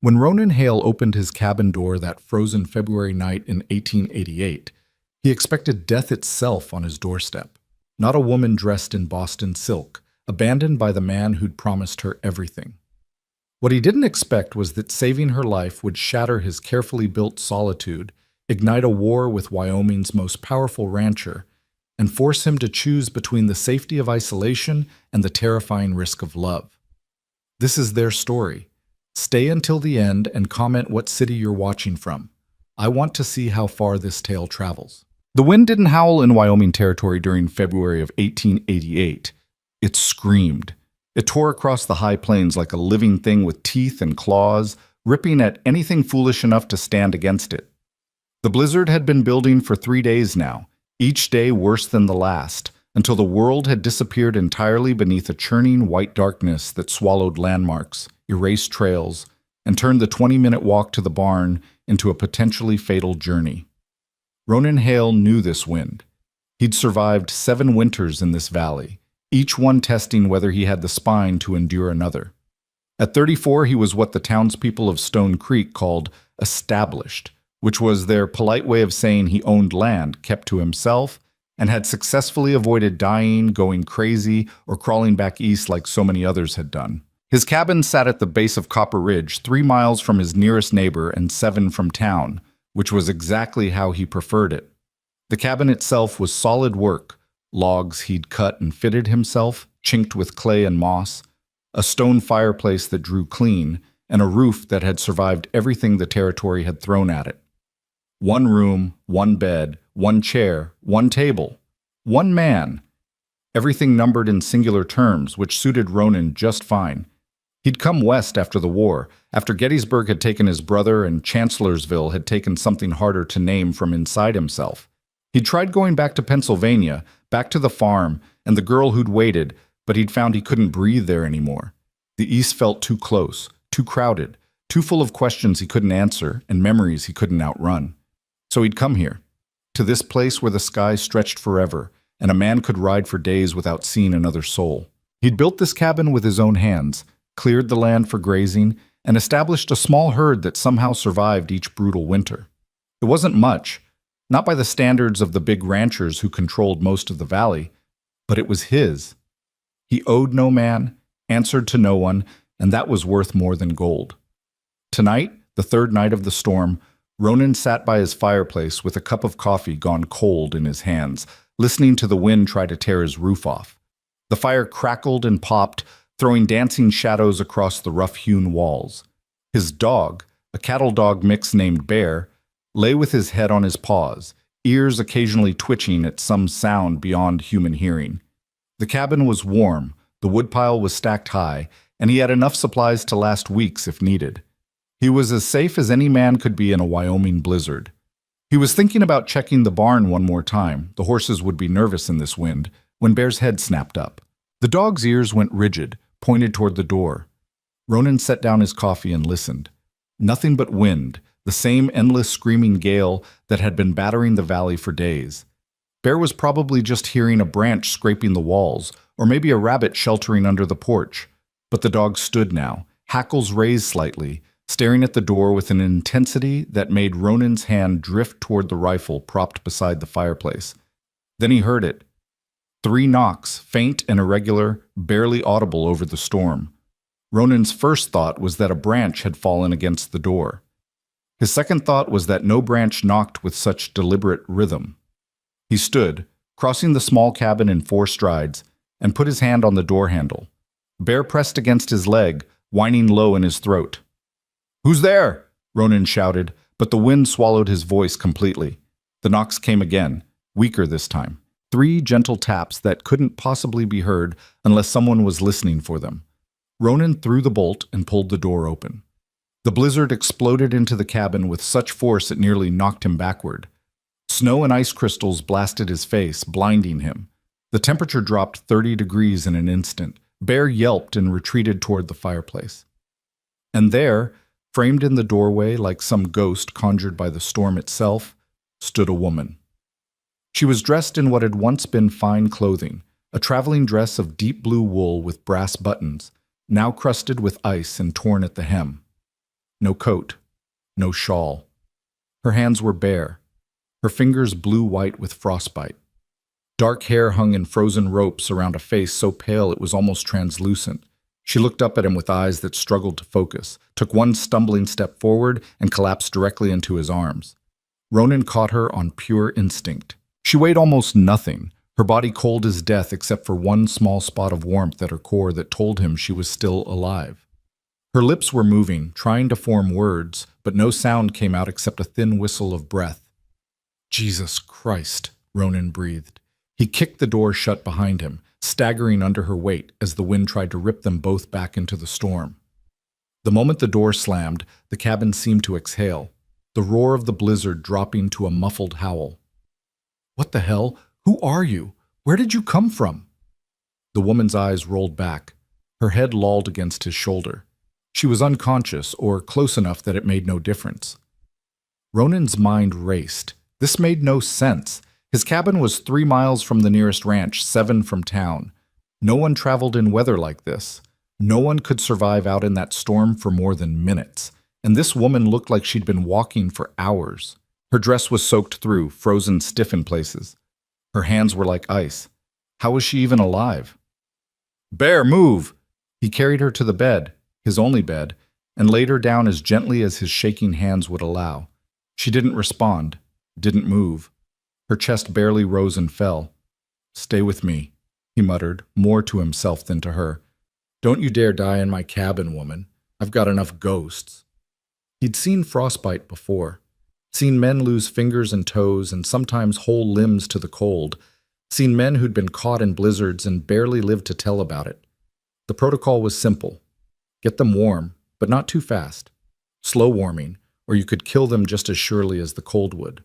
When Ronan Hale opened his cabin door that frozen February night in 1888, he expected death itself on his doorstep. Not a woman dressed in Boston silk, abandoned by the man who'd promised her everything. What he didn't expect was that saving her life would shatter his carefully built solitude, ignite a war with Wyoming's most powerful rancher, and force him to choose between the safety of isolation and the terrifying risk of love. This is their story. Stay until the end and comment what city you're watching from. I want to see how far this tale travels. The wind didn't howl in Wyoming territory during February of 1888. It screamed. It tore across the high plains like a living thing with teeth and claws, ripping at anything foolish enough to stand against it. The blizzard had been building for 3 days now, each day worse than the last, until the world had disappeared entirely beneath a churning white darkness that swallowed landmarks, erased trails, and turned the 20-minute walk to the barn into a potentially fatal journey. Ronan Hale knew this wind. He'd survived 7 winters in this valley, each one testing whether he had the spine to endure another. At 34, he was what the townspeople of Stone Creek called established, which was their polite way of saying he owned land kept to himself and had successfully avoided dying, going crazy, or crawling back east like so many others had done. His cabin sat at the base of Copper Ridge, 3 miles from his nearest neighbor and 7 from town, which was exactly how he preferred it. The cabin itself was solid work, logs he'd cut and fitted himself, chinked with clay and moss, a stone fireplace that drew clean, and a roof that had survived everything the territory had thrown at it. 1 room, 1 bed, 1 chair, 1 table, 1 man. Everything numbered in singular terms, which suited Ronan just fine. He'd come west after the war, after Gettysburg had taken his brother and Chancellorsville had taken something harder to name from inside himself. He'd tried going back to Pennsylvania, back to the farm, and the girl who'd waited, but he'd found he couldn't breathe there anymore. The East felt too close, too crowded, too full of questions he couldn't answer and memories he couldn't outrun. So he'd come here, to this place where the sky stretched forever, and a man could ride for days without seeing another soul. He'd built this cabin with his own hands, cleared the land for grazing, and established a small herd that somehow survived each brutal winter. It wasn't much, not by the standards of the big ranchers who controlled most of the valley, but it was his. He owed no man, answered to no one, and that was worth more than gold. Tonight, the 3rd night of the storm, Ronan sat by his fireplace with a cup of coffee gone cold in his hands, listening to the wind try to tear his roof off. The fire crackled and popped, throwing dancing shadows across the rough-hewn walls. His dog, a cattle dog mix named Bear, lay with his head on his paws, ears occasionally twitching at some sound beyond human hearing. The cabin was warm, the woodpile was stacked high, and he had enough supplies to last weeks if needed. He was as safe as any man could be in a Wyoming blizzard. He was thinking about checking the barn one more time, the horses would be nervous in this wind, when Bear's head snapped up. The dog's ears went rigid, pointed toward the door. Ronan set down his coffee and listened. Nothing but wind, the same endless screaming gale that had been battering the valley for days. Bear was probably just hearing a branch scraping the walls, or maybe a rabbit sheltering under the porch. But the dog stood now, hackles raised slightly, staring at the door with an intensity that made Ronan's hand drift toward the rifle propped beside the fireplace. Then he heard it. 3 knocks, faint and irregular, barely audible over the storm. Ronan's first thought was that a branch had fallen against the door. His second thought was that no branch knocked with such deliberate rhythm. He stood, crossing the small cabin in 4 strides, and put his hand on the door handle. Bear pressed against his leg, whining low in his throat. "Who's there?" Ronan shouted, but the wind swallowed his voice completely. The knocks came again, weaker this time. 3 gentle taps that couldn't possibly be heard unless someone was listening for them. Ronan threw the bolt and pulled the door open. The blizzard exploded into the cabin with such force it nearly knocked him backward. Snow and ice crystals blasted his face, blinding him. The temperature dropped 30 degrees in an instant. Bear yelped and retreated toward the fireplace. And there, framed in the doorway like some ghost conjured by the storm itself, stood a woman. She was dressed in what had once been fine clothing, a traveling dress of deep blue wool with brass buttons, now crusted with ice and torn at the hem. No coat, no shawl. Her hands were bare, her fingers blue-white with frostbite. Dark hair hung in frozen ropes around a face so pale it was almost translucent. She looked up at him with eyes that struggled to focus, took one stumbling step forward, and collapsed directly into his arms. Ronan caught her on pure instinct. She weighed almost nothing, her body cold as death except for one small spot of warmth at her core that told him she was still alive. Her lips were moving, trying to form words, but no sound came out except a thin whistle of breath. "Jesus Christ," Ronan breathed. He kicked the door shut behind him, staggering under her weight as the wind tried to rip them both back into the storm. The moment the door slammed, the cabin seemed to exhale, the roar of the blizzard dropping to a muffled howl. "What the hell? Who are you? Where did you come from?" The woman's eyes rolled back, her head lolled against his shoulder. She was unconscious, or close enough that it made no difference. Ronan's mind raced. This made no sense. His cabin was 3 miles from the nearest ranch, 7 from town. No one traveled in weather like this. No one could survive out in that storm for more than minutes. And this woman looked like she'd been walking for hours. Her dress was soaked through, frozen stiff in places. Her hands were like ice. How was she even alive? "Bear, move!" He carried her to the bed, his only bed, and laid her down as gently as his shaking hands would allow. She didn't respond, didn't move. Her chest barely rose and fell. "Stay with me," he muttered, more to himself than to her. "Don't you dare die in my cabin, woman. I've got enough ghosts." He'd seen frostbite before, seen men lose fingers and toes and sometimes whole limbs to the cold, seen men who'd been caught in blizzards and barely lived to tell about it. The protocol was simple. Get them warm, but not too fast. Slow warming, or you could kill them just as surely as the cold would.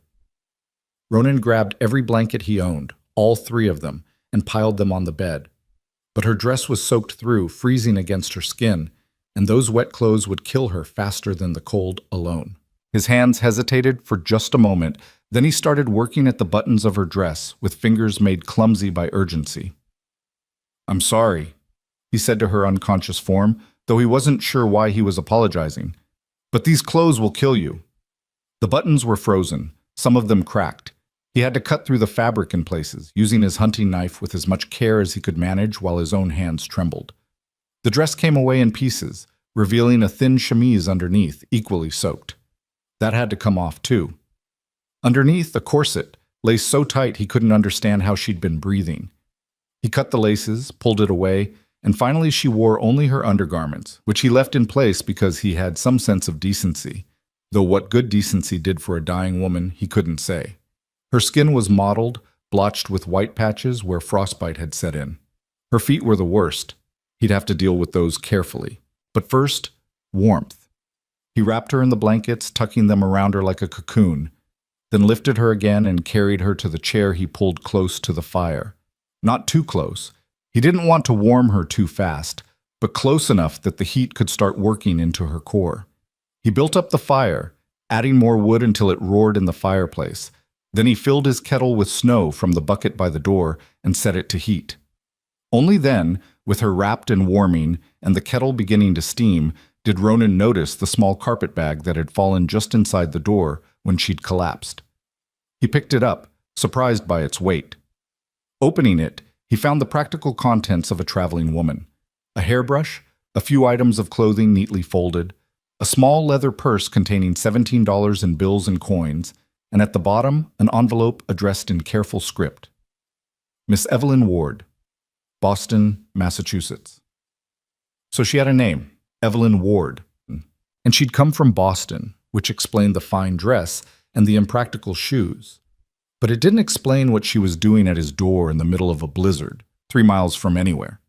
Ronan grabbed every blanket he owned, all 3 of them, and piled them on the bed. But her dress was soaked through, freezing against her skin, and those wet clothes would kill her faster than the cold alone. His hands hesitated for just a moment, then he started working at the buttons of her dress, with fingers made clumsy by urgency. "I'm sorry," he said to her unconscious form, though he wasn't sure why he was apologizing. "But these clothes will kill you." The buttons were frozen, some of them cracked. He had to cut through the fabric in places, using his hunting knife with as much care as he could manage while his own hands trembled. The dress came away in pieces, revealing a thin chemise underneath, equally soaked. That had to come off too. Underneath, a corset, laced so tight he couldn't understand how she'd been breathing. He cut the laces, pulled it away, and finally she wore only her undergarments, which he left in place because he had some sense of decency, though what good decency did for a dying woman he couldn't say. Her skin was mottled, blotched with white patches where frostbite had set in. Her feet were the worst. He'd have to deal with those carefully. But first, warmth. He wrapped her in the blankets, tucking them around her like a cocoon, then lifted her again and carried her to the chair he pulled close to the fire. Not too close. He didn't want to warm her too fast, but close enough that the heat could start working into her core. He built up the fire, adding more wood until it roared in the fireplace. Then he filled his kettle with snow from the bucket by the door and set it to heat. Only then, with her wrapped and warming and the kettle beginning to steam, did Ronan notice the small carpet bag that had fallen just inside the door when she'd collapsed. He picked it up, surprised by its weight. Opening it, he found the practical contents of a traveling woman. A hairbrush, a few items of clothing neatly folded, a small leather purse containing $17 in bills and coins, and at the bottom, an envelope addressed in careful script. Miss Evelyn Ward, Boston, Massachusetts. So she had a name, Evelyn Ward, and she'd come from Boston, which explained the fine dress and the impractical shoes. But it didn't explain what she was doing at his door in the middle of a blizzard, 3 miles from anywhere.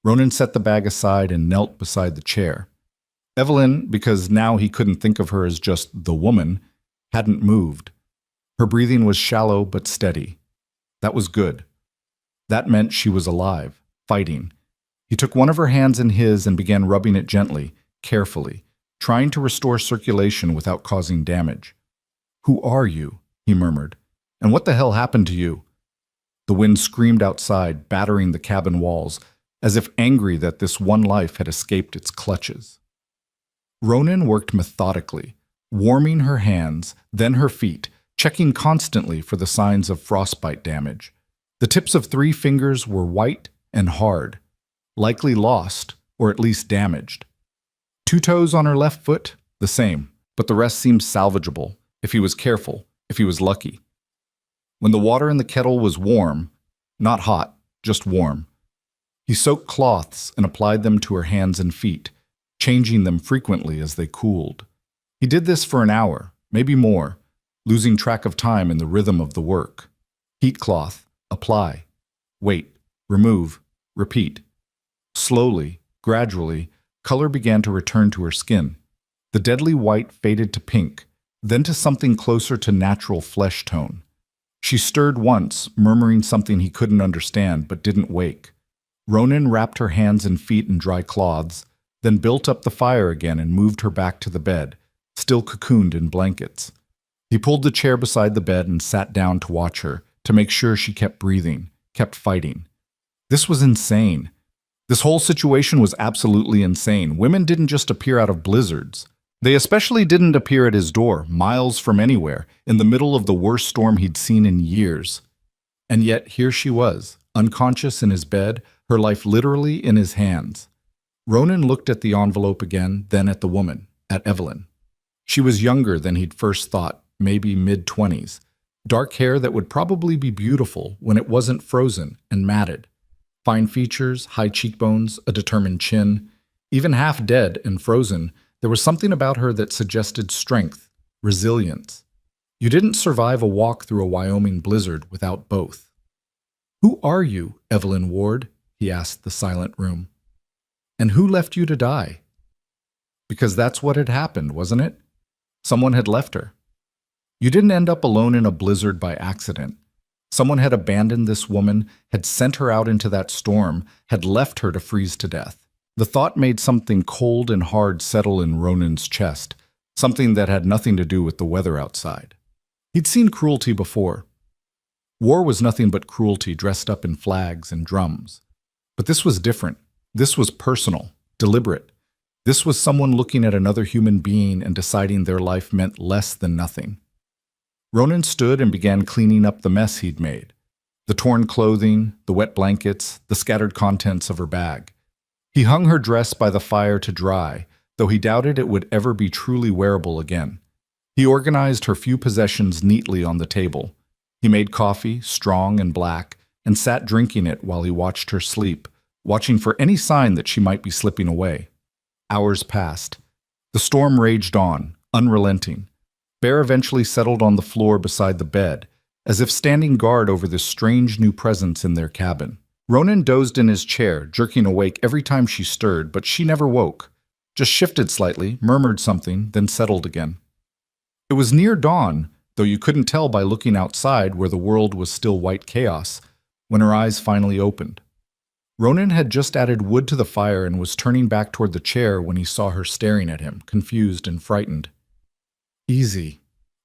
Ronan set the bag aside and knelt beside the chair. Evelyn, because now he couldn't think of her as just the woman, hadn't moved. Her breathing was shallow but steady. That was good. That meant she was alive, fighting. He took one of her hands in his and began rubbing it gently, carefully, trying to restore circulation without causing damage. "Who are you?" he murmured. "And what the hell happened to you?" The wind screamed outside, battering the cabin walls, as if angry that this one life had escaped its clutches. Ronan worked methodically, warming her hands, then her feet, checking constantly for the signs of frostbite damage. The tips of 3 fingers were white and hard, likely lost, or at least damaged. 2 toes on her left foot, the same, but the rest seemed salvageable, if he was careful, if he was lucky. When the water in the kettle was warm, not hot, just warm, he soaked cloths and applied them to her hands and feet, changing them frequently as they cooled. He did this for an hour, maybe more, losing track of time in the rhythm of the work. Heat cloth, apply, wait, remove, repeat. Slowly, gradually, color began to return to her skin. The deadly white faded to pink, then to something closer to natural flesh tone. She stirred once, murmuring something he couldn't understand but didn't wake. Ronan wrapped her hands and feet in dry cloths, then built up the fire again and moved her back to the bed, still cocooned in blankets. He pulled the chair beside the bed and sat down to watch her, to make sure she kept breathing, kept fighting. This was insane. This whole situation was absolutely insane. Women didn't just appear out of blizzards. They especially didn't appear at his door, miles from anywhere, in the middle of the worst storm he'd seen in years. And yet here she was, unconscious in his bed, her life literally in his hands. Ronan looked at the envelope again, then at the woman, at Evelyn. She was younger than he'd first thought, maybe mid-20s. Dark hair that would probably be beautiful when it wasn't frozen and matted. Fine features, high cheekbones, a determined chin. Even half dead and frozen, there was something about her that suggested strength, resilience. You didn't survive a walk through a Wyoming blizzard without both. "Who are you, Evelyn Ward?" he asked the silent room. "And who left you to die?" Because that's what had happened, wasn't it? Someone had left her. You didn't end up alone in a blizzard by accident. Someone had abandoned this woman, had sent her out into that storm, had left her to freeze to death. The thought made something cold and hard settle in Ronan's chest, something that had nothing to do with the weather outside. He'd seen cruelty before. War was nothing but cruelty dressed up in flags and drums. But this was different. This was personal, deliberate. This was someone looking at another human being and deciding their life meant less than nothing. Ronan stood and began cleaning up the mess he'd made. The torn clothing, the wet blankets, the scattered contents of her bag. He hung her dress by the fire to dry, though he doubted it would ever be truly wearable again. He organized her few possessions neatly on the table. He made coffee, strong and black, and sat drinking it while he watched her sleep, watching for any sign that she might be slipping away. Hours passed. The storm raged on, unrelenting. Bear eventually settled on the floor beside the bed, as if standing guard over this strange new presence in their cabin. Ronan dozed in his chair, jerking awake every time she stirred, but she never woke. Just shifted slightly, murmured something, then settled again. It was near dawn, though you couldn't tell by looking outside where the world was still white chaos, when her eyes finally opened. Ronan had just added wood to the fire and was turning back toward the chair when he saw her staring at him, confused and frightened. "Easy,"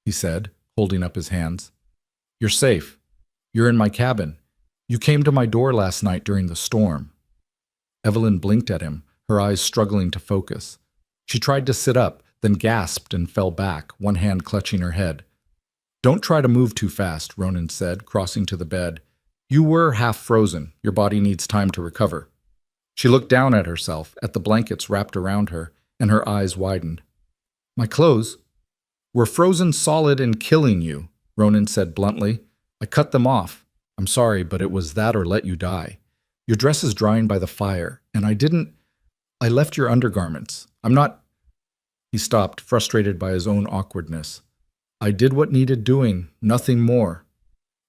he said, holding up his hands. "You're safe. You're in my cabin. You came to my door last night during the storm." Evelyn blinked at him, her eyes struggling to focus. She tried to sit up, then gasped and fell back, one hand clutching her head. "Don't try to move too fast," Ronan said, crossing to the bed. "You were half frozen. Your body needs time to recover." She looked down at herself, at the blankets wrapped around her, and her eyes widened. "My clothes were frozen solid and killing you," Ronan said bluntly. "I cut them off. I'm sorry, but it was that or let you die. Your dress is drying by the fire, and I left your undergarments. I'm not—" He stopped, frustrated by his own awkwardness. "I did what needed doing, nothing more."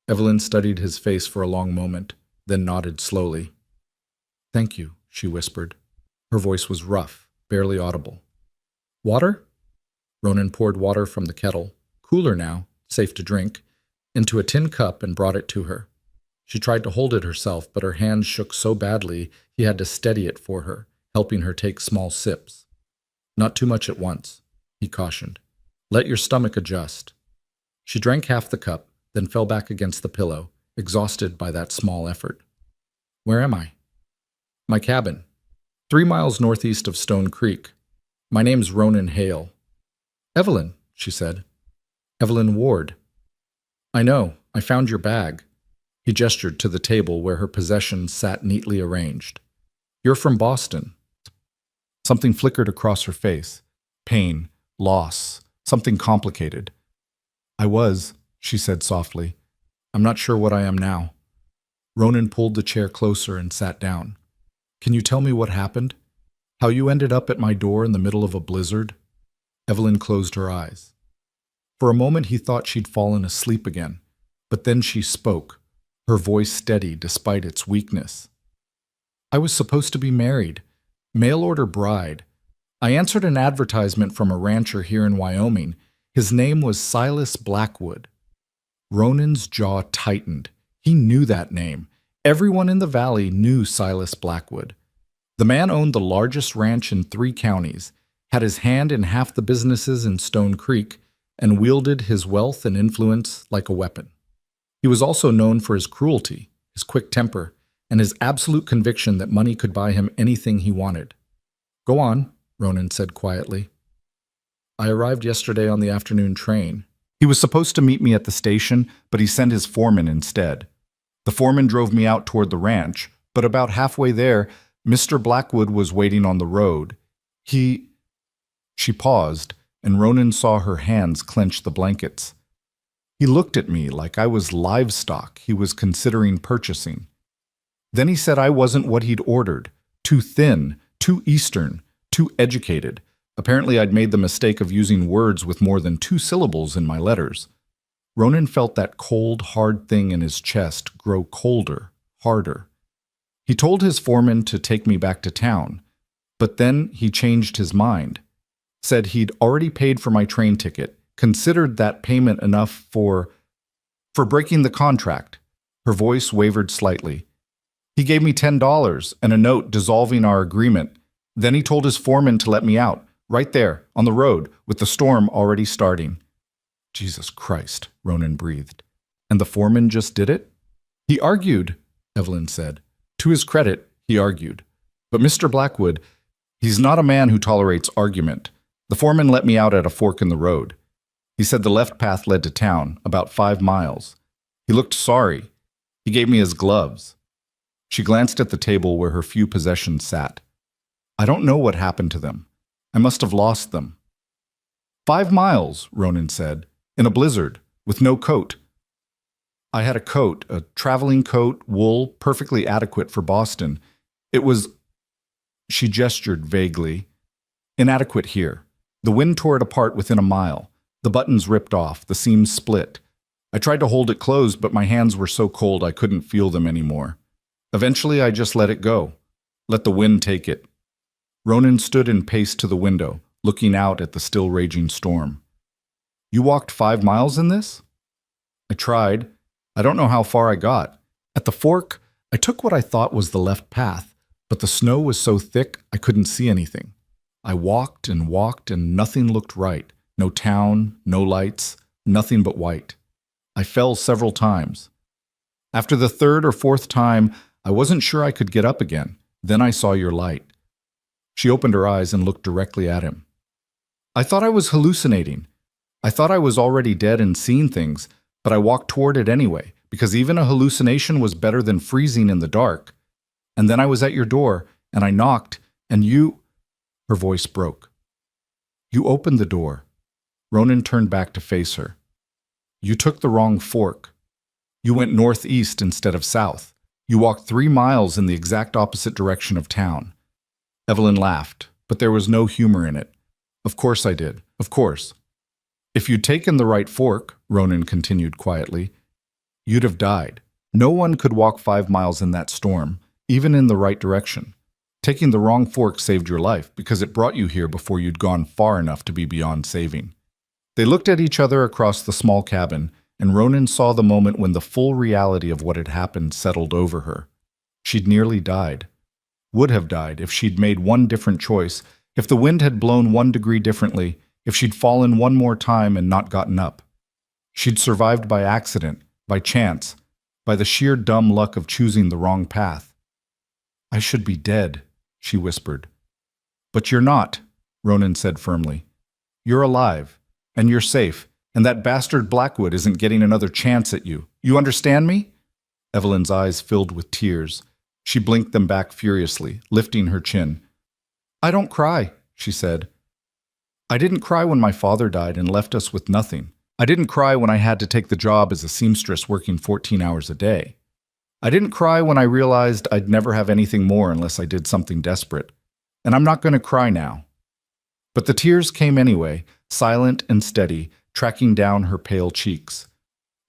Evelyn studied his face for a long moment, then nodded slowly. "Thank you," she whispered. Her voice was rough, barely audible. "Water?" Ronan poured water from the kettle, cooler now, safe to drink, into a tin cup and brought it to her. She tried to hold it herself, but her hands shook so badly he had to steady it for her, helping her take small sips. "Not too much at once," he cautioned. "Let your stomach adjust." She drank half the cup, then fell back against the pillow, exhausted by that small effort. "Where am I?" "My cabin, 3 miles northeast of Stone Creek." My name's Ronan Hale. Evelyn, she said. Evelyn Ward. I know, I found your bag. He gestured to the table where her possessions sat neatly arranged. You're from Boston. Something flickered across her face. Pain, loss, something complicated. I was, she said softly. I'm not sure what I am now. Ronan pulled the chair closer and sat down. Can you tell me what happened? How you ended up at my door in the middle of a blizzard? Evelyn closed her eyes. For a moment he thought she'd fallen asleep again, but then she spoke, her voice steady despite its weakness. I was supposed to be married, mail-order bride. I answered an advertisement from a rancher here in Wyoming. His name was Silas Blackwood. Ronan's jaw tightened. He knew that name. Everyone in the valley knew Silas Blackwood. The man owned the largest ranch in 3 counties, had his hand in half the businesses in Stone Creek, and wielded his wealth and influence like a weapon. He was also known for his cruelty, his quick temper, and his absolute conviction that money could buy him anything he wanted. Go on, Ronan said quietly. I arrived yesterday on the afternoon train. He was supposed to meet me at the station, but he sent his foreman instead. The foreman drove me out toward the ranch, but about halfway there, Mr. Blackwood was waiting on the road. She paused, and Ronan saw her hands clench the blankets. He looked at me like I was livestock he was considering purchasing. Then he said I wasn't what he'd ordered, too thin, too Eastern, too educated. Apparently I'd made the mistake of using words with more than 2 syllables in my letters. Ronan felt that cold, hard thing in his chest grow colder, harder. He told his foreman to take me back to town, but then he changed his mind. Said he'd already paid for my train ticket, considered that payment enough for breaking the contract. Her voice wavered slightly. He gave me $10 and a note dissolving our agreement. Then he told his foreman to let me out, right there, on the road, with the storm already starting. Jesus Christ, Ronan breathed. And the foreman just did it? He argued, Evelyn said. To his credit, he argued. But Mr. Blackwood, he's not a man who tolerates argument. The foreman let me out at a fork in the road. He said the left path led to town, about 5 miles. He looked sorry. He gave me his gloves. She glanced at the table where her few possessions sat. I don't know what happened to them. I must have lost them. 5 miles, Ronan said, in a blizzard, with no coat. I had a coat, a traveling coat, wool, perfectly adequate for Boston. It was, she gestured vaguely, inadequate here. The wind tore it apart within a mile. The buttons ripped off, the seams split. I tried to hold it closed, but my hands were so cold I couldn't feel them anymore. Eventually, I just let it go. Let the wind take it. Ronan stood and paced to the window, looking out at the still raging storm. You walked 5 miles in this? I tried. I don't know how far I got. At the fork, I took what I thought was the left path, but the snow was so thick I couldn't see anything. I walked and nothing looked right. No town, no lights, nothing but white. I fell several times. After the 3rd or 4th time, I wasn't sure I could get up again. Then I saw your light. She opened her eyes and looked directly at him. I thought I was hallucinating. I thought I was already dead and seeing things, but I walked toward it anyway, because even a hallucination was better than freezing in the dark. And then I was at your door, and I knocked, and you... Her voice broke. You opened the door. Ronan turned back to face her. You took the wrong fork. You went northeast instead of south. You walked 3 miles in the exact opposite direction of town. Evelyn laughed, but there was no humor in it. Of course I did. Of course. If you'd taken the right fork, Ronan continued quietly, you'd have died. No one could walk 5 miles in that storm, even in the right direction. Taking the wrong fork saved your life because it brought you here before you'd gone far enough to be beyond saving. They looked at each other across the small cabin, and Ronan saw the moment when the full reality of what had happened settled over her. She'd nearly died. Would have died if she'd made one different choice, if the wind had blown 1 degree differently, if she'd fallen one more time and not gotten up. She'd survived by accident, by chance, by the sheer dumb luck of choosing the wrong path. I should be dead, she whispered. But you're not. Ronan said firmly. You're alive, and you're safe, and that bastard Blackwood isn't getting another chance at you. You understand me? Evelyn's eyes filled with tears. She blinked them back furiously, lifting her chin. I don't cry, she said. I didn't cry when my father died and left us with nothing. I didn't cry when I had to take the job as a seamstress working 14 hours a day. I didn't cry when I realized I'd never have anything more unless I did something desperate. And I'm not going to cry now. But the tears came anyway, silent and steady, tracking down her pale cheeks.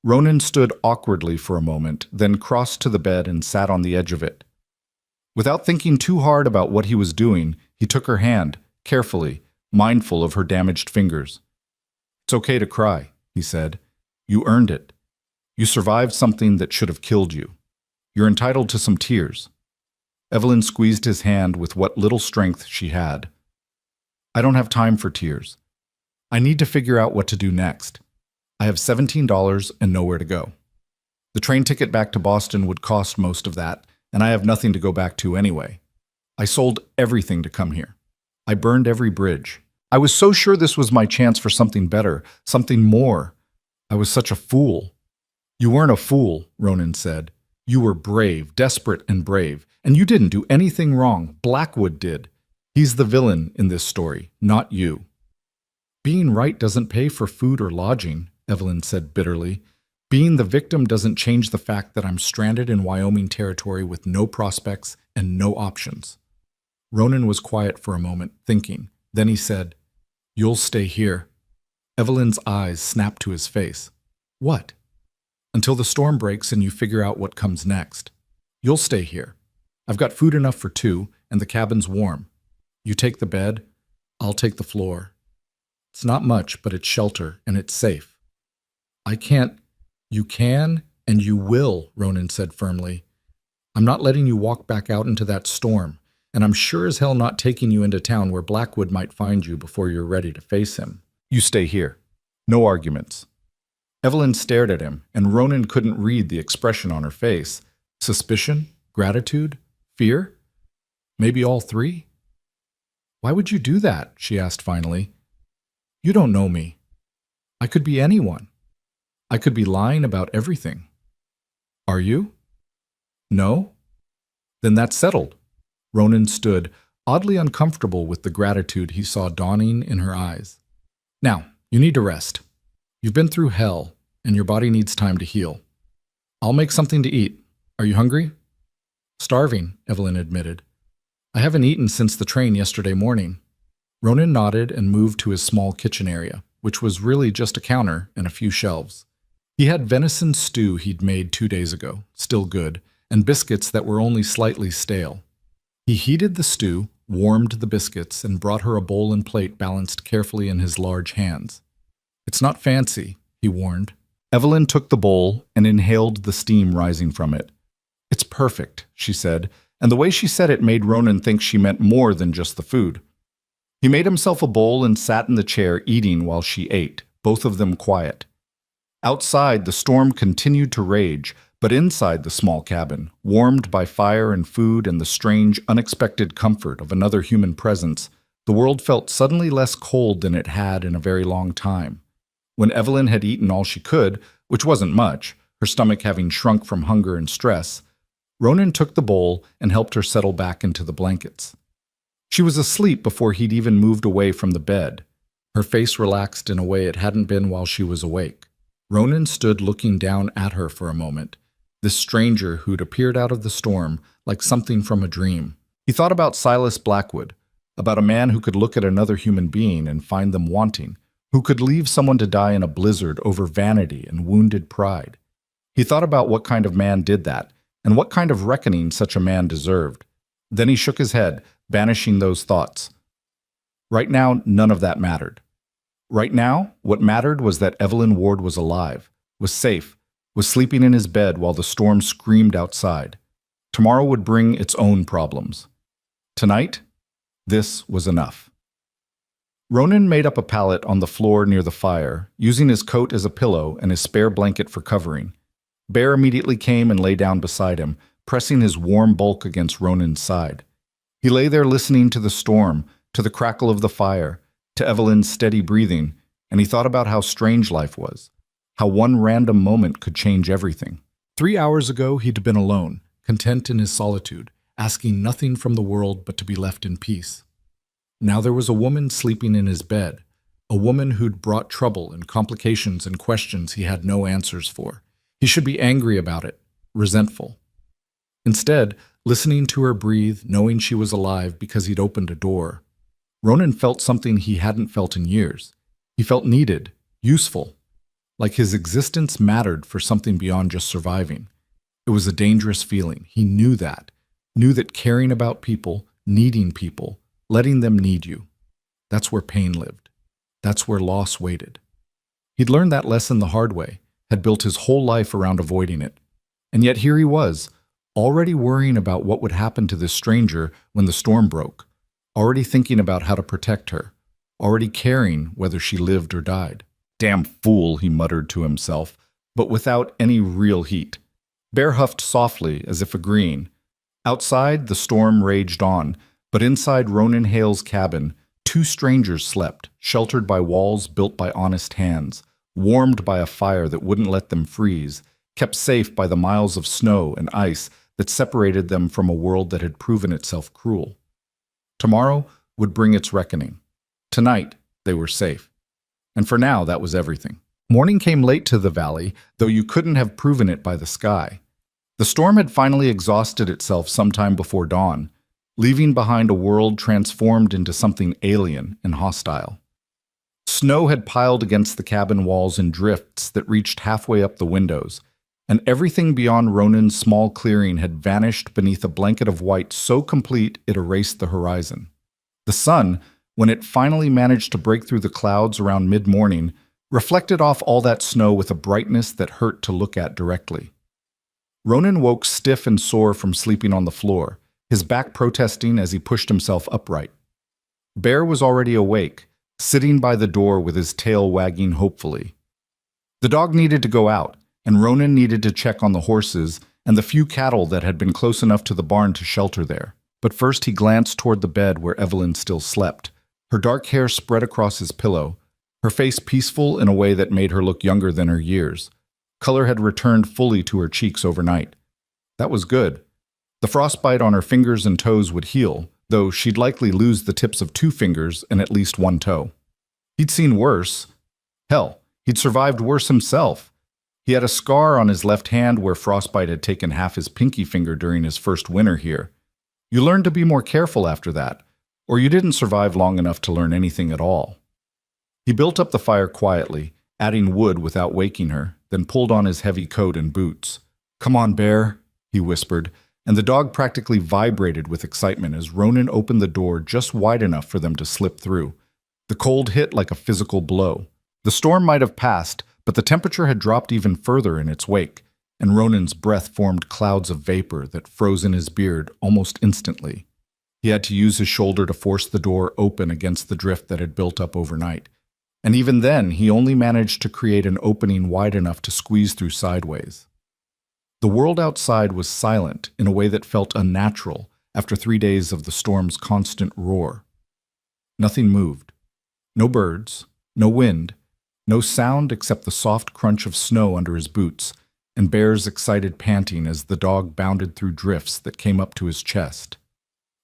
Ronan stood awkwardly for a moment, then crossed to the bed and sat on the edge of it. Without thinking too hard about what he was doing, he took her hand, carefully, mindful of her damaged fingers. It's okay to cry, he said. You earned it. You survived something that should have killed you. You're entitled to some tears. Evelyn squeezed his hand with what little strength she had. I don't have time for tears. I need to figure out what to do next. I have $17 and nowhere to go. The train ticket back to Boston would cost most of that, and I have nothing to go back to anyway. I sold everything to come here. I burned every bridge. I was so sure this was my chance for something better, something more. I was such a fool. You weren't a fool, Ronan said. You were brave, desperate and brave, and you didn't do anything wrong. Blackwood did. He's the villain in this story, not you. Being right doesn't pay for food or lodging, Evelyn said bitterly. Being the victim doesn't change the fact that I'm stranded in Wyoming territory with no prospects and no options. Ronan was quiet for a moment, thinking. Then he said, You'll stay here. Evelyn's eyes snapped to his face. What? Until the storm breaks and you figure out what comes next. You'll stay here. I've got food enough for two, and the cabin's warm. You take the bed, I'll take the floor. It's not much, but it's shelter, and it's safe. I can't. You can, and you will, Ronan said firmly. I'm not letting you walk back out into that storm, and I'm sure as hell not taking you into town where Blackwood might find you before you're ready to face him. You stay here. No arguments. Evelyn stared at him, and Ronan couldn't read the expression on her face. Suspicion? Gratitude? Fear? Maybe all three? Why would you do that? She asked finally. You don't know me. I could be anyone. I could be lying about everything. Are you? No? Then that's settled. Ronan stood, oddly uncomfortable with the gratitude he saw dawning in her eyes. Now, you need to rest. You've been through hell, and your body needs time to heal. I'll make something to eat. Are you hungry? Starving, Evelyn admitted. I haven't eaten since the train yesterday morning. Ronan nodded and moved to his small kitchen area, which was really just a counter and a few shelves. He had venison stew he'd made 2 days ago, still good, and biscuits that were only slightly stale. He heated the stew, warmed the biscuits, and brought her a bowl and plate balanced carefully in his large hands. It's not fancy, he warned. Evelyn took the bowl and inhaled the steam rising from it. It's perfect, she said, and the way she said it made Ronan think she meant more than just the food. He made himself a bowl and sat in the chair eating while she ate, both of them quiet. Outside, the storm continued to rage, but inside the small cabin, warmed by fire and food and the strange, unexpected comfort of another human presence, the world felt suddenly less cold than it had in a very long time. When Evelyn had eaten all she could, which wasn't much, her stomach having shrunk from hunger and stress, Ronan took the bowl and helped her settle back into the blankets. She was asleep before he'd even moved away from the bed. Her face relaxed in a way it hadn't been while she was awake. Ronan stood looking down at her for a moment, this stranger who'd appeared out of the storm like something from a dream. He thought about Silas Blackwood, about a man who could look at another human being and find them wanting, who could leave someone to die in a blizzard over vanity and wounded pride. He thought about what kind of man did that, and what kind of reckoning such a man deserved. Then he shook his head, banishing those thoughts. Right now, none of that mattered. Right now, what mattered was that Evelyn Ward was alive, was safe, was sleeping in his bed while the storm screamed outside. Tomorrow would bring its own problems. Tonight, this was enough. Ronan made up a pallet on the floor near the fire, using his coat as a pillow and his spare blanket for covering. Bear immediately came and lay down beside him, pressing his warm bulk against Ronan's side. He lay there listening to the storm, to the crackle of the fire, to Evelyn's steady breathing, and he thought about how strange life was, how one random moment could change everything. 3 hours ago, he'd been alone, content in his solitude, asking nothing from the world but to be left in peace. Now there was a woman sleeping in his bed, a woman who'd brought trouble and complications and questions he had no answers for. He should be angry about it, resentful. Instead, listening to her breathe, knowing she was alive because he'd opened a door, Ronan felt something he hadn't felt in years. He felt needed, useful, like his existence mattered for something beyond just surviving. It was a dangerous feeling. He knew that caring about people, needing people, letting them need you, that's where pain lived. That's where loss waited. He'd learned that lesson the hard way, had built his whole life around avoiding it. And yet here he was, already worrying about what would happen to this stranger when the storm broke, already thinking about how to protect her, already caring whether she lived or died. Damn fool, he muttered to himself, but without any real heat. Bear huffed softly, as if agreeing. Outside, the storm raged on, but inside Ronan Hale's cabin, two strangers slept, sheltered by walls built by honest hands, warmed by a fire that wouldn't let them freeze, kept safe by the miles of snow and ice that separated them from a world that had proven itself cruel. Tomorrow would bring its reckoning. Tonight, they were safe. And for now, that was everything. Morning came late to the valley, though you couldn't have proven it by the sky. The storm had finally exhausted itself sometime before dawn, leaving behind a world transformed into something alien and hostile. Snow had piled against the cabin walls in drifts that reached halfway up the windows, and everything beyond Ronan's small clearing had vanished beneath a blanket of white so complete it erased the horizon. The sun, when it finally managed to break through the clouds around mid-morning, reflected off all that snow with a brightness that hurt to look at directly. Ronan woke stiff and sore from sleeping on the floor, his back protesting as he pushed himself upright. Bear was already awake, sitting by the door with his tail wagging hopefully. The dog needed to go out, and Ronan needed to check on the horses and the few cattle that had been close enough to the barn to shelter there. But first he glanced toward the bed where Evelyn still slept, her dark hair spread across his pillow, her face peaceful in a way that made her look younger than her years. Color had returned fully to her cheeks overnight. That was good. The frostbite on her fingers and toes would heal, though she'd likely lose the tips of 2 fingers and at least 1 toe. He'd seen worse. Hell, he'd survived worse himself. He had a scar on his left hand where frostbite had taken half his pinky finger during his first winter here. You learned to be more careful after that, or you didn't survive long enough to learn anything at all. He built up the fire quietly, adding wood without waking her, then pulled on his heavy coat and boots. "Come on, Bear," he whispered, and the dog practically vibrated with excitement as Ronan opened the door just wide enough for them to slip through. The cold hit like a physical blow. The storm might have passed, but the temperature had dropped even further in its wake, and Ronan's breath formed clouds of vapor that froze in his beard almost instantly. He had to use his shoulder to force the door open against the drift that had built up overnight. And even then, he only managed to create an opening wide enough to squeeze through sideways. The world outside was silent in a way that felt unnatural after 3 days of the storm's constant roar. Nothing moved. No birds, no wind, no sound except the soft crunch of snow under his boots, and Bear's excited panting as the dog bounded through drifts that came up to his chest.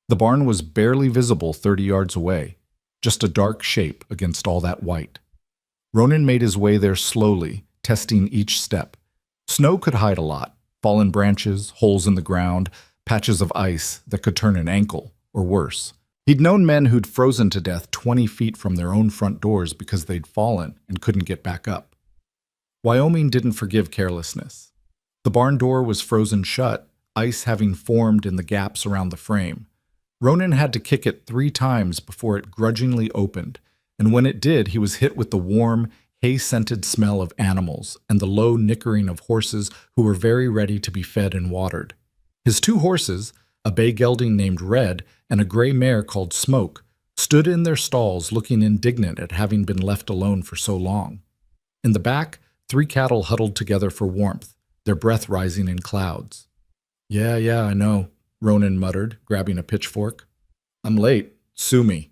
The barn was barely visible 30 yards away, just a dark shape against all that white. Ronan made his way there slowly, testing each step. Snow could hide a lot: fallen branches, holes in the ground, patches of ice that could turn an ankle, or worse. He'd known men who'd frozen to death 20 feet from their own front doors because they'd fallen and couldn't get back up. Wyoming didn't forgive carelessness. The barn door was frozen shut, ice having formed in the gaps around the frame. Ronan had to kick it 3 times before it grudgingly opened, and when it did, he was hit with the warm, hay-scented smell of animals and the low nickering of horses who were very ready to be fed and watered. His 2 horses, a bay gelding named Red and a gray mare called Smoke, stood in their stalls looking indignant at having been left alone for so long. In the back, 3 cattle huddled together for warmth, their breath rising in clouds. Yeah, I know," Ronan muttered, grabbing a pitchfork. "I'm late. Sue me."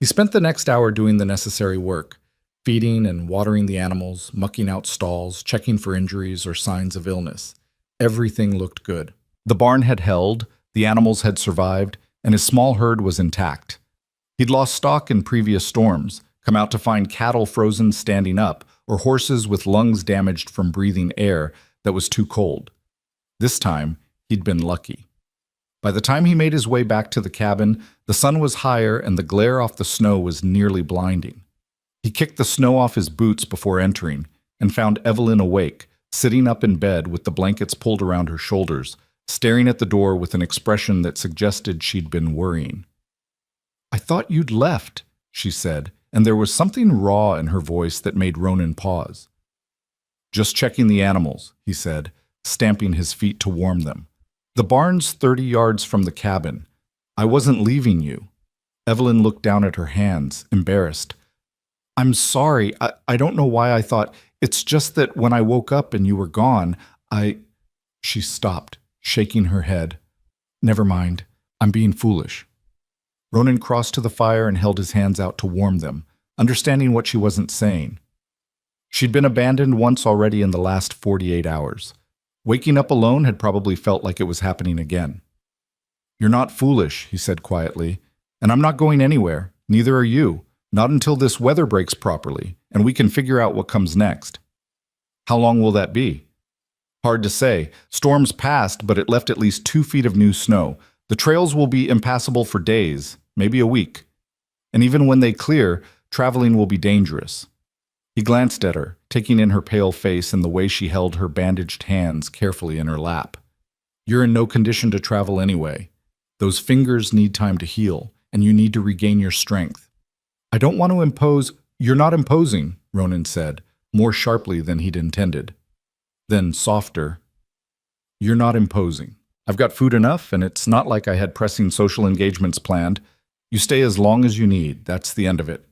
He spent the next hour doing the necessary work, feeding and watering the animals, mucking out stalls, checking for injuries or signs of illness. Everything looked good. The barn had held, the animals had survived, and his small herd was intact. He'd lost stock in previous storms, come out to find cattle frozen standing up, or horses with lungs damaged from breathing air that was too cold. This time, he'd been lucky. By the time he made his way back to the cabin, the sun was higher and the glare off the snow was nearly blinding. He kicked the snow off his boots before entering and found Evelyn awake, sitting up in bed with the blankets pulled around her shoulders, staring at the door with an expression that suggested she'd been worrying. "I thought you'd left," she said, and there was something raw in her voice that made Ronan pause. "Just checking the animals," he said, stamping his feet to warm them. "The barn's 30 yards from the cabin. I wasn't leaving you." Evelyn looked down at her hands, embarrassed. "I'm sorry. I don't know why I thought. It's just that when I woke up and you were gone, She stopped, shaking her head. "Never mind. I'm being foolish." Ronan crossed to the fire and held his hands out to warm them, understanding what she wasn't saying. She'd been abandoned once already in the last 48 hours. Waking up alone had probably felt like it was happening again. "You're not foolish," he said quietly, "and I'm not going anywhere. Neither are you. Not until this weather breaks properly, and we can figure out what comes next." "How long will that be?" "Hard to say. Storms passed, but it left at least 2 feet of new snow. The trails will be impassable for days, maybe a week. And even when they clear, traveling will be dangerous." He glanced at her, taking in her pale face and the way she held her bandaged hands carefully in her lap. "You're in no condition to travel anyway. Those fingers need time to heal, and you need to regain your strength." "I don't want to impose—" "You're not imposing," Ronan said, more sharply than he'd intended. Then, softer, "You're not imposing. I've got food enough, and it's not like I had pressing social engagements planned. You stay as long as you need. That's the end of it."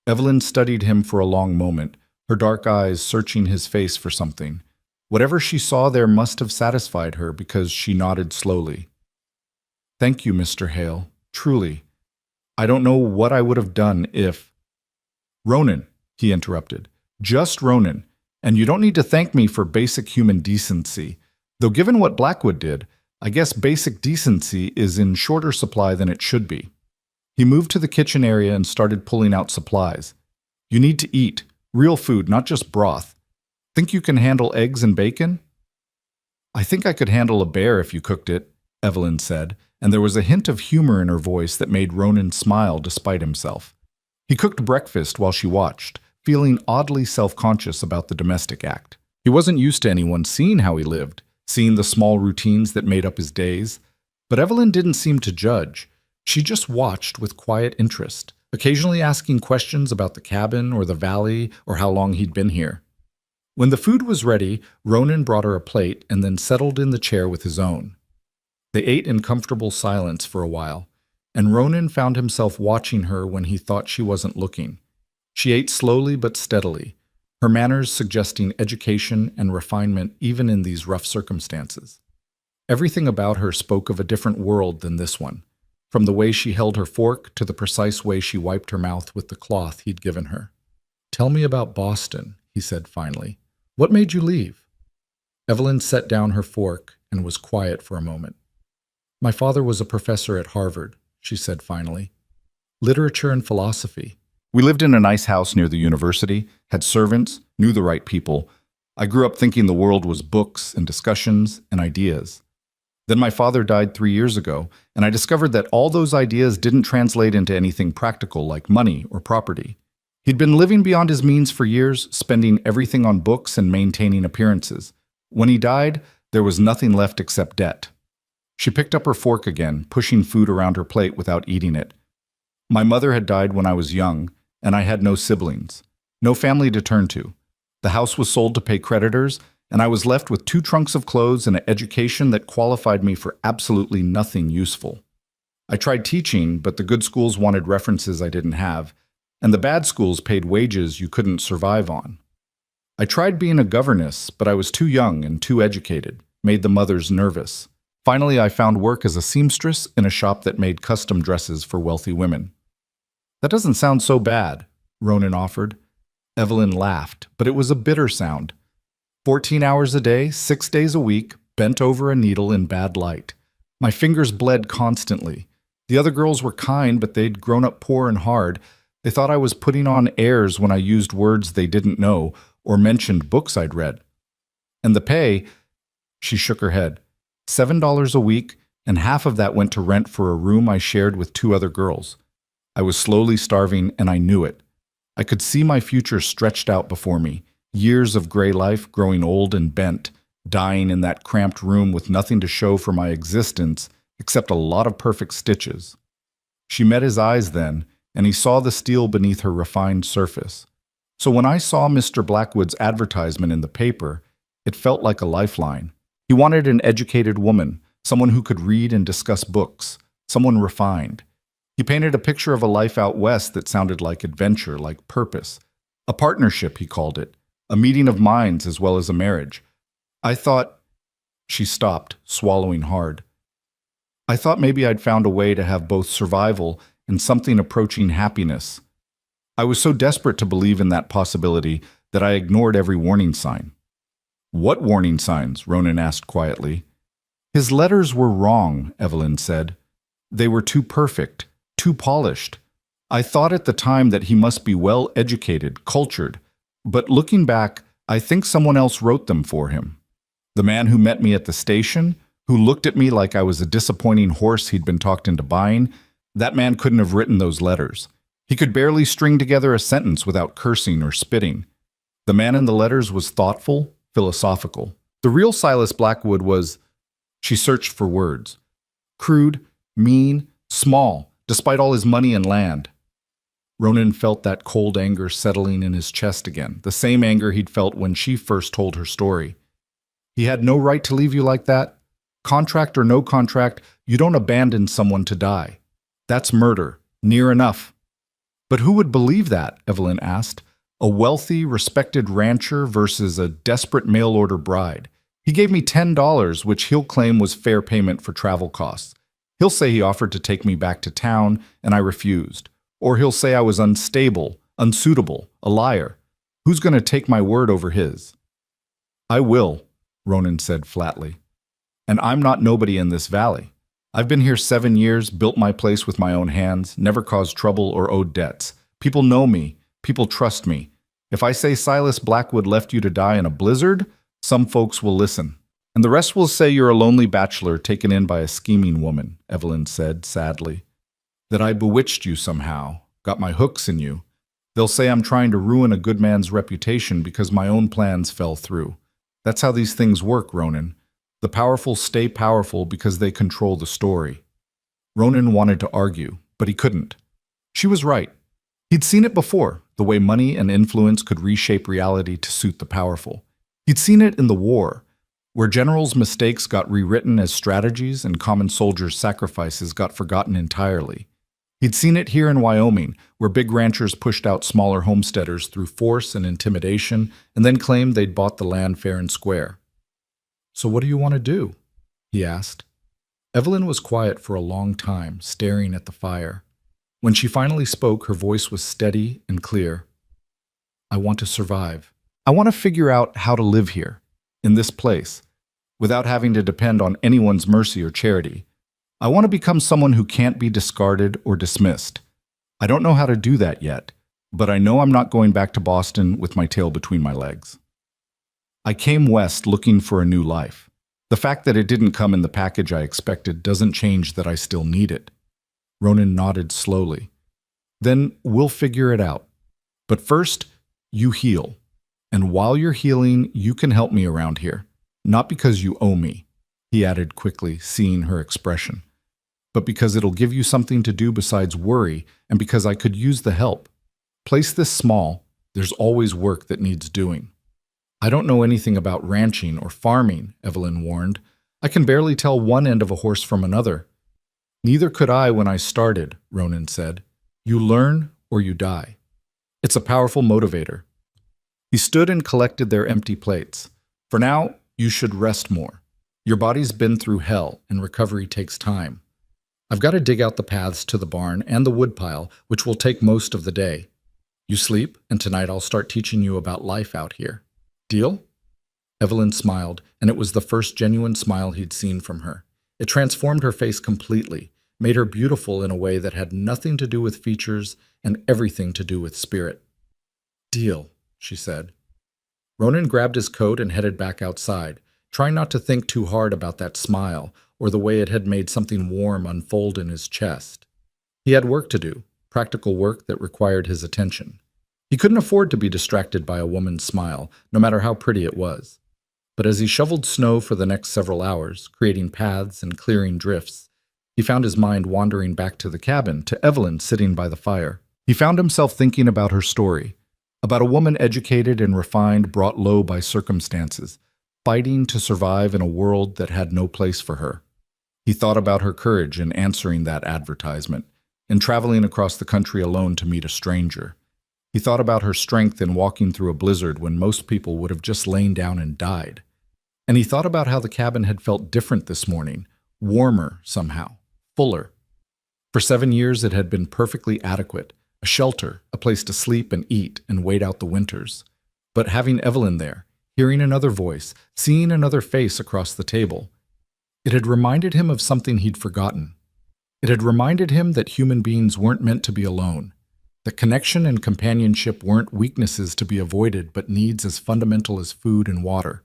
Evelyn studied him for a long moment, her dark eyes searching his face for something. Whatever she saw there must have satisfied her because she nodded slowly. "Thank you, Mr. Hale. Truly. I don't know what I would have done if—" "Ronan," he interrupted. "Just Ronan. And you don't need to thank me for basic human decency. Though given what Blackwood did, I guess basic decency is in shorter supply than it should be." He moved to the kitchen area and started pulling out supplies. "You need to eat. Real food, not just broth. Think you can handle eggs and bacon?" "I think I could handle a bear if you cooked it," Evelyn said, and there was a hint of humor in her voice that made Ronan smile despite himself. He cooked breakfast while she watched, feeling oddly self-conscious about the domestic act. He wasn't used to anyone seeing how he lived, seeing the small routines that made up his days. But Evelyn didn't seem to judge. She just watched with quiet interest, occasionally asking questions about the cabin or the valley or how long he'd been here. When the food was ready, Ronan brought her a plate and then settled in the chair with his own. They ate in comfortable silence for a while, and Ronan found himself watching her when he thought she wasn't looking. She ate slowly but steadily, her manners suggesting education and refinement even in these rough circumstances. Everything about her spoke of a different world than this one, from the way she held her fork to the precise way she wiped her mouth with the cloth he'd given her. "Tell me about Boston," he said finally. "What made you leave?" Evelyn set down her fork and was quiet for a moment. "My father was a professor at Harvard," she said finally. "Literature and philosophy. We lived in a nice house near the university, had servants, knew the right people. I grew up thinking the world was books and discussions and ideas. Then my father died 3 years ago, and I discovered that all those ideas didn't translate into anything practical like money or property. He'd been living beyond his means for years, spending everything on books and maintaining appearances. When he died, there was nothing left except debt." She picked up her fork again, pushing food around her plate without eating it. "My mother had died when I was young, and I had no siblings, no family to turn to. The house was sold to pay creditors, and I was left with 2 trunks of clothes and an education that qualified me for absolutely nothing useful. I tried teaching, but the good schools wanted references I didn't have, and the bad schools paid wages you couldn't survive on. I tried being a governess, but I was too young and too educated, made the mothers nervous. Finally, I found work as a seamstress in a shop that made custom dresses for wealthy women." That doesn't sound so bad, Ronan offered. Evelyn laughed, but it was a bitter sound. 14 hours a day, 6 days a week, bent over a needle in bad light. My fingers bled constantly. The other girls were kind, but they'd grown up poor and hard. They thought I was putting on airs when I used words they didn't know or mentioned books I'd read. And the pay, she shook her head, $7 a week, and half of that went to rent for a room I shared with 2 other girls. I was slowly starving, and I knew it. I could see my future stretched out before me, years of gray life growing old and bent, dying in that cramped room with nothing to show for my existence except a lot of perfect stitches. She met his eyes then, and he saw the steel beneath her refined surface. So when I saw Mr. Blackwood's advertisement in the paper, it felt like a lifeline. He wanted an educated woman, someone who could read and discuss books, someone refined. He painted a picture of a life out west that sounded like adventure, like purpose. A partnership, he called it, a meeting of minds as well as a marriage. I thought... She stopped, swallowing hard. I thought maybe I'd found a way to have both survival and something approaching happiness. I was so desperate to believe in that possibility that I ignored every warning sign. What warning signs? Ronan asked quietly. His letters were wrong, Evelyn said. They were too perfect, too polished. I thought at the time that he must be well educated, cultured, but looking back, I think someone else wrote them for him. The man who met me at the station, who looked at me like I was a disappointing horse he'd been talked into buying, that man couldn't have written those letters. He could barely string together a sentence without cursing or spitting. The man in the letters was thoughtful, philosophical. The real Silas Blackwood was... She searched for words. Crude, mean, small, despite all his money and land. Ronan felt that cold anger settling in his chest again, the same anger he'd felt when she first told her story. He had no right to leave you like that. Contract or no contract, you don't abandon someone to die. That's murder, near enough. But who would believe that? Evelyn asked. A wealthy, respected rancher versus a desperate mail-order bride. He gave me $10, which he'll claim was fair payment for travel costs. He'll say he offered to take me back to town, and I refused. Or he'll say I was unstable, unsuitable, a liar. Who's going to take my word over his? I will, Ronan said flatly. And I'm not nobody in this valley. I've been here 7 years, built my place with my own hands, never caused trouble or owed debts. People know me. People trust me. If I say Silas Blackwood left you to die in a blizzard, some folks will listen. And the rest will say you're a lonely bachelor taken in by a scheming woman, Evelyn said sadly. That I bewitched you somehow, got my hooks in you. They'll say I'm trying to ruin a good man's reputation because my own plans fell through. That's how these things work, Ronan. The powerful stay powerful because they control the story. Ronan wanted to argue, but he couldn't. She was right. He'd seen it before, the way money and influence could reshape reality to suit the powerful. He'd seen it in the war, where generals' mistakes got rewritten as strategies and common soldiers' sacrifices got forgotten entirely. He'd seen it here in Wyoming, where big ranchers pushed out smaller homesteaders through force and intimidation and then claimed they'd bought the land fair and square. So what do you want to do? He asked. Evelyn was quiet for a long time, staring at the fire. When she finally spoke, her voice was steady and clear. I want to survive. I want to figure out how to live here, in this place, without having to depend on anyone's mercy or charity. I want to become someone who can't be discarded or dismissed. I don't know how to do that yet, but I know I'm not going back to Boston with my tail between my legs. I came west looking for a new life. The fact that it didn't come in the package I expected doesn't change that I still need it. Ronan nodded slowly. Then we'll figure it out. But first, you heal. And while you're healing, you can help me around here. Not because you owe me, he added quickly, seeing her expression, but because it'll give you something to do besides worry and because I could use the help. Place this small, there's always work that needs doing. I don't know anything about ranching or farming, Evelyn warned. I can barely tell one end of a horse from another. Neither could I when I started, Ronan said. You learn or you die. It's a powerful motivator. He stood and collected their empty plates. For now, you should rest more. Your body's been through hell, and recovery takes time. I've got to dig out the paths to the barn and the woodpile, which will take most of the day. You sleep, and tonight I'll start teaching you about life out here. Deal?" Evelyn smiled, and it was the first genuine smile he'd seen from her. It transformed her face completely, made her beautiful in a way that had nothing to do with features and everything to do with spirit. "Deal," she said. Ronan grabbed his coat and headed back outside, trying not to think too hard about that smile or the way it had made something warm unfold in his chest. He had work to do, practical work that required his attention. He couldn't afford to be distracted by a woman's smile, no matter how pretty it was. But as he shoveled snow for the next several hours, creating paths and clearing drifts, he found his mind wandering back to the cabin, to Evelyn sitting by the fire. He found himself thinking about her story, about a woman educated and refined, brought low by circumstances, fighting to survive in a world that had no place for her. He thought about her courage in answering that advertisement, in traveling across the country alone to meet a stranger. He thought about her strength in walking through a blizzard when most people would have just lain down and died. And he thought about how the cabin had felt different this morning, warmer somehow, fuller. For 7 years it had been perfectly adequate, a shelter, a place to sleep and eat and wait out the winters. But having Evelyn there, hearing another voice, seeing another face across the table, it had reminded him of something he'd forgotten. It had reminded him that human beings weren't meant to be alone, that connection and companionship weren't weaknesses to be avoided but needs as fundamental as food and water.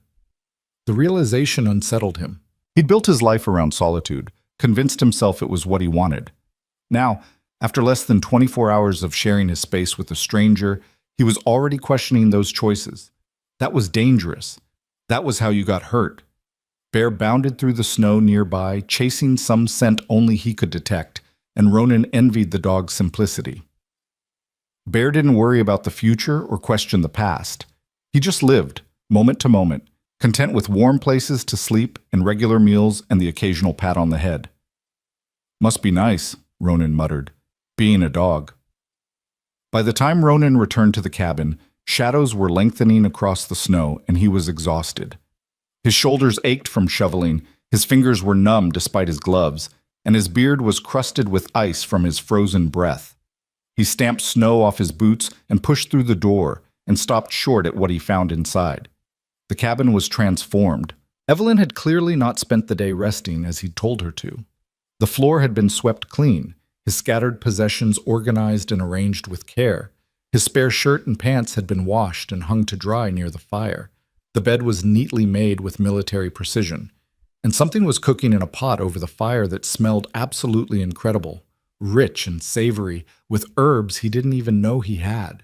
The realization unsettled him. He'd built his life around solitude, convinced himself it was what he wanted. Now, after less than 24 hours of sharing his space with a stranger, he was already questioning those choices. That was dangerous. That was how you got hurt. Bear bounded through the snow nearby, chasing some scent only he could detect, and Ronan envied the dog's simplicity. Bear didn't worry about the future or question the past. He just lived, moment to moment, content with warm places to sleep and regular meals and the occasional pat on the head. "Must be nice," Ronan muttered, "being a dog." By the time Ronan returned to the cabin, shadows were lengthening across the snow and he was exhausted. His shoulders ached from shoveling, his fingers were numb despite his gloves, and his beard was crusted with ice from his frozen breath. He stamped snow off his boots and pushed through the door and stopped short at what he found inside. The cabin was transformed. Evelyn had clearly not spent the day resting as he'd told her to. The floor had been swept clean, his scattered possessions organized and arranged with care. His spare shirt and pants had been washed and hung to dry near the fire. The bed was neatly made with military precision, and something was cooking in a pot over the fire that smelled absolutely incredible, rich and savory, with herbs he didn't even know he had.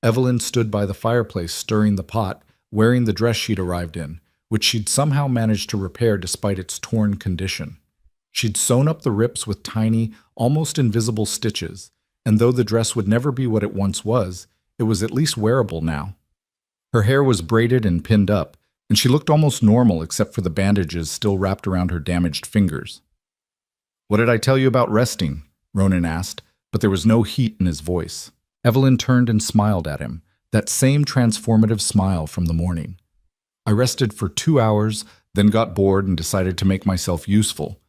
Evelyn stood by the fireplace stirring the pot, wearing the dress she'd arrived in, which she'd somehow managed to repair despite its torn condition. She'd sewn up the rips with tiny, almost invisible stitches, and though the dress would never be what it once was, it was at least wearable now. Her hair was braided and pinned up, and she looked almost normal except for the bandages still wrapped around her damaged fingers. "What did I tell you about resting?" Ronan asked, but there was no heat in his voice. Evelyn turned and smiled at him, that same transformative smile from the morning. "I rested for 2 hours, then got bored and decided to make myself useful.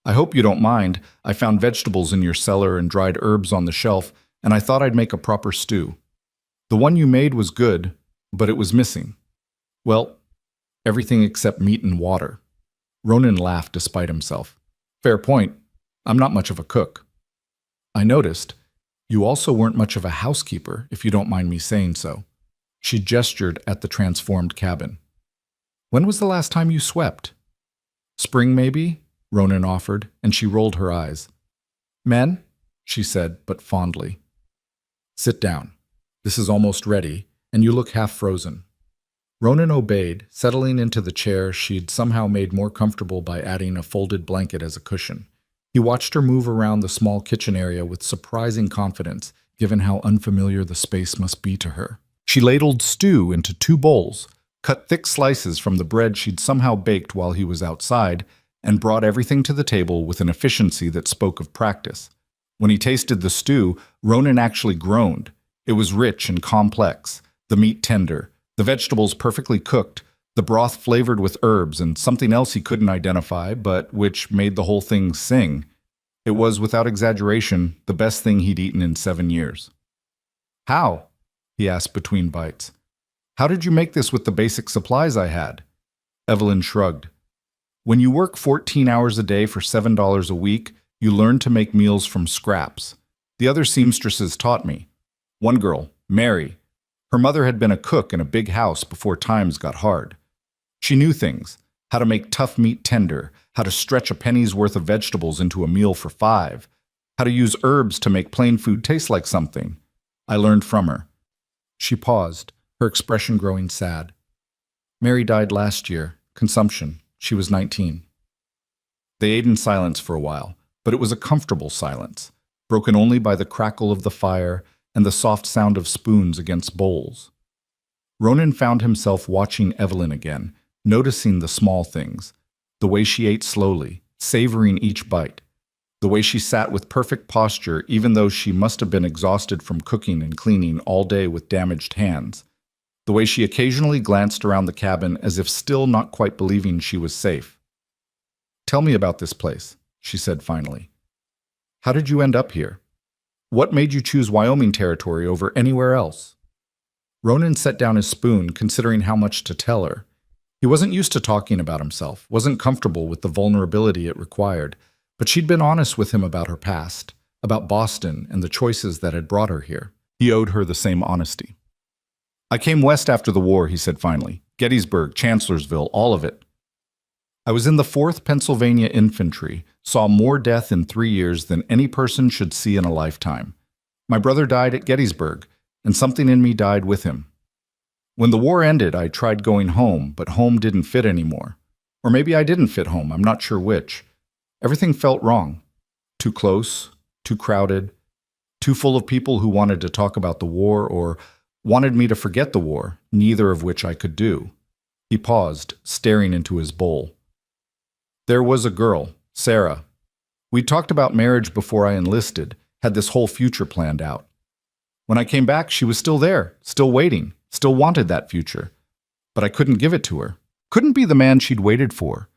I hope you don't mind. I found vegetables in your cellar and dried herbs on the shelf, and I thought I'd make a proper stew. The one you made was good, but it was missing. Well, everything except meat and water." Ronan laughed despite himself. "Fair point. I'm not much of a cook." "I noticed. You also weren't much of a housekeeper, if you don't mind me saying so." She gestured at the transformed cabin. "When was the last time you swept?" "Spring, maybe?" Ronan offered, and she rolled her eyes. "Men?" she said, but fondly. "Sit down. This is almost ready, and you look half frozen." Ronan obeyed, settling into the chair she'd somehow made more comfortable by adding a folded blanket as a cushion. He watched her move around the small kitchen area with surprising confidence, given how unfamiliar the space must be to her. She ladled stew into 2 bowls, cut thick slices from the bread she'd somehow baked while he was outside, and brought everything to the table with an efficiency that spoke of practice. When he tasted the stew, Ronan actually groaned. It was rich and complex, the meat tender, the vegetables perfectly cooked, the broth flavored with herbs and something else he couldn't identify, but which made the whole thing sing. It was, without exaggeration, the best thing he'd eaten in 7 years. How? He asked between bites. How did you make this with the basic supplies I had? Evelyn shrugged. When you work 14 hours a day for $7 a week, you learn to make meals from scraps. The other seamstresses taught me. One girl, Mary, her mother had been a cook in a big house before times got hard. She knew things, how to make tough meat tender, how to stretch a penny's worth of vegetables into a meal for 5, how to use herbs to make plain food taste like something. I learned from her. She paused, her expression growing sad. Mary died last year, consumption. She was 19. They ate in silence for a while, but it was a comfortable silence, broken only by the crackle of the fire and the soft sound of spoons against bowls. Ronan found himself watching Evelyn again, noticing the small things, the way she ate slowly, savoring each bite, the way she sat with perfect posture even though she must have been exhausted from cooking and cleaning all day with damaged hands, the way she occasionally glanced around the cabin as if still not quite believing she was safe. Tell me about this place, she said finally. How did you end up here? What made you choose Wyoming territory over anywhere else? Ronan set down his spoon, considering how much to tell her. He wasn't used to talking about himself, wasn't comfortable with the vulnerability it required, but she'd been honest with him about her past, about Boston and the choices that had brought her here. He owed her the same honesty. I came west after the war, he said finally. Gettysburg, Chancellorsville, all of it. I was in the 4th Pennsylvania Infantry, saw more death in 3 years than any person should see in a lifetime. My brother died at Gettysburg, and something in me died with him. When the war ended, I tried going home, but home didn't fit anymore. Or maybe I didn't fit home, I'm not sure which. Everything felt wrong. Too close, too crowded, too full of people who wanted to talk about the war or wanted me to forget the war, neither of which I could do. He paused, staring into his bowl. There was a girl, Sarah. We talked about marriage before I enlisted, had this whole future planned out. When I came back, she was still there, still waiting, still wanted that future. But I couldn't give it to her. Couldn't be the man she'd waited for.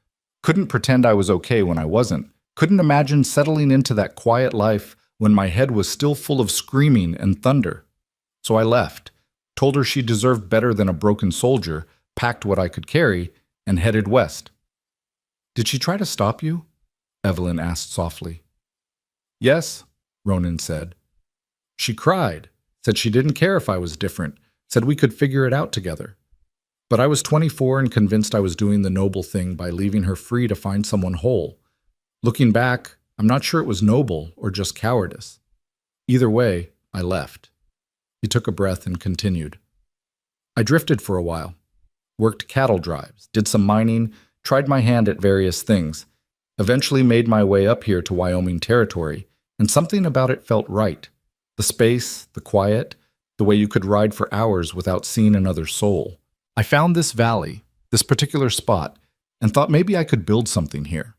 Couldn't pretend I was okay when I wasn't. Couldn't imagine settling into that quiet life when my head was still full of screaming and thunder. So I left, told her she deserved better than a broken soldier, packed what I could carry, and headed west. Did she try to stop you? Evelyn asked softly. Yes, Ronan said. She cried, said she didn't care if I was different, said we could figure it out together. But I was 24 and convinced I was doing the noble thing by leaving her free to find someone whole. Looking back, I'm not sure it was noble or just cowardice. Either way, I left. He took a breath and continued. I drifted for a while, worked cattle drives, did some mining, tried my hand at various things, eventually made my way up here to Wyoming territory, and something about it felt right. The space, the quiet, the way you could ride for hours without seeing another soul. I found this valley, this particular spot, and thought maybe I could build something here.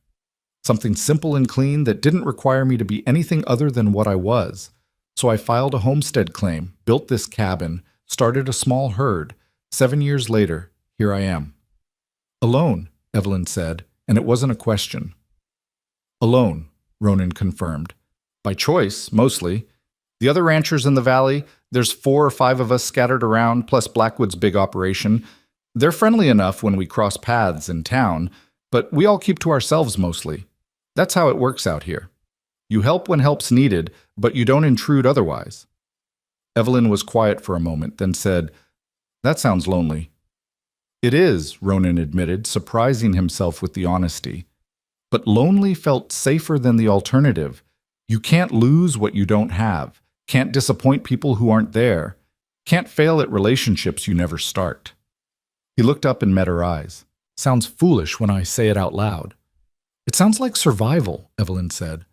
Something simple and clean that didn't require me to be anything other than what I was. So I filed a homestead claim, built this cabin, started a small herd. 7 years later, here I am. Alone, Evelyn said, and it wasn't a question. Alone, Ronan confirmed. By choice, mostly. The other ranchers in the valley, there's 4 or 5 of us scattered around, plus Blackwood's big operation. They're friendly enough when we cross paths in town, but we all keep to ourselves mostly. That's how it works out here. You help when help's needed, but you don't intrude otherwise. Evelyn was quiet for a moment, then said, That sounds lonely. It is, Ronan admitted, surprising himself with the honesty. But lonely felt safer than the alternative. You can't lose what you don't have, can't disappoint people who aren't there, can't fail at relationships you never start. He looked up and met her eyes. Sounds foolish when I say it out loud. It sounds like survival, Evelyn said.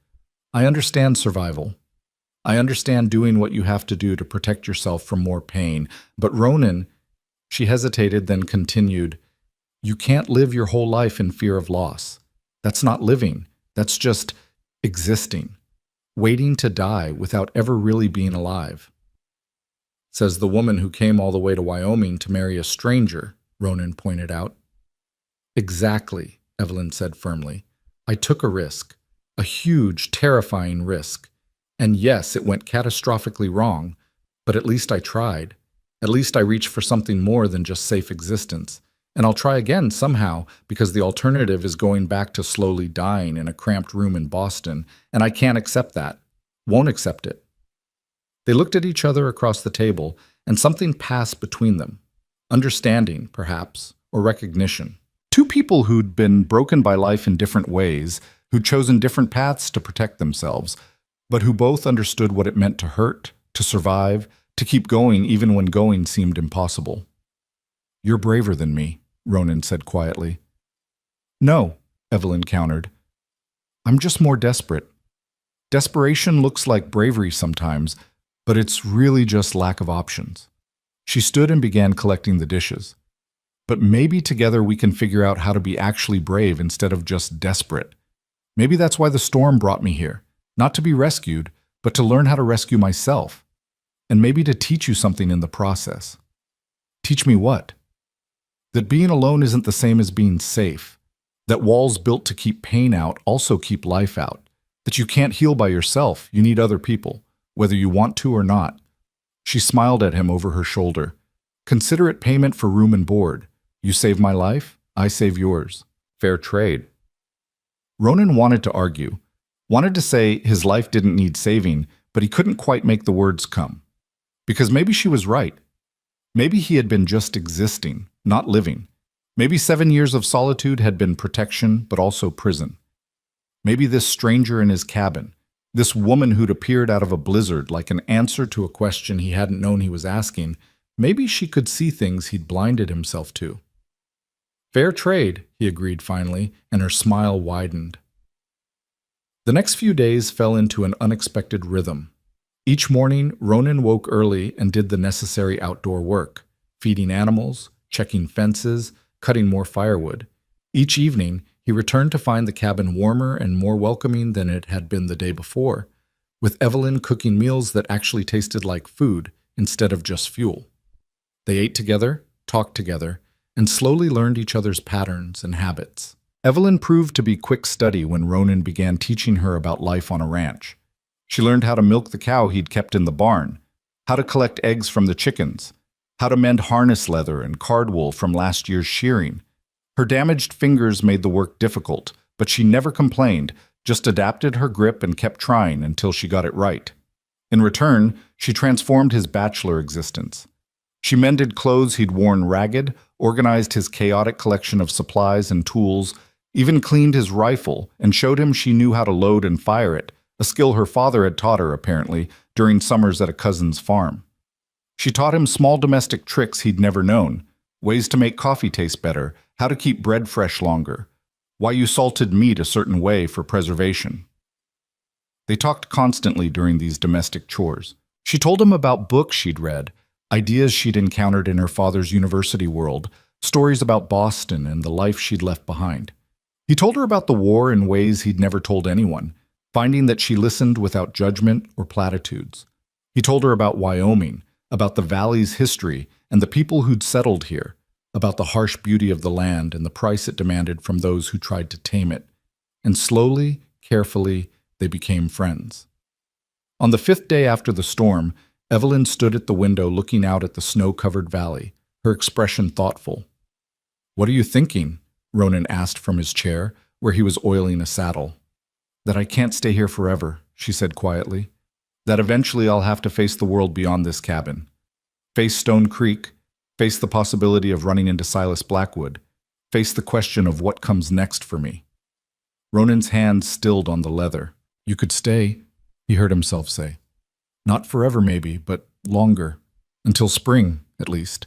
I understand survival. I understand doing what you have to do to protect yourself from more pain. But Ronan, she hesitated, then continued, you can't live your whole life in fear of loss. That's not living. That's just existing. Waiting to die without ever really being alive. Says the woman who came all the way to Wyoming to marry a stranger, Ronan pointed out. Exactly, Evelyn said firmly. I took a risk. A huge, terrifying risk. And yes, it went catastrophically wrong, but at least I tried. At least I reached for something more than just safe existence. And I'll try again somehow, because the alternative is going back to slowly dying in a cramped room in Boston, and I can't accept that. Won't accept it. They looked at each other across the table, and something passed between them. Understanding, perhaps, or recognition. Two people who'd been broken by life in different ways, who'd chosen different paths to protect themselves, but who both understood what it meant to hurt, to survive, to keep going even when going seemed impossible. "You're braver than me," Ronan said quietly. "No," Evelyn countered. "I'm just more desperate. Desperation looks like bravery sometimes, but it's really just lack of options." She stood and began collecting the dishes. "But maybe together we can figure out how to be actually brave instead of just desperate. Maybe that's why the storm brought me here, not to be rescued, but to learn how to rescue myself. And maybe to teach you something in the process." "Teach me what?" "That being alone isn't the same as being safe. That walls built to keep pain out also keep life out. That you can't heal by yourself, you need other people, whether you want to or not." She smiled at him over her shoulder. "Consider it payment for room and board. You save my life, I save yours. Fair trade." Ronan wanted to argue, wanted to say his life didn't need saving, but he couldn't quite make the words come. Because maybe she was right. Maybe he had been just existing, not living. Maybe 7 years of solitude had been protection, but also prison. Maybe this stranger in his cabin, this woman who'd appeared out of a blizzard like an answer to a question he hadn't known he was asking, maybe she could see things he'd blinded himself to. "Fair trade," he agreed finally, and her smile widened. The next few days fell into an unexpected rhythm. Each morning, Ronan woke early and did the necessary outdoor work, feeding animals, checking fences, cutting more firewood. Each evening, he returned to find the cabin warmer and more welcoming than it had been the day before, with Evelyn cooking meals that actually tasted like food instead of just fuel. They ate together, talked together, and slowly learned each other's patterns and habits. Evelyn proved to be quick study when Ronan began teaching her about life on a ranch. She learned how to milk the cow he'd kept in the barn, how to collect eggs from the chickens, how to mend harness leather and cardwool from last year's shearing. Her damaged fingers made the work difficult, but she never complained, just adapted her grip and kept trying until she got it right. In return, she transformed his bachelor existence. She mended clothes he'd worn ragged, organized his chaotic collection of supplies and tools, even cleaned his rifle and showed him she knew how to load and fire it, a skill her father had taught her, apparently, during summers at a cousin's farm. She taught him small domestic tricks he'd never known, ways to make coffee taste better, how to keep bread fresh longer, why you salted meat a certain way for preservation. They talked constantly during these domestic chores. She told him about books she'd read, ideas she'd encountered in her father's university world, stories about Boston and the life she'd left behind. He told her about the war in ways he'd never told anyone, finding that she listened without judgment or platitudes. He told her about Wyoming, about the valley's history and the people who'd settled here, about the harsh beauty of the land and the price it demanded from those who tried to tame it. And slowly, carefully, they became friends. On the 5th day after the storm, Evelyn stood at the window looking out at the snow-covered valley, her expression thoughtful. "What are you thinking?" Ronan asked from his chair, where he was oiling a saddle. "That I can't stay here forever," she said quietly. "That eventually I'll have to face the world beyond this cabin. Face Stone Creek, face the possibility of running into Silas Blackwood, face the question of what comes next for me." Ronan's hand stilled on the leather. "You could stay," he heard himself say. "Not forever maybe, but longer. Until spring, at least.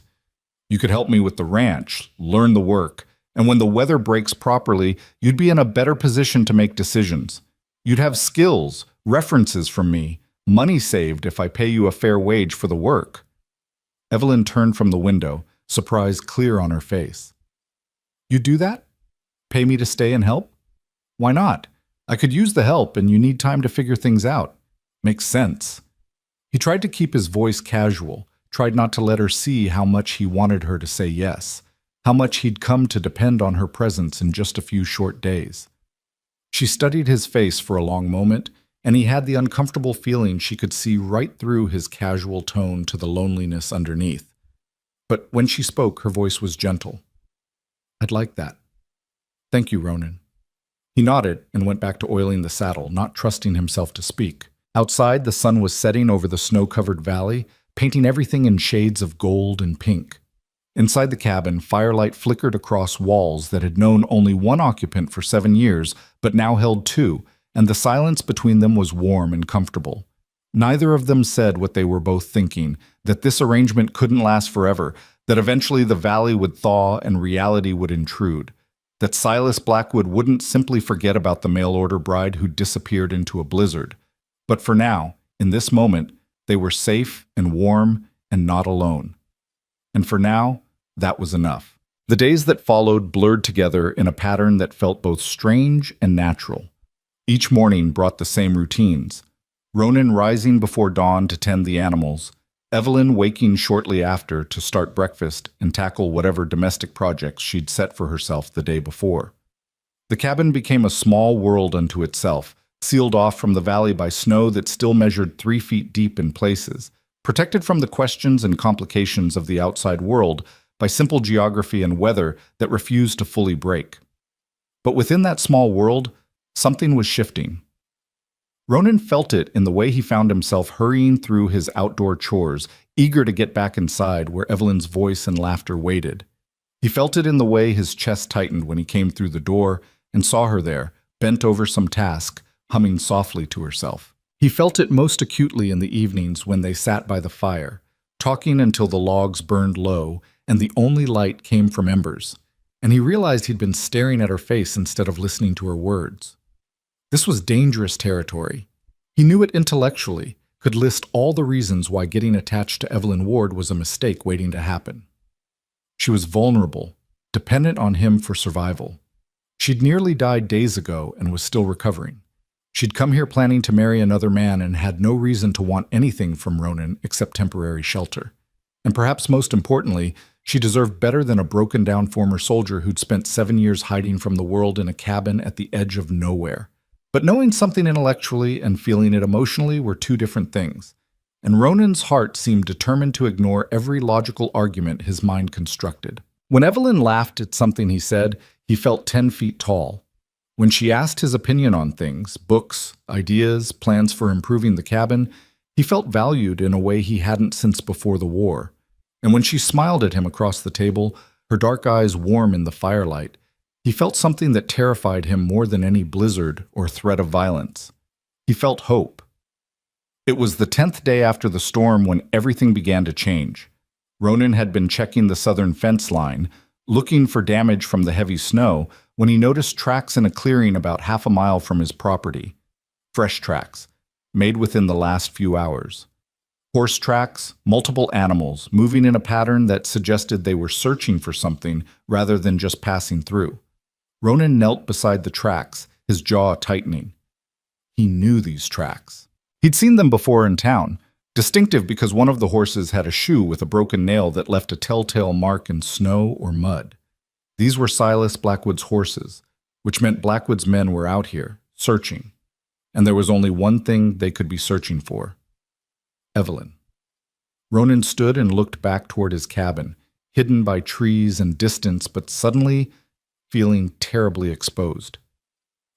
You could help me with the ranch, learn the work, and when the weather breaks properly, you'd be in a better position to make decisions. You'd have skills, references from me, money saved if I pay you a fair wage for the work." Evelyn turned from the window, surprise clear on her face. "You do that? Pay me to stay and help? Why not? I could use the help and you need time to figure things out. Makes sense." He tried to keep his voice casual, tried not to let her see how much he wanted her to say yes, how much he'd come to depend on her presence in just a few short days. She studied his face for a long moment, and he had the uncomfortable feeling she could see right through his casual tone to the loneliness underneath. But when she spoke, her voice was gentle. "I'd like that. Thank you, Ronan." He nodded and went back to oiling the saddle, not trusting himself to speak. Outside, the sun was setting over the snow-covered valley, painting everything in shades of gold and pink. Inside the cabin, firelight flickered across walls that had known only one occupant for 7 years, but now held two, and the silence between them was warm and comfortable. Neither of them said what they were both thinking, that this arrangement couldn't last forever, that eventually the valley would thaw and reality would intrude, that Silas Blackwood wouldn't simply forget about the mail-order bride who disappeared into a blizzard. But for now, in this moment, they were safe and warm and not alone. And for now, that was enough. The days that followed blurred together in a pattern that felt both strange and natural. Each morning brought the same routines. Ronan rising before dawn to tend the animals, Evelyn waking shortly after to start breakfast and tackle whatever domestic projects she'd set for herself the day before. The cabin became a small world unto itself, sealed off from the valley by snow that still measured 3 feet deep in places, protected from the questions and complications of the outside world by simple geography and weather that refused to fully break. But within that small world, something was shifting. Ronan felt it in the way he found himself hurrying through his outdoor chores, eager to get back inside where Evelyn's voice and laughter waited. He felt it in the way his chest tightened when he came through the door and saw her there, bent over some task, humming softly to herself. He felt it most acutely in the evenings when they sat by the fire, talking until the logs burned low and the only light came from embers, and he realized he'd been staring at her face instead of listening to her words. This was dangerous territory. He knew it intellectually, could list all the reasons why getting attached to Evelyn Ward was a mistake waiting to happen. She was vulnerable, dependent on him for survival. She'd nearly died days ago and was still recovering. She'd come here planning to marry another man and had no reason to want anything from Ronan except temporary shelter. And perhaps most importantly, she deserved better than a broken-down former soldier who'd spent 7 years hiding from the world in a cabin at the edge of nowhere. But knowing something intellectually and feeling it emotionally were two different things, and Ronan's heart seemed determined to ignore every logical argument his mind constructed. When Evelyn laughed at something he said, he felt 10 feet tall. When she asked his opinion on things, books, ideas, plans for improving the cabin, he felt valued in a way he hadn't since before the war. And when she smiled at him across the table, her dark eyes warm in the firelight, he felt something that terrified him more than any blizzard or threat of violence. He felt hope. It was the 10th day after the storm when everything began to change. Ronan had been checking the southern fence line, looking for damage from the heavy snow, when he noticed tracks in a clearing about half a mile from his property. Fresh tracks, made within the last few hours. Horse tracks, multiple animals, moving in a pattern that suggested they were searching for something rather than just passing through. Ronan knelt beside the tracks, his jaw tightening. He knew these tracks. He'd seen them before in town, distinctive because one of the horses had a shoe with a broken nail that left a telltale mark in snow or mud. These were Silas Blackwood's horses, which meant Blackwood's men were out here, searching. And there was only one thing they could be searching for: Evelyn. Ronan stood and looked back toward his cabin, hidden by trees and distance, but suddenly feeling terribly exposed.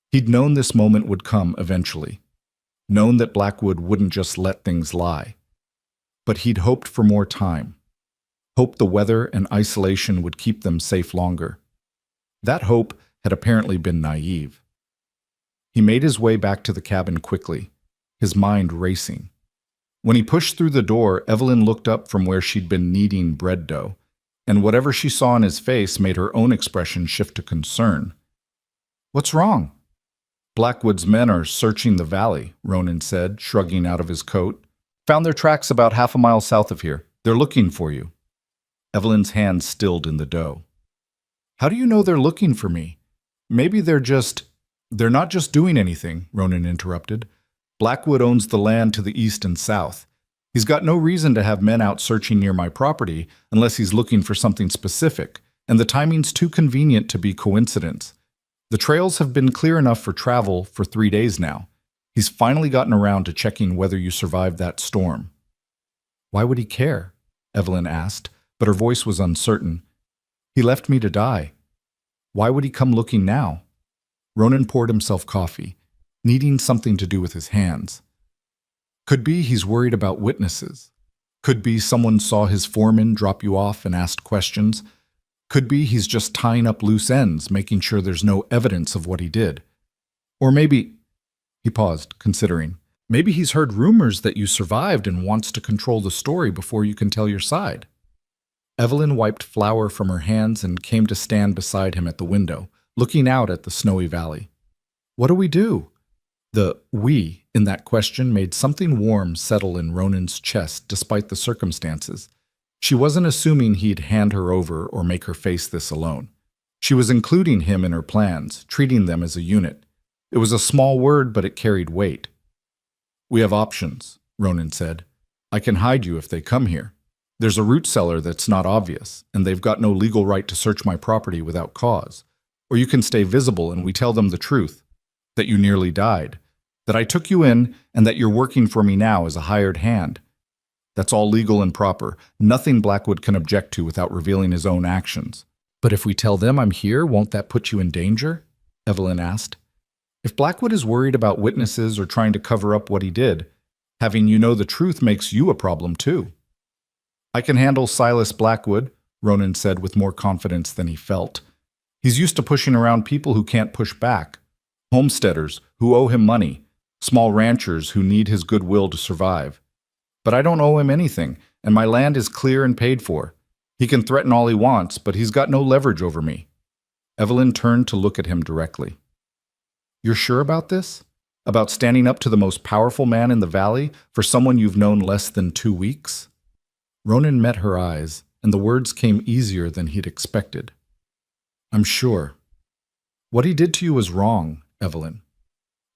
He'd known this moment would come eventually, known that Blackwood wouldn't just let things lie. But he'd hoped for more time, hoped the weather and isolation would keep them safe longer. That hope had apparently been naive. He made his way back to the cabin quickly, his mind racing. When he pushed through the door, Evelyn looked up from where she'd been kneading bread dough, and whatever she saw in his face made her own expression shift to concern. "What's wrong?" "Blackwood's men are searching the valley," Ronan said, shrugging out of his coat. "Found their tracks about half a mile south of here. They're looking for you." Evelyn's hands stilled in the dough. "How do you know they're looking for me? Maybe they're not just doing anything," Ronan interrupted. "Blackwood owns the land to the east and south. He's got no reason to have men out searching near my property unless he's looking for something specific, and the timing's too convenient to be coincidence. The trails have been clear enough for travel for 3 days now. He's finally gotten around to checking whether you survived that storm." "Why would he care?" Evelyn asked, but her voice was uncertain. "He left me to die. Why would he come looking now?" Ronan poured himself coffee, needing something to do with his hands. Could be he's worried about witnesses. Could be someone saw his foreman drop you off and asked questions. Could be he's just tying up loose ends, making sure there's no evidence of what he did. Or maybe, he paused, considering, maybe he's heard rumors that you survived and wants to control the story before you can tell your side. Evelyn wiped flour from her hands and came to stand beside him at the window, looking out at the snowy valley. "What do we do?" The "we" in that question made something warm settle in Ronan's chest despite the circumstances. She wasn't assuming he'd hand her over or make her face this alone. She was including him in her plans, treating them as a unit. It was a small word, but it carried weight. "We have options," Ronan said. "I can hide you if they come here. There's a root cellar that's not obvious, and they've got no legal right to search my property without cause. Or you can stay visible and we tell them the truth, that you nearly died, that I took you in, and that you're working for me now as a hired hand. That's all legal and proper. Nothing Blackwood can object to without revealing his own actions." "But if we tell them I'm here, won't that put you in danger?" Evelyn asked. "If Blackwood is worried about witnesses or trying to cover up what he did, having you know the truth makes you a problem too." "I can handle Silas Blackwood," Ronan said with more confidence than he felt. "He's used to pushing around people who can't push back. Homesteaders who owe him money, small ranchers who need his goodwill to survive. But I don't owe him anything, and my land is clear and paid for. He can threaten all he wants, but he's got no leverage over me." Evelyn turned to look at him directly. "You're sure about this? About standing up to the most powerful man in the valley for someone you've known less than 2 weeks?" Ronan met her eyes, and the words came easier than he'd expected. "I'm sure. What he did to you was wrong, Evelyn.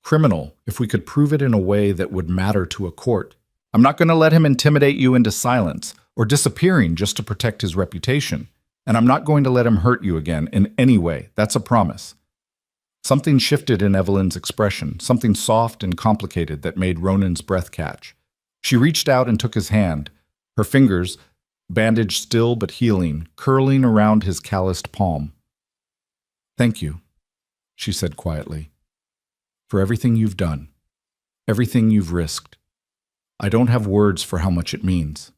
Criminal, if we could prove it in a way that would matter to a court. I'm not going to let him intimidate you into silence or disappearing just to protect his reputation. And I'm not going to let him hurt you again in any way. That's a promise." Something shifted in Evelyn's expression, something soft and complicated that made Ronan's breath catch. She reached out and took his hand, her fingers, bandaged still but healing, curling around his calloused palm. "Thank you," she said quietly, "for everything you've done, everything you've risked. I don't have words for how much it means."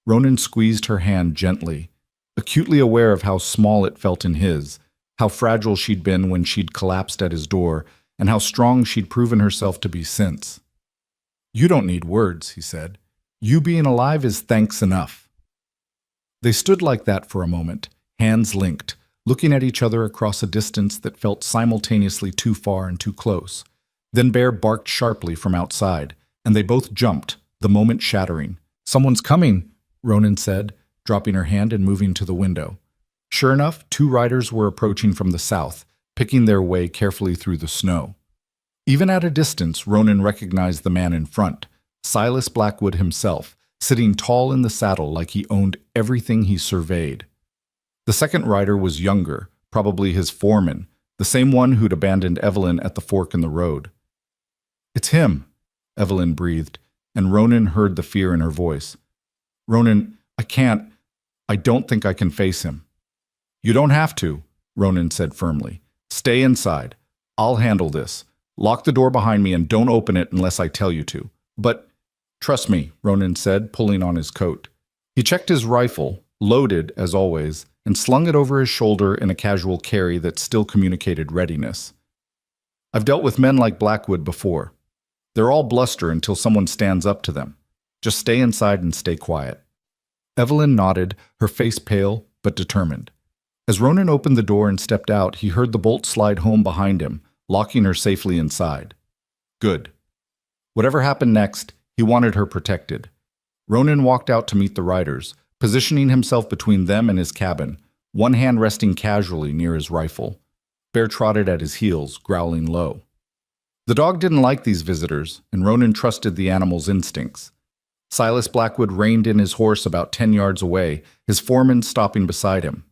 Ronan squeezed her hand gently, acutely aware of how small it felt in his, how fragile she'd been when she'd collapsed at his door, and how strong she'd proven herself to be since. "You don't need words," he said. "You being alive is thanks enough." They stood like that for a moment, hands linked, looking at each other across a distance that felt simultaneously too far and too close. Then Bear barked sharply from outside, and they both jumped, the moment shattering. "Someone's coming," Ronan said, dropping her hand and moving to the window. Sure enough, 2 riders were approaching from the south, picking their way carefully through the snow. Even at a distance, Ronan recognized the man in front, Silas Blackwood himself, sitting tall in the saddle like he owned everything he surveyed. The second rider was younger, probably his foreman, the same one who'd abandoned Evelyn at the fork in the road. "It's him," Evelyn breathed, and Ronan heard the fear in her voice. "Ronan, I don't think I can face him." "You don't have to," Ronan said firmly. "Stay inside. I'll handle this. Lock the door behind me and don't open it unless I tell you to." "But trust me," Ronan said, pulling on his coat. He checked his rifle, loaded as always, and slung it over his shoulder in a casual carry that still communicated readiness. "I've dealt with men like Blackwood before. They're all bluster until someone stands up to them. Just stay inside and stay quiet." Evelyn nodded, her face pale but determined. As Ronan opened the door and stepped out, he heard the bolt slide home behind him, locking her safely inside. Good. Whatever happened next, he wanted her protected. Ronan walked out to meet the riders, positioning himself between them and his cabin, one hand resting casually near his rifle. Bear trotted at his heels, growling low. The dog didn't like these visitors, and Ronan trusted the animal's instincts. Silas Blackwood reined in his horse about 10 yards away, his foreman stopping beside him.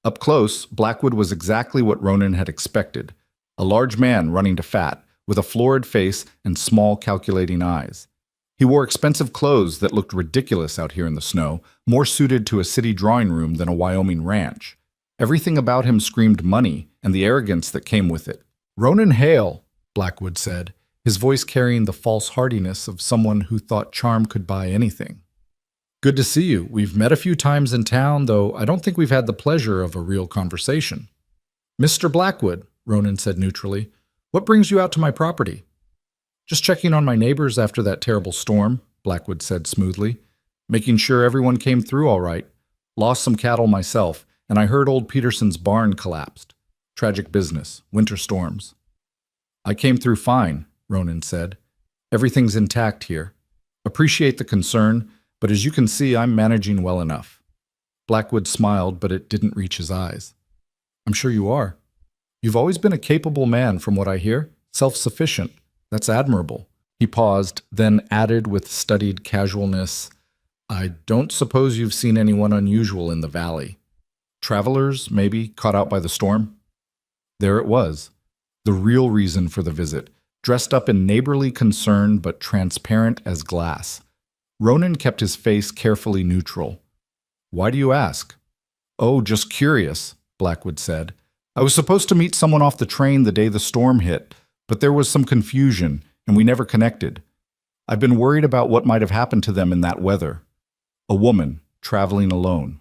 Up close, Blackwood was exactly what Ronan had expected, a large man running to fat, with a florid face and small, calculating eyes. He wore expensive clothes that looked ridiculous out here in the snow, more suited to a city drawing room than a Wyoming ranch. Everything about him screamed money and the arrogance that came with it. "Ronan Hale," Blackwood said, his voice carrying the false heartiness of someone who thought charm could buy anything. "Good to see you. We've met a few times in town, though I don't think we've had the pleasure of a real conversation." "Mr. Blackwood," Ronan said neutrally, "what brings you out to my property?" "Just checking on my neighbors after that terrible storm," Blackwood said smoothly. "Making sure everyone came through all right. Lost some cattle myself, and I heard old Peterson's barn collapsed. Tragic business, winter storms." "I came through fine," Ronan said. "Everything's intact here. Appreciate the concern, but as you can see, I'm managing well enough." Blackwood smiled, but it didn't reach his eyes. "I'm sure you are. You've always been a capable man, from what I hear. Self-sufficient. That's admirable." He paused, then added with studied casualness, "I don't suppose you've seen anyone unusual in the valley. Travelers, maybe, caught out by the storm?" There it was, the real reason for the visit, dressed up in neighborly concern but transparent as glass. Ronan kept his face carefully neutral. "Why do you ask?" "Oh, just curious," Blackwood said. "I was supposed to meet someone off the train the day the storm hit, but there was some confusion, and we never connected. I've been worried about what might have happened to them in that weather. A woman, traveling alone.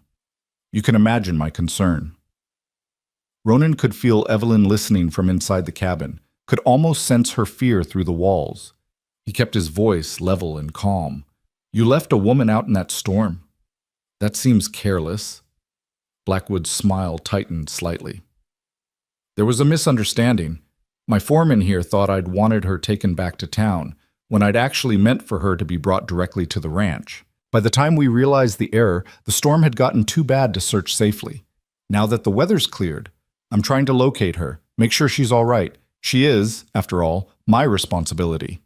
You can imagine my concern." Ronan could feel Evelyn listening from inside the cabin, could almost sense her fear through the walls. He kept his voice level and calm. "You left a woman out in that storm? That seems careless." Blackwood's smile tightened slightly. "There was a misunderstanding. My foreman here thought I'd wanted her taken back to town, when I'd actually meant for her to be brought directly to the ranch. By the time we realized the error, the storm had gotten too bad to search safely. Now that the weather's cleared, I'm trying to locate her, make sure she's all right. She is, after all, my responsibility."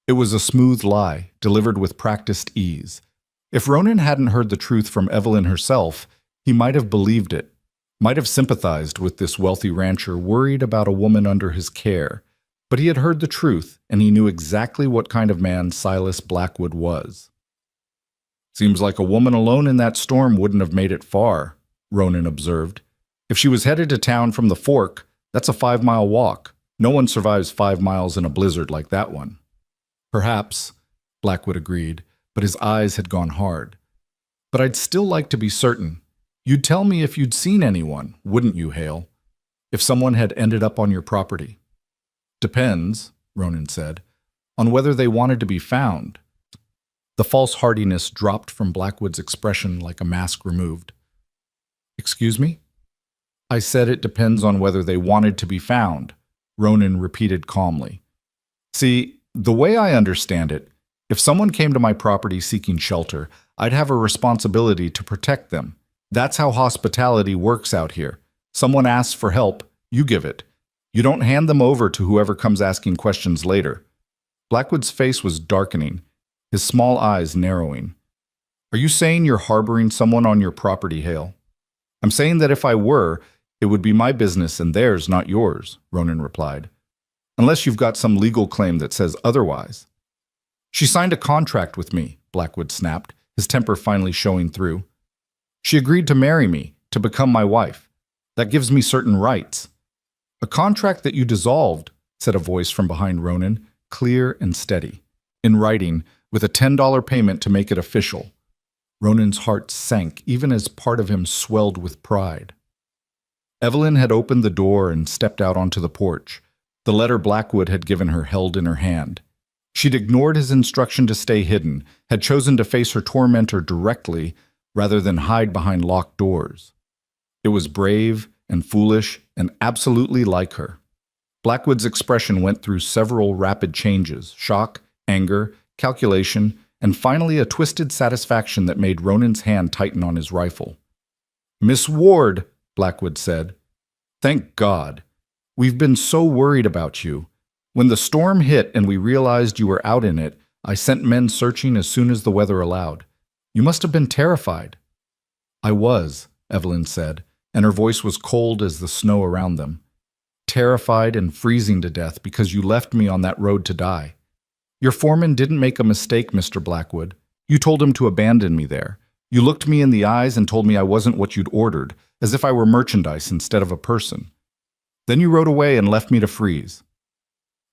It was a smooth lie, delivered with practiced ease. If Ronan hadn't heard the truth from Evelyn herself, he might have believed it, might have sympathized with this wealthy rancher worried about a woman under his care. But he had heard the truth, and he knew exactly what kind of man Silas Blackwood was. "Seems like a woman alone in that storm wouldn't have made it far," Ronan observed. "If she was headed to town from the Fork, that's a 5-mile walk. No one survives 5 miles in a blizzard like that one." "Perhaps," Blackwood agreed, but his eyes had gone hard. "But I'd still like to be certain. You'd tell me if you'd seen anyone, wouldn't you, Hale? If someone had ended up on your property." "Depends," Ronan said, "on whether they wanted to be found." The false heartiness dropped from Blackwood's expression like a mask removed. "Excuse me?" "I said it depends on whether they wanted to be found," Ronan repeated calmly. "See, the way I understand it, if someone came to my property seeking shelter, I'd have a responsibility to protect them. That's how hospitality works out here. Someone asks for help, you give it. You don't hand them over to whoever comes asking questions later." Blackwood's face was darkening, his small eyes narrowing. "Are you saying you're harboring someone on your property, Hale?" "I'm saying that if I were, it would be my business and theirs, not yours," Ronan replied. "Unless you've got some legal claim that says otherwise." "She signed a contract with me," Blackwood snapped, his temper finally showing through. "She agreed to marry me, to become my wife. That gives me certain rights." "A contract that you dissolved," said a voice from behind Ronan, clear and steady. "In writing, with a $10 payment to make it official." Ronan's heart sank, even as part of him swelled with pride. Evelyn had opened the door and stepped out onto the porch, the letter Blackwood had given her held in her hand. She'd ignored his instruction to stay hidden, had chosen to face her tormentor directly rather than hide behind locked doors. It was brave and foolish and absolutely like her. Blackwood's expression went through several rapid changes: shock, anger, calculation, and finally a twisted satisfaction that made Ronan's hand tighten on his rifle. "Miss Ward," Blackwood said. "Thank God. We've been so worried about you. When the storm hit and we realized you were out in it, I sent men searching as soon as the weather allowed. You must have been terrified." "I was," Evelyn said, and her voice was cold as the snow around them. terrified and freezing to death because you left me on that road to die. Your foreman didn't make a mistake, Mr. Blackwood. You told him to abandon me there. You looked me in the eyes and told me I wasn't what you'd ordered, as if I were merchandise instead of a person. Then you rode away and left me to freeze."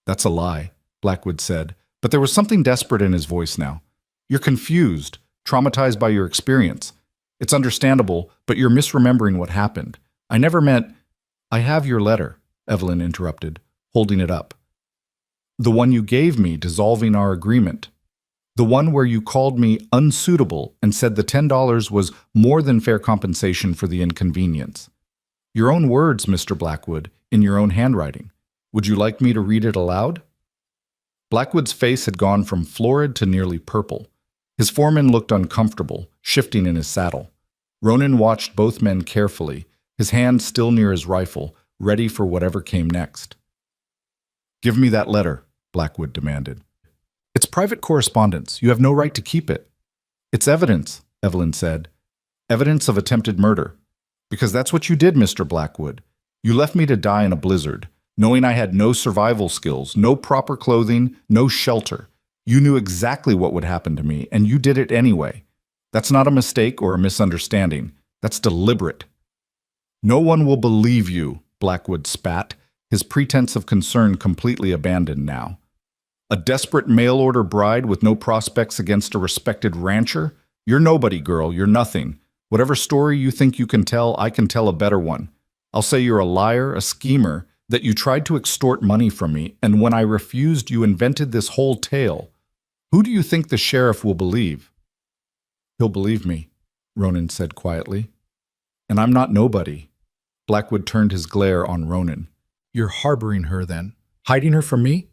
"That's a lie," Blackwood said, but there was something desperate in his voice now. "You're confused, traumatized by your experience. It's understandable, but you're misremembering what happened. I never meant—" "I have your letter," Evelyn interrupted, holding it up. "The one you gave me dissolving our agreement. The one where you called me unsuitable and said the $10 was more than fair compensation for the inconvenience. Your own words, Mr. Blackwood, in your own handwriting. Would you like me to read it aloud?" Blackwood's face had gone from florid to nearly purple. His foreman looked uncomfortable, shifting in his saddle. Ronan watched both men carefully, his hand still near his rifle, ready for whatever came next. "Give me that letter," Blackwood demanded. "It's private correspondence. You have no right to keep it." "It's evidence," Evelyn said. "Evidence of attempted murder. Because that's what you did, Mr. Blackwood. You left me to die in a blizzard, knowing I had no survival skills, no proper clothing, no shelter. You knew exactly what would happen to me, and you did it anyway. That's not a mistake or a misunderstanding. That's deliberate." "No one will believe you," Blackwood spat, his pretense of concern completely abandoned now. "A desperate mail-order bride with no prospects against a respected rancher? You're nobody, girl, you're nothing. Whatever story you think you can tell, I can tell a better one. I'll say you're a liar, a schemer, that you tried to extort money from me, and when I refused, you invented this whole tale. Who do you think the sheriff will believe?" "He'll believe me," Ronan said quietly. "And I'm not nobody." Blackwood turned his glare on Ronan. "You're harboring her, then? Hiding her from me?"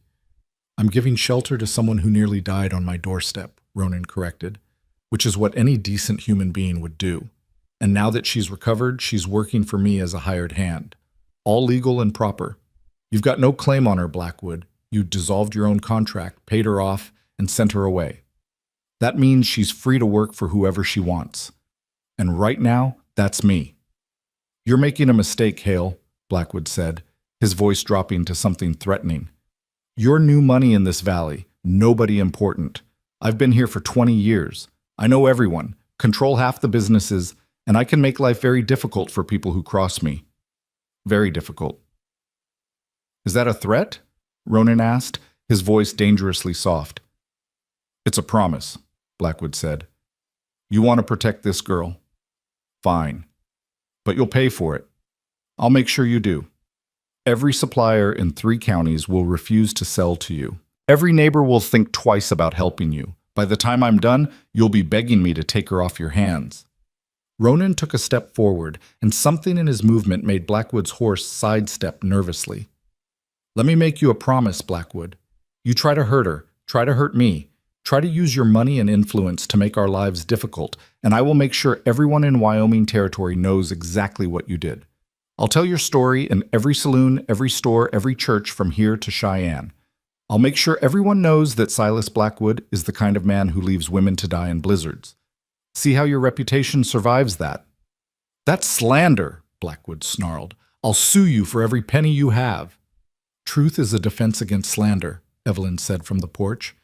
"I'm giving shelter to someone who nearly died on my doorstep," Ronan corrected, "which is what any decent human being would do. And now that she's recovered, she's working for me as a hired hand. All legal and proper. You've got no claim on her, Blackwood. You dissolved your own contract, paid her off, and sent her away. That means she's free to work for whoever she wants. And right now, that's me." "You're making a mistake, Hale," Blackwood said, his voice dropping to something threatening. "You're new money in this valley, nobody important. I've been here for 20 years. I know everyone, control half the businesses, and I can make life very difficult for people who cross me. Very difficult." "Is that a threat?" Ronan asked, his voice dangerously soft. "It's a promise," Blackwood said. "You want to protect this girl? Fine. But you'll pay for it. I'll make sure you do. Every supplier in 3 counties will refuse to sell to you. Every neighbor will think twice about helping you. By the time I'm done, you'll be begging me to take her off your hands." Ronan took a step forward, and something in his movement made Blackwood's horse sidestep nervously. "Let me make you a promise, Blackwood. You try to hurt her, try to hurt me, try to use your money and influence to make our lives difficult, and I will make sure everyone in Wyoming territory knows exactly what you did. I'll tell your story in every saloon, every store, every church from here to Cheyenne. I'll make sure everyone knows that Silas Blackwood is the kind of man who leaves women to die in blizzards. See how your reputation survives that." "That's slander," Blackwood snarled. "I'll sue you for every penny you have." "Truth is a defense against slander," Evelyn said from the porch.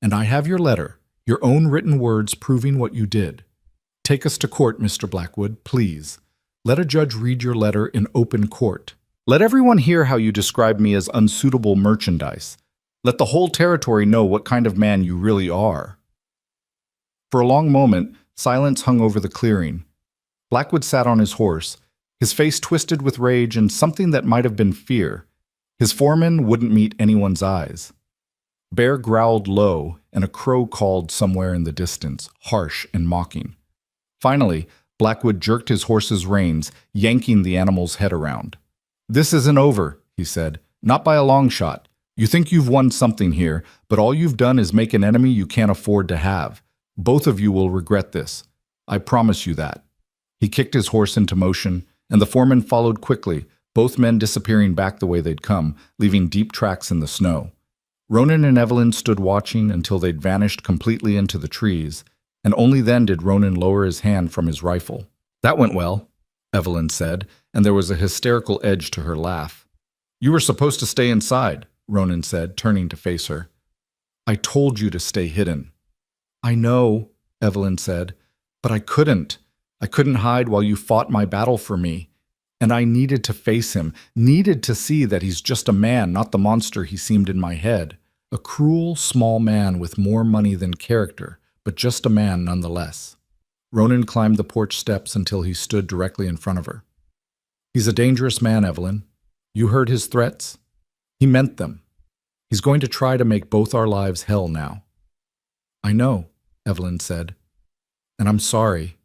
"And I have your letter, your own written words proving what you did. Take us to court, Mr. Blackwood, please. Let a judge read your letter in open court. Let everyone hear how you describe me as unsuitable merchandise. Let the whole territory know what kind of man you really are." For a long moment, silence hung over the clearing. Blackwood sat on his horse, his face twisted with rage and something that might have been fear. His foreman wouldn't meet anyone's eyes. Bear growled low, and a crow called somewhere in the distance, harsh and mocking. Finally, Blackwood jerked his horse's reins, yanking the animal's head around. "This isn't over," he said. "Not by a long shot. You think you've won something here, but all you've done is make an enemy you can't afford to have. Both of you will regret this. I promise you that." He kicked his horse into motion, and the foreman followed quickly, both men disappearing back the way they'd come, leaving deep tracks in the snow. Ronan and Evelyn stood watching until they'd vanished completely into the trees, and only then did Ronan lower his hand from his rifle. "That went well," Evelyn said, and there was a hysterical edge to her laugh. You were supposed to stay inside, Ronan said, turning to face her. I told you to stay hidden. I know, Evelyn said, but I couldn't. I couldn't hide while you fought my battle for me. And I needed to face him, needed to see that he's just a man, not the monster he seemed in my head. A cruel, small man with more money than character, but just a man nonetheless. Ronan climbed the porch steps until he stood directly in front of her. He's a dangerous man, Evelyn. You heard his threats? He meant them. He's going to try to make both our lives hell now. I know, Evelyn said. And I'm sorry.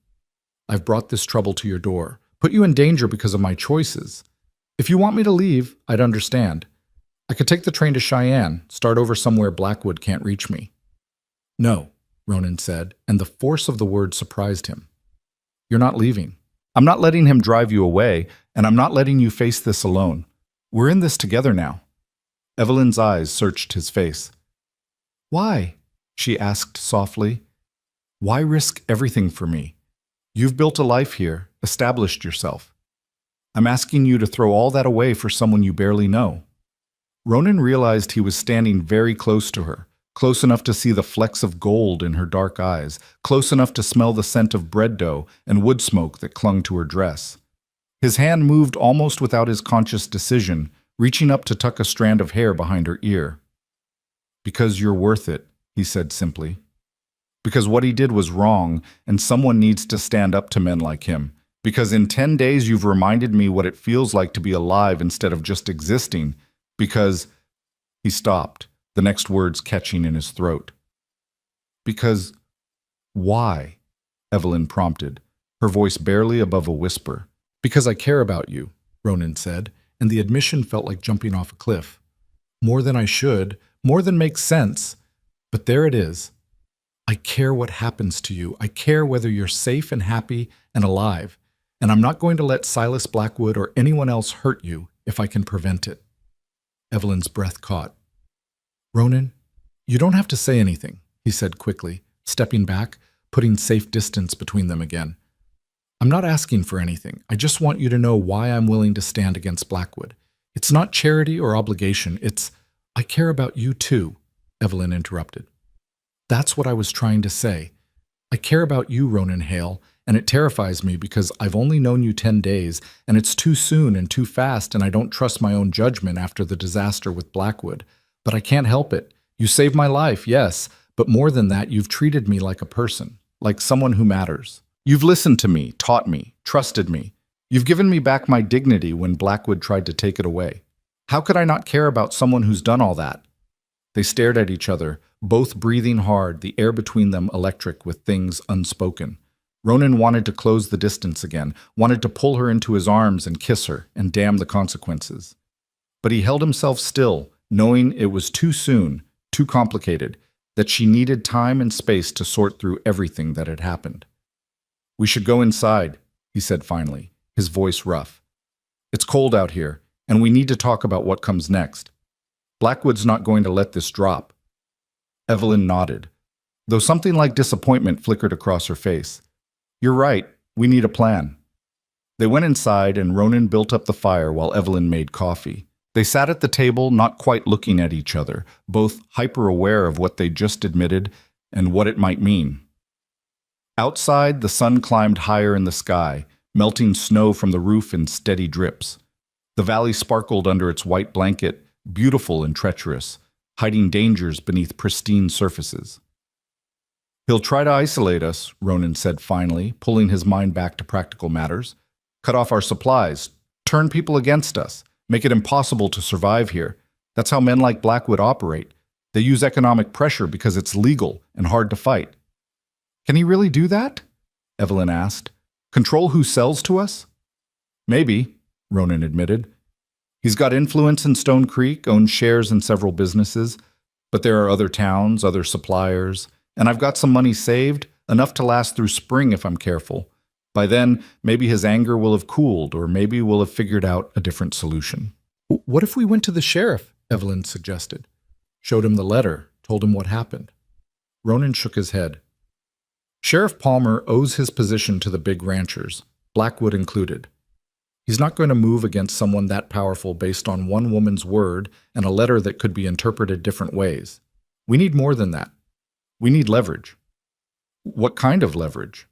I've brought this trouble to your door, put you in danger because of my choices. If you want me to leave, I'd understand. I could take the train to Cheyenne, start over somewhere Blackwood can't reach me. No, Ronan said, and the force of the word surprised him. You're not leaving. I'm not letting him drive you away, and I'm not letting you face this alone. We're in this together now. Evelyn's eyes searched his face. Why? She asked softly. Why risk everything for me? You've built a life here, established yourself. I'm asking you to throw all that away for someone you barely know. Ronan realized he was standing very close to her, close enough to see the flecks of gold in her dark eyes, close enough to smell the scent of bread dough and wood smoke that clung to her dress. His hand moved almost without his conscious decision, reaching up to tuck a strand of hair behind her ear. Because you're worth it, he said simply. Because what he did was wrong, and someone needs to stand up to men like him. Because in 10 days you've reminded me what it feels like to be alive instead of just existing. Because... He stopped, the next words catching in his throat. Because... Why? Evelyn prompted, her voice barely above a whisper. Because I care about you, Ronan said, and the admission felt like jumping off a cliff. More than I should, more than makes sense. But there it is. I care what happens to you. I care whether you're safe and happy and alive. And I'm not going to let Silas Blackwood or anyone else hurt you if I can prevent it. Evelyn's breath caught. Ronan, you don't have to say anything, he said quickly, stepping back, putting safe distance between them again. I'm not asking for anything. I just want you to know why I'm willing to stand against Blackwood. It's not charity or obligation. It's, I care about you too, Evelyn interrupted. That's what I was trying to say. I care about you, Ronan Hale, and it terrifies me because I've only known you 10 days, and it's too soon and too fast, and I don't trust my own judgment after the disaster with Blackwood. But I can't help it. You saved my life, yes, but more than that, you've treated me like a person, like someone who matters. You've listened to me, taught me, trusted me. You've given me back my dignity when Blackwood tried to take it away. How could I not care about someone who's done all that? They stared at each other, both breathing hard, the air between them electric with things unspoken. Ronan wanted to close the distance again, wanted to pull her into his arms and kiss her, and damn the consequences. But he held himself still, knowing it was too soon, too complicated, that she needed time and space to sort through everything that had happened. We should go inside, he said finally, his voice rough. It's cold out here, and we need to talk about what comes next. Blackwood's not going to let this drop. Evelyn nodded, though something like disappointment flickered across her face. You're right, we need a plan. They went inside and Ronan built up the fire while Evelyn made coffee. They sat at the table, not quite looking at each other, both hyper-aware of what they just admitted and what it might mean. Outside, the sun climbed higher in the sky, melting snow from the roof in steady drips. The valley sparkled under its white blanket, beautiful and treacherous, hiding dangers beneath pristine surfaces. He'll try to isolate us, Ronan said finally, pulling his mind back to practical matters. Cut off our supplies, turn people against us, make it impossible to survive here. That's how men like Blackwood operate. They use economic pressure because it's legal and hard to fight. Can he really do that? Evelyn asked. Control who sells to us? Maybe, Ronan admitted. He's got influence in Stone Creek, owns shares in several businesses, but there are other towns, other suppliers, and I've got some money saved, enough to last through spring if I'm careful. By then, maybe his anger will have cooled, or maybe we'll have figured out a different solution. What if we went to the sheriff? Evelyn suggested. Showed him the letter, told him what happened. Ronan shook his head. Sheriff Palmer owes his position to the big ranchers, Blackwood included. He's not going to move against someone that powerful based on one woman's word and a letter that could be interpreted different ways. We need more than that. We need leverage. What kind of leverage?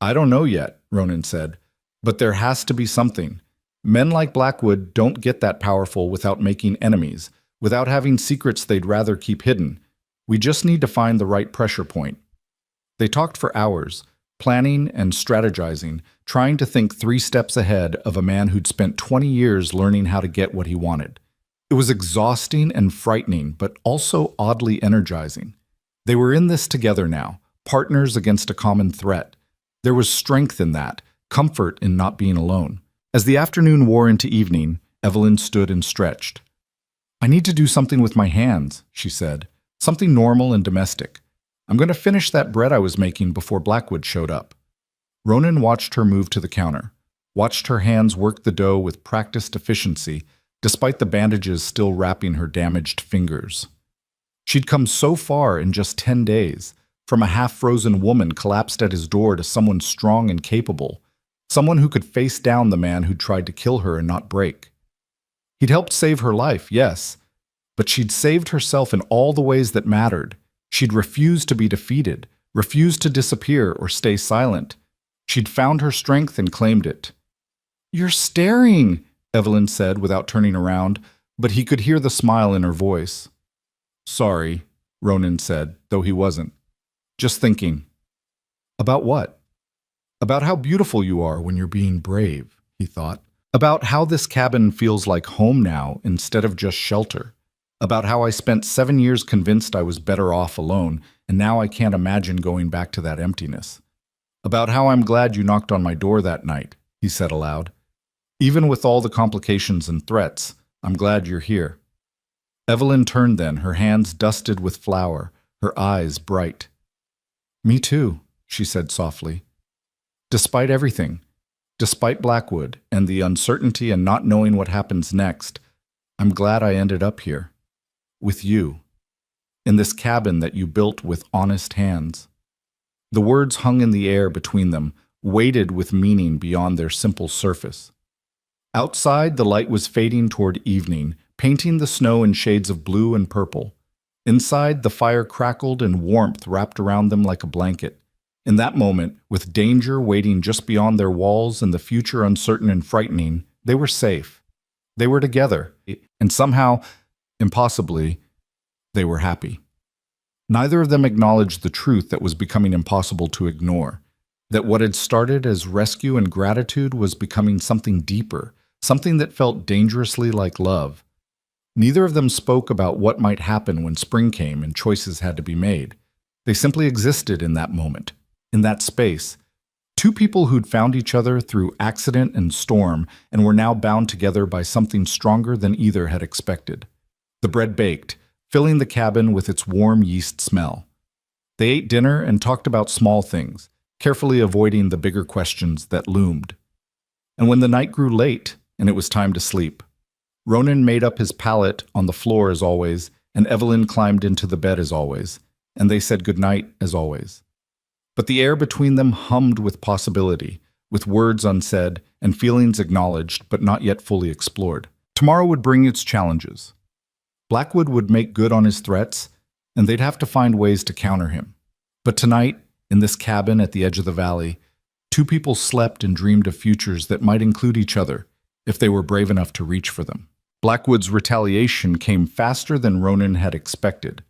I don't know yet, Ronan said, but there has to be something. Men like Blackwood don't get that powerful without making enemies, without having secrets they'd rather keep hidden. We just need to find the right pressure point. They talked for hours, planning and strategizing, trying to think 3 steps ahead of a man who'd spent 20 years learning how to get what he wanted. It was exhausting and frightening, but also oddly energizing. They were in this together now, partners against a common threat. There was strength in that, comfort in not being alone. As the afternoon wore into evening, Evelyn stood and stretched. I need to do something with my hands, she said, something normal and domestic. I'm going to finish that bread I was making before Blackwood showed up. Ronan watched her move to the counter, watched her hands work the dough with practiced efficiency, despite the bandages still wrapping her damaged fingers. She'd come so far in just 10 days, from a half-frozen woman collapsed at his door to someone strong and capable, someone who could face down the man who'd tried to kill her and not break. He'd helped save her life, yes, but she'd saved herself in all the ways that mattered. She'd refused to be defeated, refused to disappear or stay silent. She'd found her strength and claimed it. You're staring, Evelyn said without turning around, but he could hear the smile in her voice. Sorry, Ronan said, though he wasn't. Just thinking. About what? About how beautiful you are when you're being brave, he thought. About how this cabin feels like home now instead of just shelter. About how I spent 7 years convinced I was better off alone, and now I can't imagine going back to that emptiness. About how I'm glad you knocked on my door that night, he said aloud. Even with all the complications and threats, I'm glad you're here. Evelyn turned then, her hands dusted with flour, her eyes bright. Me too, she said softly. Despite everything, despite Blackwood and the uncertainty and not knowing what happens next, I'm glad I ended up here. With you. In this cabin that you built with honest hands. The words hung in the air between them, weighted with meaning beyond their simple surface. Outside, the light was fading toward evening, painting the snow in shades of blue and purple. Inside, the fire crackled and warmth wrapped around them like a blanket. In that moment, with danger waiting just beyond their walls and the future uncertain and frightening, they were safe. They were together, and somehow, impossibly, they were happy. Neither of them acknowledged the truth that was becoming impossible to ignore, that what had started as rescue and gratitude was becoming something deeper, something that felt dangerously like love. Neither of them spoke about what might happen when spring came and choices had to be made. They simply existed in that moment, in that space. 2 people who'd found each other through accident and storm and were now bound together by something stronger than either had expected. The bread baked, filling the cabin with its warm yeast smell. They ate dinner and talked about small things, carefully avoiding the bigger questions that loomed. And when the night grew late and it was time to sleep, Ronan made up his pallet on the floor as always, and Evelyn climbed into the bed as always, and they said goodnight as always. But the air between them hummed with possibility, with words unsaid and feelings acknowledged but not yet fully explored. Tomorrow would bring its challenges. Blackwood would make good on his threats, and they'd have to find ways to counter him. But tonight, in this cabin at the edge of the valley, 2 people slept and dreamed of futures that might include each other if they were brave enough to reach for them. Blackwood's retaliation came faster than Ronan had expected.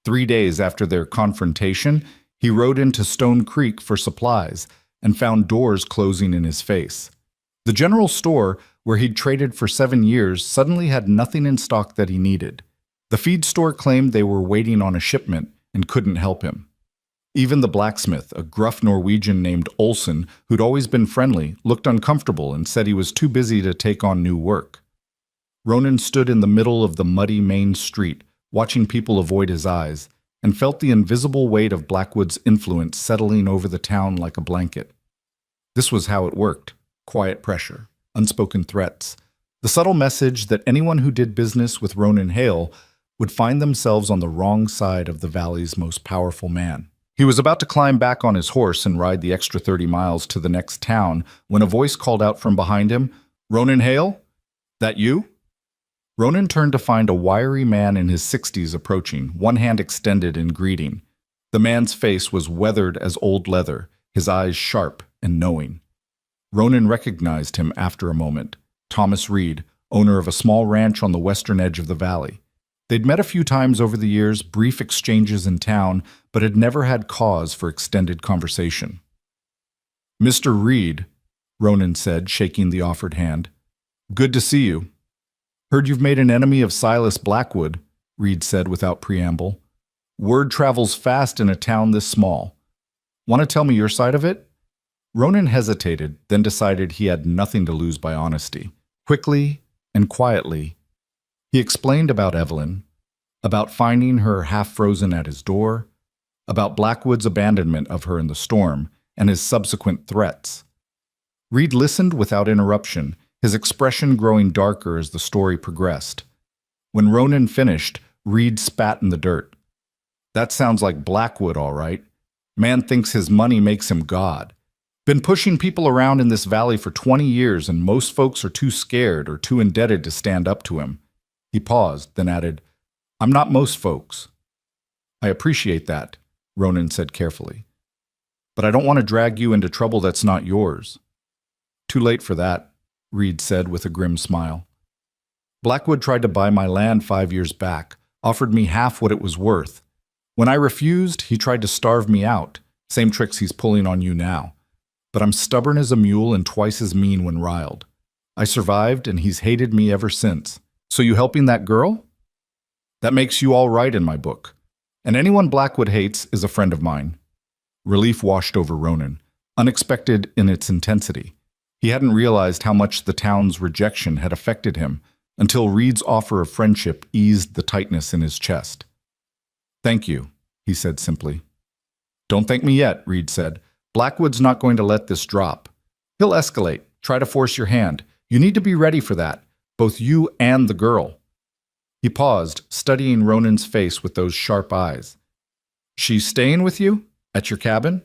3 days after their confrontation, he rode into Stone Creek for supplies and found doors closing in his face. The general store, where he'd traded for 7 years, suddenly had nothing in stock that he needed. The feed store claimed they were waiting on a shipment and couldn't help him. Even the blacksmith, a gruff Norwegian named Olsen, who'd always been friendly, looked uncomfortable and said he was too busy to take on new work. Ronan stood in the middle of the muddy main street, watching people avoid his eyes, and felt the invisible weight of Blackwood's influence settling over the town like a blanket. This was how it worked: quiet pressure, unspoken threats, the subtle message that anyone who did business with Ronan Hale would find themselves on the wrong side of the valley's most powerful man. He was about to climb back on his horse and ride the extra 30 miles to the next town when a voice called out from behind him, Ronan Hale? That you? Ronan turned to find a wiry man in his 60s approaching, one hand extended in greeting. The man's face was weathered as old leather, his eyes sharp and knowing. Ronan recognized him after a moment. Thomas Reed, owner of a small ranch on the western edge of the valley. They'd met a few times over the years, brief exchanges in town, but had never had cause for extended conversation. "Mr. Reed," Ronan said, shaking the offered hand. "Good to see you." "Heard you've made an enemy of Silas Blackwood," Reed said without preamble. "Word travels fast in a town this small. Want to tell me your side of it?" Ronan hesitated, then decided he had nothing to lose by honesty. Quickly and quietly, he explained about Evelyn, about finding her half-frozen at his door, about Blackwood's abandonment of her in the storm, and his subsequent threats. Reed listened without interruption, his expression growing darker as the story progressed. When Ronan finished, Reed spat in the dirt. "That sounds like Blackwood, all right. Man thinks his money makes him God. Been pushing people around in this valley for 20 years, and most folks are too scared or too indebted to stand up to him." He paused, then added, "I'm not most folks." "I appreciate that," Ronan said carefully. "But I don't want to drag you into trouble that's not yours." "Too late for that," Reed said with a grim smile. "Blackwood tried to buy my land 5 years back, offered me half what it was worth. When I refused, he tried to starve me out, same tricks he's pulling on you now. But I'm stubborn as a mule and twice as mean when riled. I survived, and he's hated me ever since. So you helping that girl? That makes you all right in my book. And anyone Blackwood hates is a friend of mine." Relief washed over Ronan, unexpected in its intensity. He hadn't realized how much the town's rejection had affected him until Reed's offer of friendship eased the tightness in his chest. "Thank you," he said simply. "Don't thank me yet," Reed said. "Blackwood's not going to let this drop. He'll escalate, try to force your hand. You need to be ready for that, both you and the girl." He paused, studying Ronan's face with those sharp eyes. "She's staying with you? At your cabin?"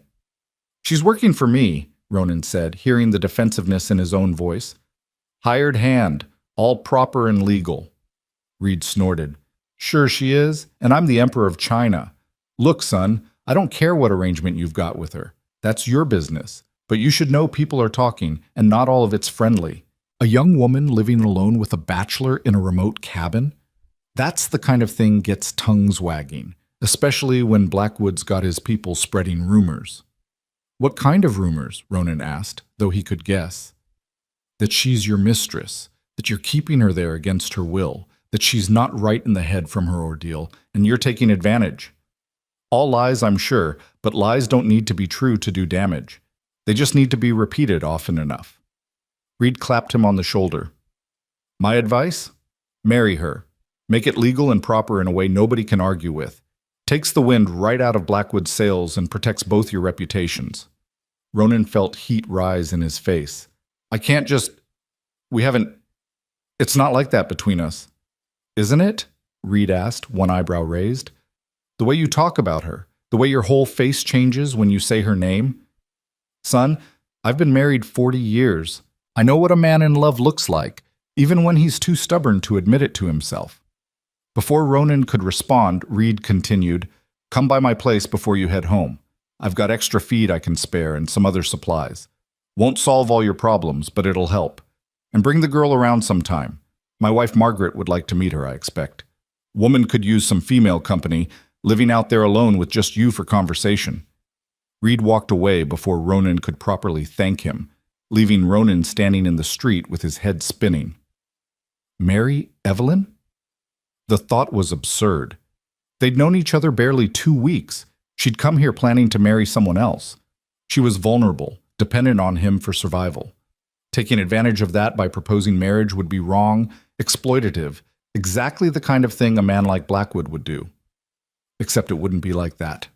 "She's working for me," Ronan said, hearing the defensiveness in his own voice. "Hired hand, all proper and legal." Reed snorted. "Sure she is, and I'm the Emperor of China. Look, son, I don't care what arrangement you've got with her. That's your business. But you should know people are talking, and not all of it's friendly. A young woman living alone with a bachelor in a remote cabin? That's the kind of thing gets tongues wagging, especially when Blackwood's got his people spreading rumors." "What kind of rumors?" Ronan asked, though he could guess. "That she's your mistress, that you're keeping her there against her will, that she's not right in the head from her ordeal, and you're taking advantage. All lies, I'm sure, but lies don't need to be true to do damage. They just need to be repeated often enough." Reed clapped him on the shoulder. "My advice? Marry her. Make it legal and proper in a way nobody can argue with. Takes the wind right out of Blackwood's sails and protects both your reputations." Ronan felt heat rise in his face. "I can't just... We haven't... It's not like that between us." "Isn't it?" Reed asked, one eyebrow raised. "The way you talk about her, the way your whole face changes when you say her name. Son, I've been married 40 years. I know what a man in love looks like, even when he's too stubborn to admit it to himself." Before Ronan could respond, Reed continued, "Come by my place before you head home. I've got extra feed I can spare and some other supplies. Won't solve all your problems, but it'll help. And bring the girl around sometime. My wife Margaret would like to meet her, I expect. Woman could use some female company, living out there alone with just you for conversation." Reed walked away before Ronan could properly thank him, leaving Ronan standing in the street with his head spinning. Marry Evelyn? The thought was absurd. They'd known each other barely 2 weeks. She'd come here planning to marry someone else. She was vulnerable, dependent on him for survival. Taking advantage of that by proposing marriage would be wrong, exploitative, exactly the kind of thing a man like Blackwood would do. Except it wouldn't be like that,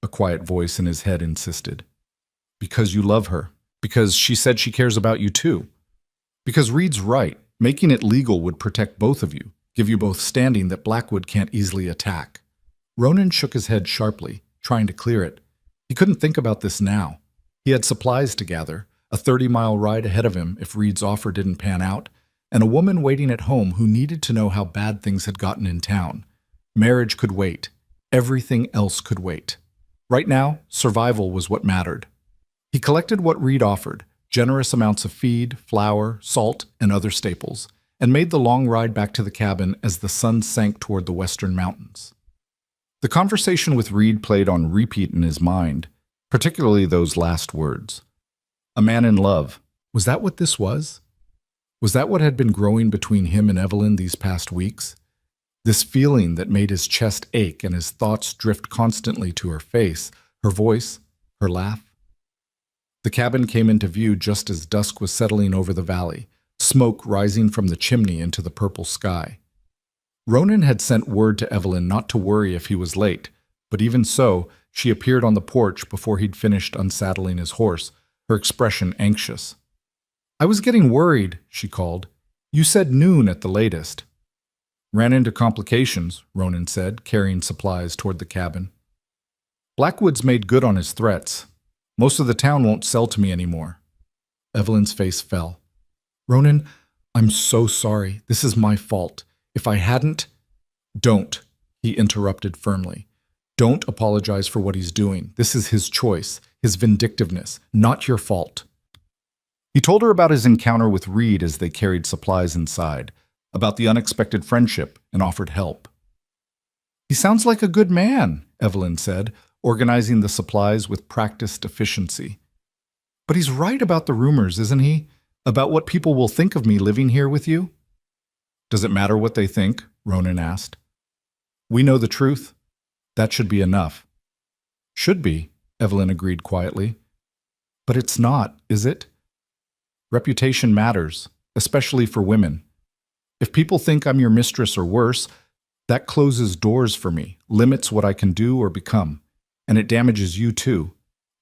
a quiet voice in his head insisted. Because you love her. Because she said she cares about you too. Because Reed's right. Making it legal would protect both of you, give you both standing that Blackwood can't easily attack. Ronan shook his head sharply, trying to clear it. He couldn't think about this now. He had supplies to gather, a 30-mile ride ahead of him if Reed's offer didn't pan out, and a woman waiting at home who needed to know how bad things had gotten in town. Marriage could wait. Everything else could wait. Right now, survival was what mattered. He collected what Reed offered, generous amounts of feed, flour, salt, and other staples, and made the long ride back to the cabin as the sun sank toward the western mountains. The conversation with Reed played on repeat in his mind, particularly those last words. A man in love. Was that what this was? Was that what had been growing between him and Evelyn these past weeks? This feeling that made his chest ache and his thoughts drift constantly to her face, her voice, her laugh. The cabin came into view just as dusk was settling over the valley, smoke rising from the chimney into the purple sky. Ronan had sent word to Evelyn not to worry if he was late, but even so, she appeared on the porch before he'd finished unsaddling his horse, her expression anxious. "I was getting worried," she called. "You said noon at the latest." "Ran into complications," Ronan said, carrying supplies toward the cabin. "Blackwood's made good on his threats. Most of the town won't sell to me anymore." Evelyn's face fell. "Ronan, I'm so sorry. This is my fault. If I hadn't—" "Don't," he interrupted firmly. "Don't apologize for what he's doing. This is his choice, his vindictiveness, not your fault." He told her about his encounter with Reed as they carried supplies inside, about the unexpected friendship, and offered help. "He sounds like a good man," Evelyn said, organizing the supplies with practiced efficiency. "But he's right about the rumors, isn't he? About what people will think of me living here with you?" "Does it matter what they think?" Ronan asked. "We know the truth. That should be enough." "Should be," Evelyn agreed quietly. "But it's not, is it? Reputation matters, especially for women. If people think I'm your mistress or worse, that closes doors for me, limits what I can do or become, and it damages you too,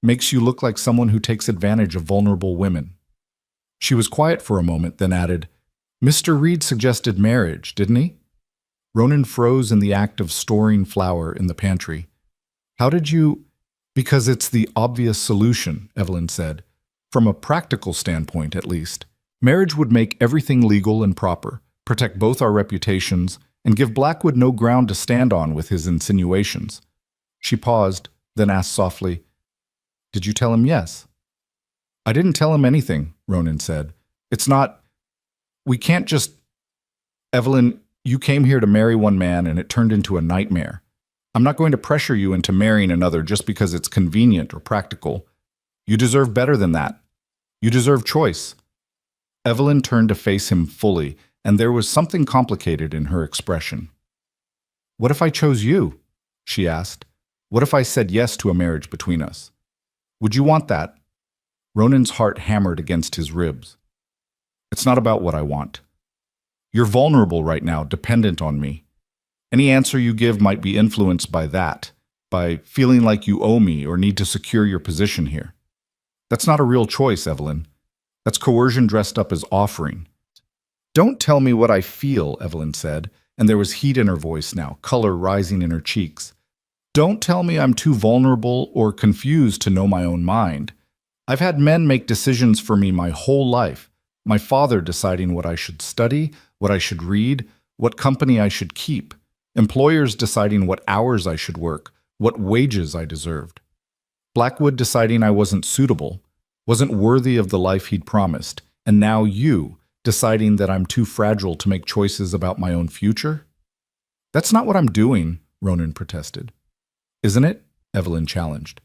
makes you look like someone who takes advantage of vulnerable women." She was quiet for a moment, then added, "Mr. Reed suggested marriage, didn't he?" Ronan froze in the act of storing flour in the pantry. "How did you—" "Because it's the obvious solution," Evelyn said. "From a practical standpoint, at least. Marriage would make everything legal and proper, protect both our reputations, and give Blackwood no ground to stand on with his insinuations." She paused, then asked softly, "Did you tell him yes?" "I didn't tell him anything," Ronan said. "It's not— We can't just— Evelyn, you came here to marry one man and it turned into a nightmare. I'm not going to pressure you into marrying another just because it's convenient or practical. You deserve better than that. You deserve choice." Evelyn turned to face him fully, and there was something complicated in her expression. "What if I chose you?" she asked. "What if I said yes to a marriage between us? Would you want that?" Ronan's heart hammered against his ribs. "It's not about what I want. You're vulnerable right now, dependent on me. Any answer you give might be influenced by that, by feeling like you owe me or need to secure your position here. That's not a real choice, Evelyn. That's coercion dressed up as offering." "Don't tell me what I feel," Evelyn said, and there was heat in her voice now, color rising in her cheeks. "Don't tell me I'm too vulnerable or confused to know my own mind. I've had men make decisions for me my whole life. My father deciding what I should study, what I should read, what company I should keep. Employers deciding what hours I should work, what wages I deserved. Blackwood deciding I wasn't suitable, wasn't worthy of the life he'd promised. And now you, deciding that I'm too fragile to make choices about my own future? That's not what I'm doing," Ronan protested. "Isn't it?" Evelyn challenged.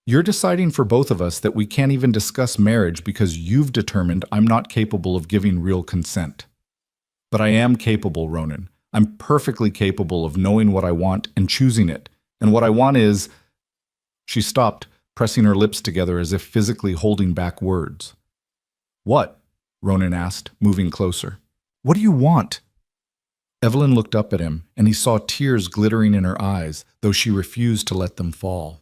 "You're deciding for both of us that we can't even discuss marriage because you've determined I'm not capable of giving real consent. But I am capable, Ronan. I'm perfectly capable of knowing what I want and choosing it. And what I want is—" She stopped, pressing her lips together as if physically holding back words. "What?" Ronan asked, moving closer. "What do you want?" Evelyn looked up at him, and he saw tears glittering in her eyes, though she refused to let them fall.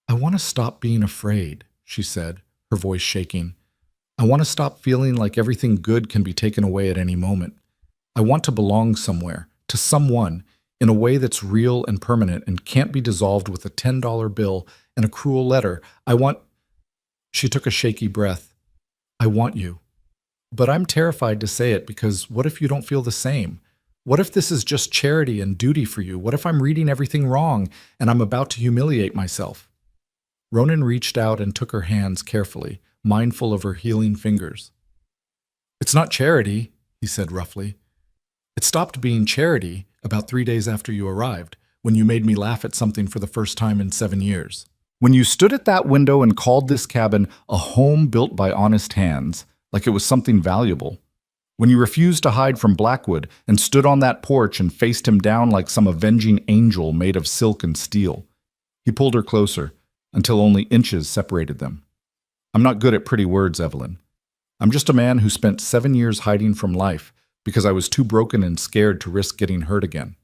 "I want to stop being afraid," she said, her voice shaking. "I want to stop feeling like everything good can be taken away at any moment. I want to belong somewhere, to someone, in a way that's real and permanent and can't be dissolved with a $10 bill and a cruel letter. I want—" She took a shaky breath. I want you. But I'm terrified to say it because what if you don't feel the same? What if this is just charity and duty for you? What if I'm reading everything wrong and I'm about to humiliate myself? Ronan reached out and took her hands carefully, mindful of her healing fingers. It's not charity, he said roughly. It stopped being charity about 3 days after you arrived, when you made me laugh at something for the first time in 7 years. When you stood at that window and called this cabin a home built by honest hands, like it was something valuable. When you refused to hide from Blackwood and stood on that porch and faced him down like some avenging angel made of silk and steel. He pulled her closer, until only inches separated them. I'm not good at pretty words, Evelyn. I'm just a man who spent 7 years hiding from life because I was too broken and scared to risk getting hurt again.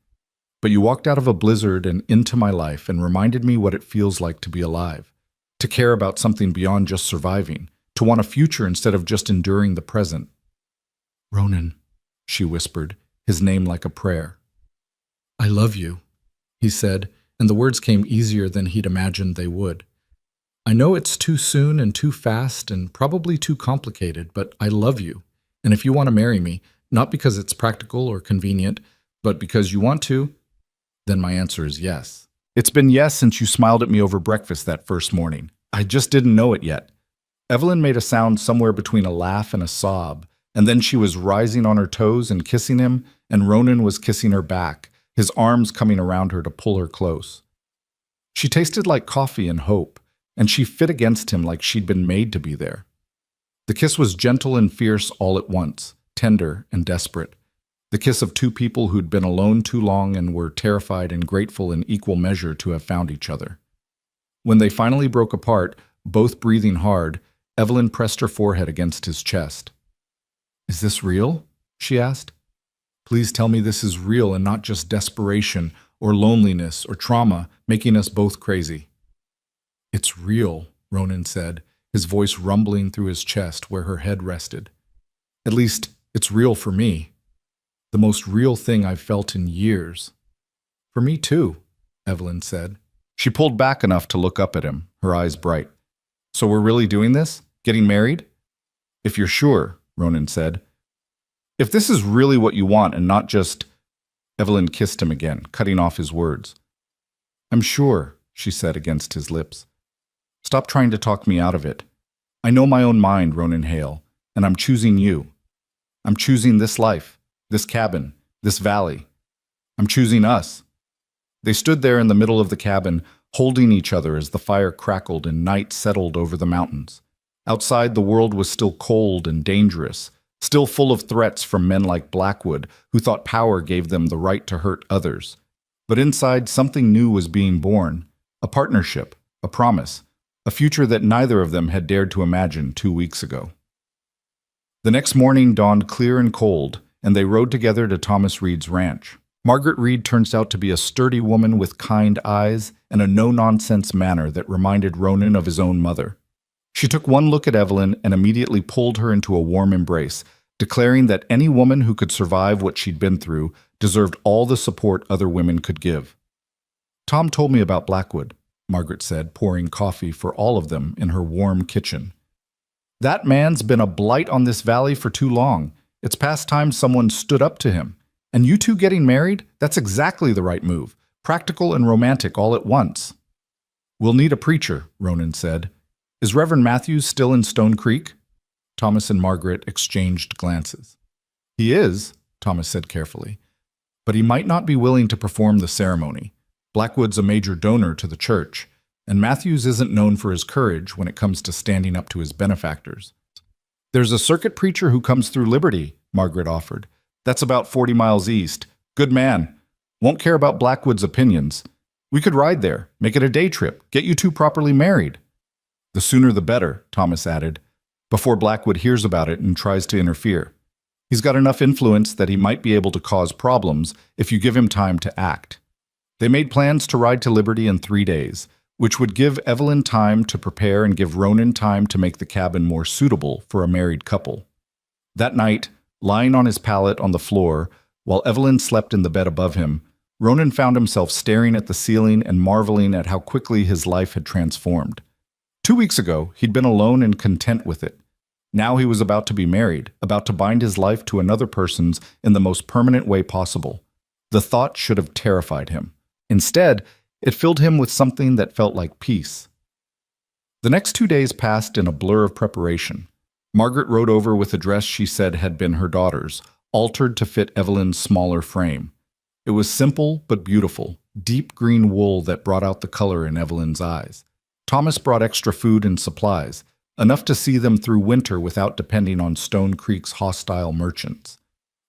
But you walked out of a blizzard and into my life and reminded me what it feels like to be alive, to care about something beyond just surviving, to want a future instead of just enduring the present. Ronan, she whispered, his name like a prayer. I love you, he said, and the words came easier than he'd imagined they would. I know it's too soon and too fast and probably too complicated, but I love you. And if you want to marry me, not because it's practical or convenient, but because you want to, then my answer is yes. It's been yes since you smiled at me over breakfast that first morning. I just didn't know it yet. Evelyn made a sound somewhere between a laugh and a sob, and then she was rising on her toes and kissing him, and Ronan was kissing her back, his arms coming around her to pull her close. She tasted like coffee and hope, and she fit against him like she'd been made to be there. The kiss was gentle and fierce all at once, tender and desperate. The kiss of two people who'd been alone too long and were terrified and grateful in equal measure to have found each other. When they finally broke apart, both breathing hard, Evelyn pressed her forehead against his chest. Is this real? She asked. Please tell me this is real and not just desperation or loneliness or trauma making us both crazy. It's real, Ronan said, his voice rumbling through his chest where her head rested. At least, it's real for me. The most real thing I've felt in years. For me too, Evelyn said. She pulled back enough to look up at him, her eyes bright. So we're really doing this? Getting married? If you're sure, Ronan said. If this is really what you want and not just... Evelyn kissed him again, cutting off his words. I'm sure, she said against his lips. Stop trying to talk me out of it. I know my own mind, Ronan Hale, and I'm choosing you. I'm choosing this life, this cabin, this valley. I'm choosing us. They stood there in the middle of the cabin, holding each other as the fire crackled and night settled over the mountains. Outside, the world was still cold and dangerous, still full of threats from men like Blackwood, who thought power gave them the right to hurt others. But inside, something new was being born, a partnership, a promise, a future that neither of them had dared to imagine 2 weeks ago. The next morning dawned clear and cold, and they rode together to Thomas Reed's ranch. Margaret Reed turns out to be a sturdy woman with kind eyes and a no-nonsense manner that reminded Ronan of his own mother. She took one look at Evelyn and immediately pulled her into a warm embrace, declaring that any woman who could survive what she'd been through deserved all the support other women could give. Tom told me about Blackwood, Margaret said, pouring coffee for all of them in her warm kitchen. That man's been a blight on this valley for too long. It's past time someone stood up to him. And you two getting married? That's exactly the right move. Practical and romantic all at once. We'll need a preacher, Ronan said. Is Reverend Matthews still in Stone Creek? Thomas and Margaret exchanged glances. He is, Thomas said carefully, but he might not be willing to perform the ceremony. Blackwood's a major donor to the church, and Matthews isn't known for his courage when it comes to standing up to his benefactors. There's a circuit preacher who comes through Liberty, Margaret offered. That's about 40 miles east. Good man. Won't care about Blackwood's opinions. We could ride there, make it a day trip, get you two properly married. The sooner the better, Thomas added, before Blackwood hears about it and tries to interfere. He's got enough influence that he might be able to cause problems if you give him time to act. They made plans to ride to Liberty in 3 days, which would give Evelyn time to prepare and give Ronan time to make the cabin more suitable for a married couple. That night, lying on his pallet on the floor, while Evelyn slept in the bed above him, Ronan found himself staring at the ceiling and marveling at how quickly his life had transformed. 2 weeks ago, he'd been alone and content with it. Now he was about to be married, about to bind his life to another person's in the most permanent way possible. The thought should have terrified him. Instead, it filled him with something that felt like peace. The next 2 days passed in a blur of preparation. Margaret rode over with a dress she said had been her daughter's, altered to fit Evelyn's smaller frame. It was simple but beautiful, deep green wool that brought out the color in Evelyn's eyes. Thomas brought extra food and supplies, enough to see them through winter without depending on Stone Creek's hostile merchants.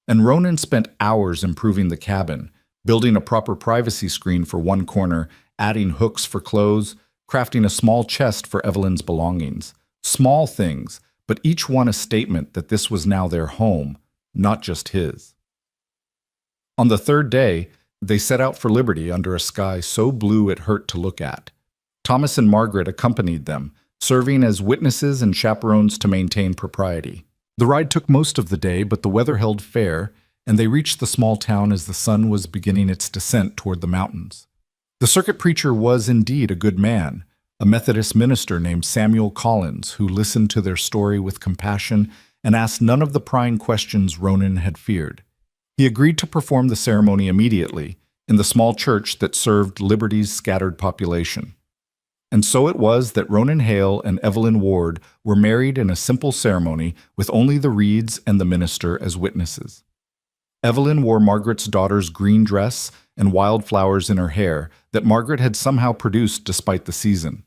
And Ronan spent hours improving the cabin, building a proper privacy screen for one corner, adding hooks for clothes, crafting a small chest for Evelyn's belongings. Small things, but each one a statement that this was now their home, not just his. On the third day, they set out for Liberty under a sky so blue it hurt to look at. Thomas and Margaret accompanied them, serving as witnesses and chaperones to maintain propriety. The ride took most of the day, but the weather held fair, and they reached the small town as the sun was beginning its descent toward the mountains. The circuit preacher was indeed a good man, a Methodist minister named Samuel Collins, who listened to their story with compassion and asked none of the prying questions Ronan had feared. He agreed to perform the ceremony immediately in the small church that served Liberty's scattered population. And so it was that Ronan Hale and Evelyn Ward were married in a simple ceremony with only the Reeds and the minister as witnesses. Evelyn wore Margaret's daughter's green dress and wildflowers in her hair that Margaret had somehow produced despite the season.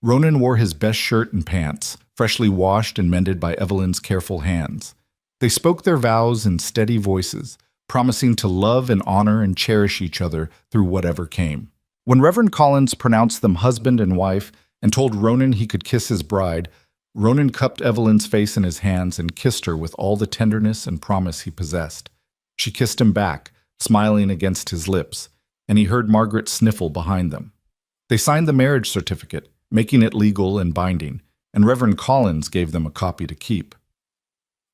Ronan wore his best shirt and pants, freshly washed and mended by Evelyn's careful hands. They spoke their vows in steady voices, promising to love and honor and cherish each other through whatever came. When Reverend Collins pronounced them husband and wife and told Ronan he could kiss his bride, Ronan cupped Evelyn's face in his hands and kissed her with all the tenderness and promise he possessed. She kissed him back, smiling against his lips, and he heard Margaret sniffle behind them. They signed the marriage certificate, making it legal and binding, and Reverend Collins gave them a copy to keep.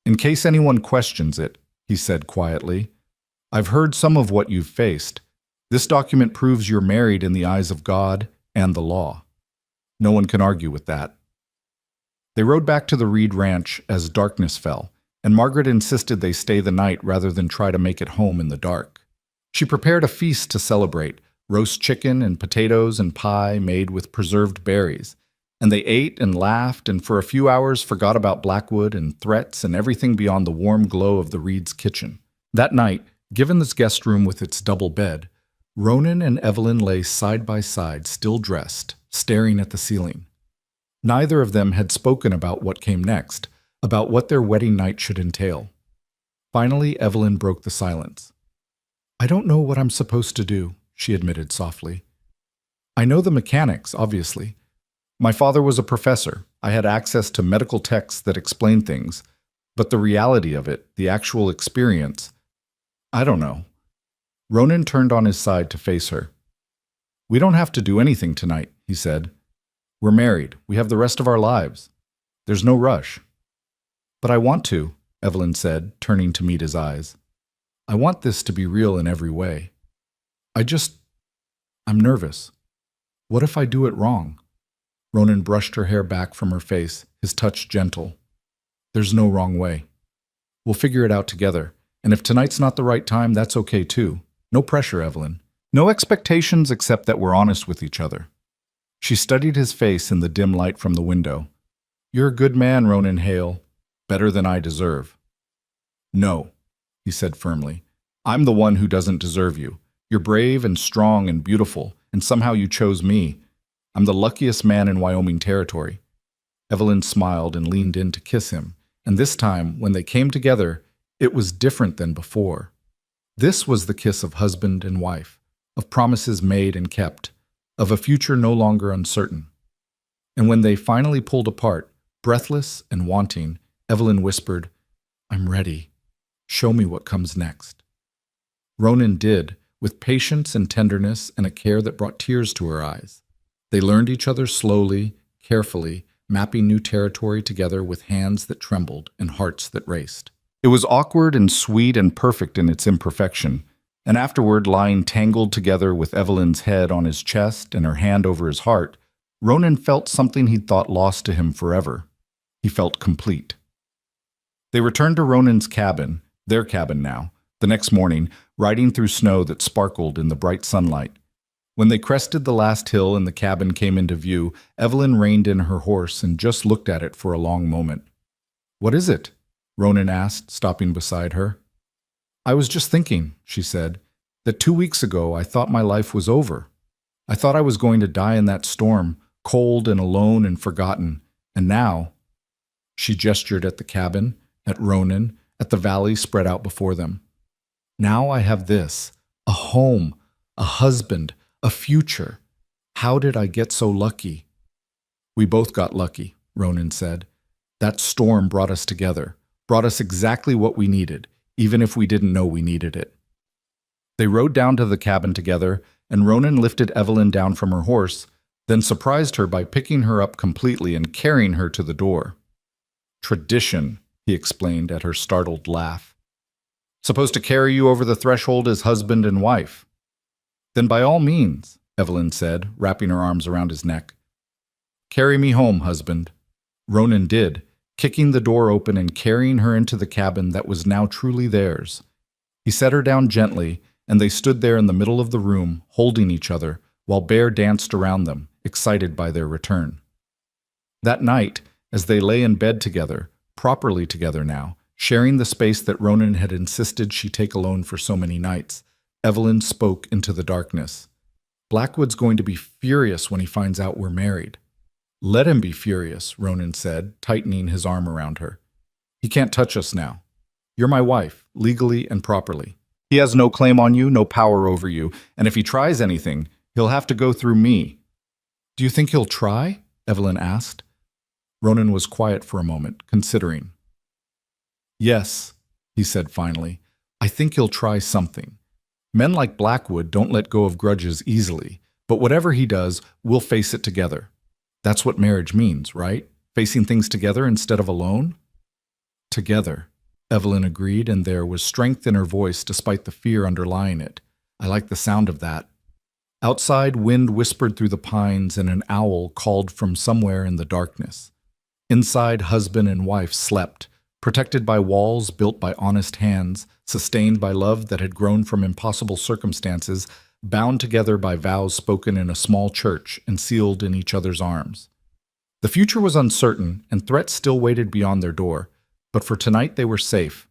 "In case anyone questions it," he said quietly, "I've heard some of what you've faced. This document proves you're married in the eyes of God and the law. No one can argue with that." They rode back to the Reed Ranch as darkness fell, and Margaret insisted they stay the night rather than try to make it home in the dark. She prepared a feast to celebrate, roast chicken and potatoes and pie made with preserved berries, and they ate and laughed and for a few hours forgot about Blackwood and threats and everything beyond the warm glow of the Reed's kitchen. That night, given this guest room with its double bed, Ronan and Evelyn lay side by side, still dressed, staring at the ceiling. Neither of them had spoken about what came next, about what their wedding night should entail. Finally, Evelyn broke the silence. "I don't know what I'm supposed to do," she admitted softly. "I know the mechanics, obviously. My father was a professor. I had access to medical texts that explain things. But the reality of it, the actual experience, I don't know." Ronan turned on his side to face her. "We don't have to do anything tonight," he said. "We're married. We have the rest of our lives. There's no rush." "But I want to," Evelyn said, turning to meet his eyes. "I want this to be real in every way. I'm nervous. What if I do it wrong?" Ronan brushed her hair back from her face, his touch gentle. "There's no wrong way. We'll figure it out together, and if tonight's not the right time, that's okay too. No pressure, Evelyn. No expectations except that we're honest with each other." She studied his face in the dim light from the window. "You're a good man, Ronan Hale. Better than I deserve." "No," he said firmly. "I'm the one who doesn't deserve you. You're brave and strong and beautiful, and somehow you chose me. I'm the luckiest man in Wyoming territory." Evelyn smiled and leaned in to kiss him, and this time, when they came together, it was different than before. This was the kiss of husband and wife, of promises made and kept, of a future no longer uncertain. And when they finally pulled apart, breathless and wanting, Evelyn whispered, "I'm ready. Show me what comes next." Ronan did, with patience and tenderness and a care that brought tears to her eyes. They learned each other slowly, carefully, mapping new territory together with hands that trembled and hearts that raced. It was awkward and sweet and perfect in its imperfection, and afterward, lying tangled together with Evelyn's head on his chest and her hand over his heart, Ronan felt something he'd thought lost to him forever. He felt complete. They returned to Ronan's cabin, their cabin now, the next morning, riding through snow that sparkled in the bright sunlight. When they crested the last hill and the cabin came into view, Evelyn reined in her horse and just looked at it for a long moment. "What is it?" Ronan asked, stopping beside her. "I was just thinking," she said, "that 2 weeks ago I thought my life was over. I thought I was going to die in that storm, cold and alone and forgotten. And now—" She gestured at the cabin, at Ronan, at the valley spread out before them. "Now I have this, a home, a husband, a future. How did I get so lucky?" "We both got lucky," Ronan said. "That storm brought us together, brought us exactly what we needed, even if we didn't know we needed it." They rode down to the cabin together, and Ronan lifted Evelyn down from her horse, then surprised her by picking her up completely and carrying her to the door. "Tradition," he explained at her startled laugh. "Supposed to carry you over the threshold as husband and wife." "Then by all means," Evelyn said, wrapping her arms around his neck. "Carry me home, husband." Ronan did, kicking the door open and carrying her into the cabin that was now truly theirs. He set her down gently, and they stood there in the middle of the room, holding each other, while Bear danced around them, excited by their return. That night, as they lay in bed together, properly together now, sharing the space that Ronan had insisted she take alone for so many nights, Evelyn spoke into the darkness. "Blackwood's going to be furious when he finds out we're married." "Let him be furious," Ronan said, tightening his arm around her. "He can't touch us now. You're my wife, legally and properly. He has no claim on you, no power over you, and if he tries anything, he'll have to go through me." "Do you think he'll try?" Evelyn asked. Ronan was quiet for a moment, considering. "Yes," he said finally, "I think he'll try something. Men like Blackwood don't let go of grudges easily, but whatever he does, we'll face it together. That's what marriage means, right? Facing things together instead of alone?" "Together," Evelyn agreed, and there was strength in her voice despite the fear underlying it. "I like the sound of that." Outside, wind whispered through the pines and an owl called from somewhere in the darkness. Inside, husband and wife slept, protected by walls built by honest hands, sustained by love that had grown from impossible circumstances, bound together by vows spoken in a small church and sealed in each other's arms. The future was uncertain, and threats still waited beyond their door, but for tonight they were safe.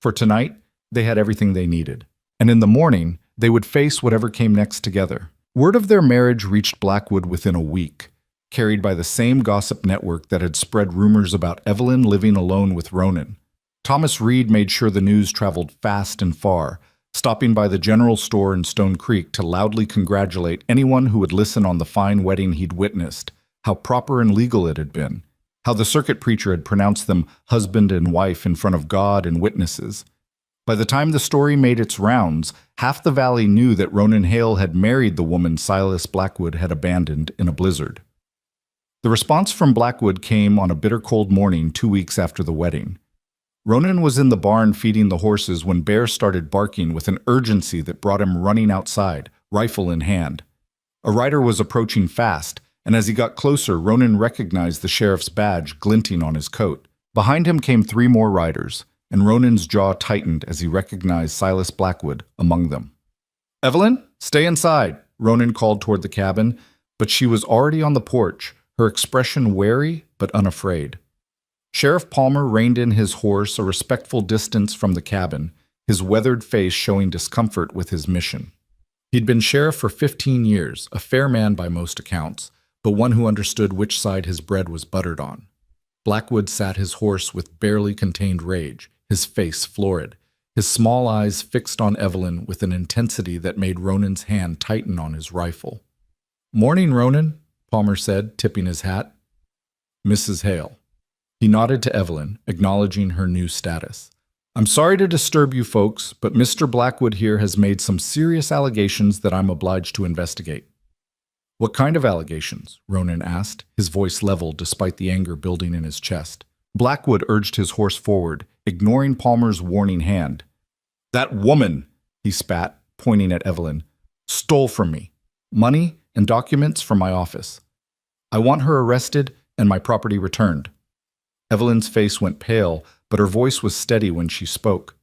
For tonight, they had everything they needed. And in the morning, they would face whatever came next together. Word of their marriage reached Blackwood within a week, carried by the same gossip network that had spread rumors about Evelyn living alone with Ronan. Thomas Reed made sure the news traveled fast and far, stopping by the general store in Stone Creek to loudly congratulate anyone who would listen on the fine wedding he'd witnessed, how proper and legal it had been, how the circuit preacher had pronounced them husband and wife in front of God and witnesses. By the time the story made its rounds, half the valley knew that Ronan Hale had married the woman Silas Blackwood had abandoned in a blizzard. The response from Blackwood came on a bitter cold morning 2 weeks after the wedding. Ronan was in the barn feeding the horses when Bear started barking with an urgency that brought him running outside, rifle in hand. A rider was approaching fast, and as he got closer, Ronan recognized the sheriff's badge glinting on his coat. Behind him came 3 more riders, and Ronan's jaw tightened as he recognized Silas Blackwood among them. "Evelyn, stay inside," Ronan called toward the cabin, but she was already on the porch, her expression wary but unafraid. Sheriff Palmer reined in his horse a respectful distance from the cabin, his weathered face showing discomfort with his mission. He'd been sheriff for 15 years, a fair man by most accounts, but one who understood which side his bread was buttered on. Blackwood sat his horse with barely contained rage, his face florid, his small eyes fixed on Evelyn with an intensity that made Ronan's hand tighten on his rifle. "Morning, Ronan," Palmer said, tipping his hat. "Mrs. Hale." He nodded to Evelyn, acknowledging her new status. "I'm sorry to disturb you folks, but Mr. Blackwood here has made some serious allegations that I'm obliged to investigate." "What kind of allegations?" Ronan asked, his voice level despite the anger building in his chest. Blackwood urged his horse forward, ignoring Palmer's warning hand. "That woman," he spat, pointing at Evelyn, "stole from me. Money and documents from my office. I want her arrested and my property returned." Evelyn's face went pale, but her voice was steady when she spoke.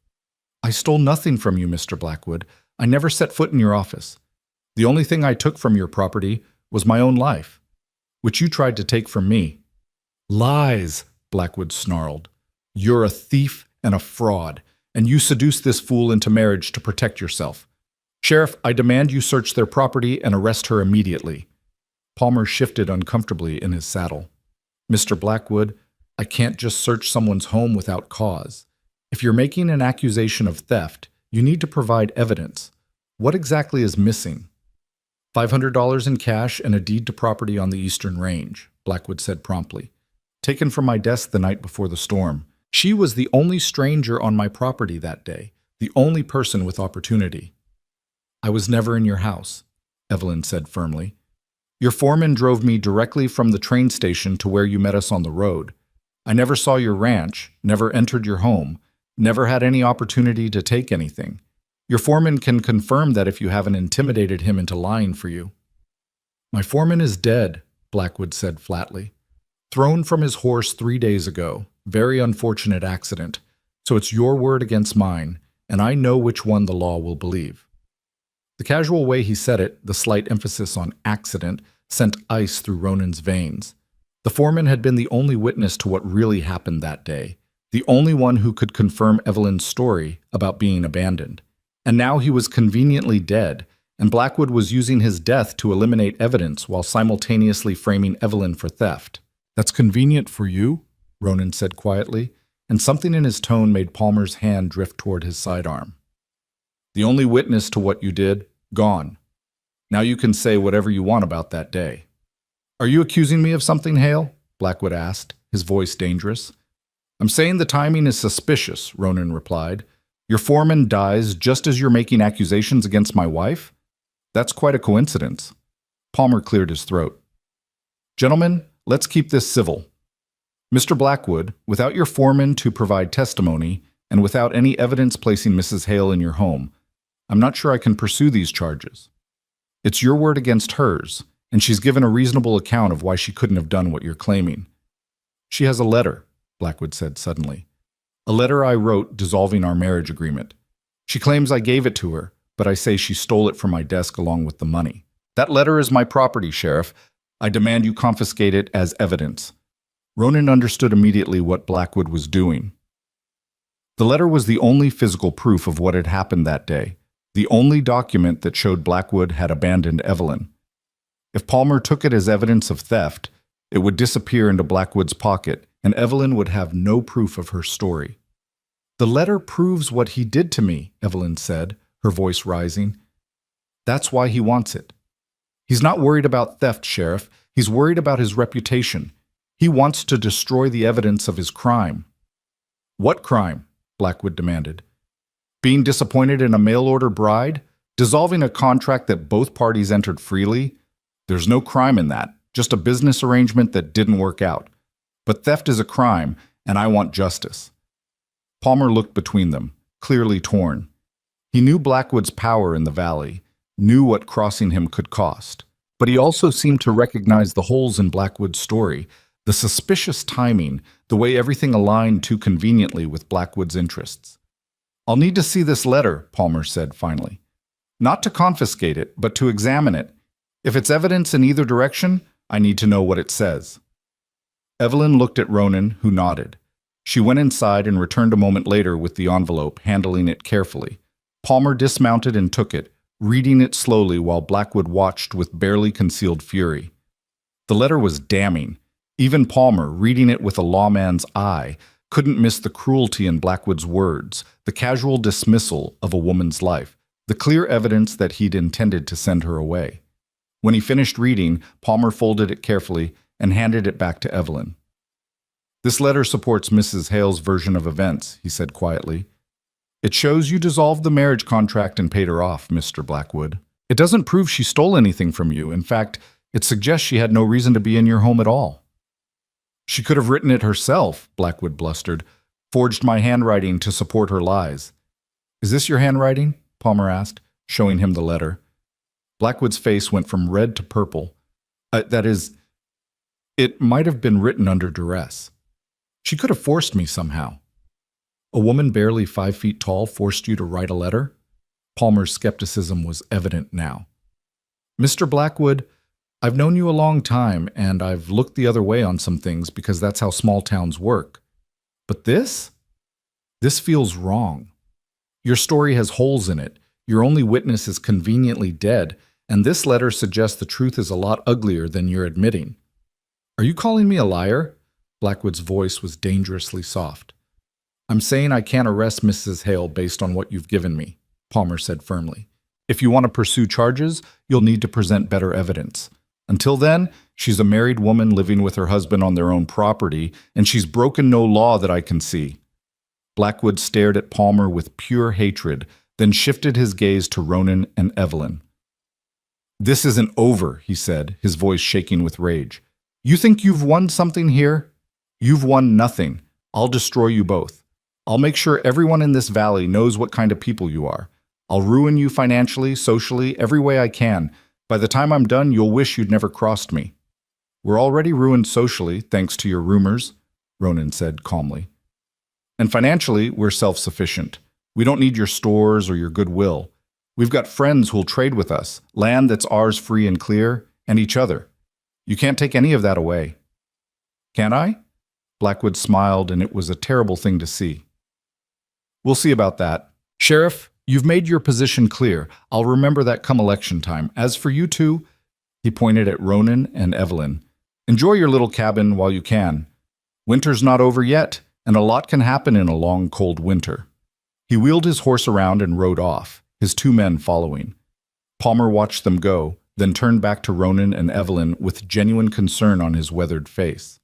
"I stole nothing from you, Mr. Blackwood. I never set foot in your office. The only thing I took from your property was my own life, which you tried to take from me." "Lies," Blackwood snarled. "You're a thief and a fraud, and you seduced this fool into marriage to protect yourself. Sheriff, I demand you search their property and arrest her immediately." Palmer shifted uncomfortably in his saddle. "Mr. Blackwood, I can't just search someone's home without cause. If you're making an accusation of theft, you need to provide evidence. What exactly is missing?" $500 in cash and a deed to property on the Eastern Range, Blackwood said promptly. "Taken from my desk the night before the storm. She was the only stranger on my property that day, the only person with opportunity." "I was never in your house," Evelyn said firmly. "Your foreman drove me directly from the train station to where you met us on the road. I never saw your ranch, never entered your home, never had any opportunity to take anything. Your foreman can confirm that if you haven't intimidated him into lying for you." "My foreman is dead," Blackwood said flatly. "Thrown from his horse 3 days ago. Very unfortunate accident. So it's your word against mine, and I know which one the law will believe." The casual way he said it, the slight emphasis on accident, sent ice through Ronan's veins. The foreman had been the only witness to what really happened that day, the only one who could confirm Evelyn's story about being abandoned. And now he was conveniently dead, and Blackwood was using his death to eliminate evidence while simultaneously framing Evelyn for theft. "That's convenient for you," Ronan said quietly, and something in his tone made Palmer's hand drift toward his sidearm. "The only witness to what you did, gone. Now you can say whatever you want about that day." "Are you accusing me of something, Hale?" Blackwood asked, his voice dangerous. "I'm saying the timing is suspicious," Ronan replied. "Your foreman dies just as you're making accusations against my wife? That's quite a coincidence." Palmer cleared his throat. "Gentlemen, let's keep this civil. Mr. Blackwood, without your foreman to provide testimony, and without any evidence placing Mrs. Hale in your home, I'm not sure I can pursue these charges. It's your word against hers, and she's given a reasonable account of why she couldn't have done what you're claiming." "She has a letter," Blackwood said suddenly. "A letter I wrote dissolving our marriage agreement. She claims I gave it to her, but I say she stole it from my desk along with the money. That letter is my property, Sheriff. I demand you confiscate it as evidence." Ronan understood immediately what Blackwood was doing. The letter was the only physical proof of what had happened that day, the only document that showed Blackwood had abandoned Evelyn. If Palmer took it as evidence of theft, it would disappear into Blackwood's pocket, and Evelyn would have no proof of her story. "The letter proves what he did to me," Evelyn said, her voice rising. "That's why he wants it. He's not worried about theft, Sheriff. He's worried about his reputation. He wants to destroy the evidence of his crime." "What crime?" Blackwood demanded. "Being disappointed in a mail-order bride? Dissolving a contract that both parties entered freely? There's no crime in that, just a business arrangement that didn't work out. But theft is a crime, and I want justice." Palmer looked between them, clearly torn. He knew Blackwood's power in the valley, knew what crossing him could cost. But he also seemed to recognize the holes in Blackwood's story, the suspicious timing, the way everything aligned too conveniently with Blackwood's interests. "I'll need to see this letter," Palmer said finally. "Not to confiscate it, but to examine it. If it's evidence in either direction, I need to know what it says." Evelyn looked at Ronan, who nodded. She went inside and returned a moment later with the envelope, handling it carefully. Palmer dismounted and took it, reading it slowly while Blackwood watched with barely concealed fury. The letter was damning. Even Palmer, reading it with a lawman's eye, couldn't miss the cruelty in Blackwood's words, the casual dismissal of a woman's life, the clear evidence that he'd intended to send her away. When he finished reading, Palmer folded it carefully and handed it back to Evelyn. "This letter supports Mrs. Hale's version of events," he said quietly. "It shows you dissolved the marriage contract and paid her off, Mr. Blackwood. It doesn't prove she stole anything from you. In fact, it suggests she had no reason to be in your home at all." "She could have written it herself," Blackwood blustered, "forged my handwriting to support her lies." "Is this your handwriting?" Palmer asked, showing him the letter. Blackwood's face went from red to purple. That is, It might have been written under duress. She could have forced me somehow. A woman barely 5 feet tall forced you to write a letter? Palmer's skepticism was evident now. Mr. Blackwood, I've known you a long time, and I've looked the other way on some things because that's how small towns work. But this? This feels wrong. Your story has holes in it. Your only witness is conveniently dead, and this letter suggests the truth is a lot uglier than you're admitting. Are you calling me a liar? Blackwood's voice was dangerously soft. I'm saying I can't arrest Mrs. Hale based on what you've given me, Palmer said firmly. If you want to pursue charges, you'll need to present better evidence. Until then, she's a married woman living with her husband on their own property, and she's broken no law that I can see. Blackwood stared at Palmer with pure hatred, then shifted his gaze to Ronan and Evelyn. This isn't over, he said, his voice shaking with rage. You think you've won something here? You've won nothing. I'll destroy you both. I'll make sure everyone in this valley knows what kind of people you are. I'll ruin you financially, socially, every way I can. By the time I'm done, you'll wish you'd never crossed me. We're already ruined socially, thanks to your rumors, Ronan said calmly. And financially, we're self-sufficient. We don't need your stores or your goodwill. We've got friends who'll trade with us, land that's ours free and clear, and each other. You can't take any of that away. Can't I? Blackwood smiled, and it was a terrible thing to see. We'll see about that. Sheriff, you've made your position clear. I'll remember that come election time. As for you two, he pointed at Ronan and Evelyn, enjoy your little cabin while you can. Winter's not over yet, and a lot can happen in a long, cold winter. He wheeled his horse around and rode off, his 2 men following. Palmer watched them go, then turned back to Ronan and Evelyn with genuine concern on his weathered face.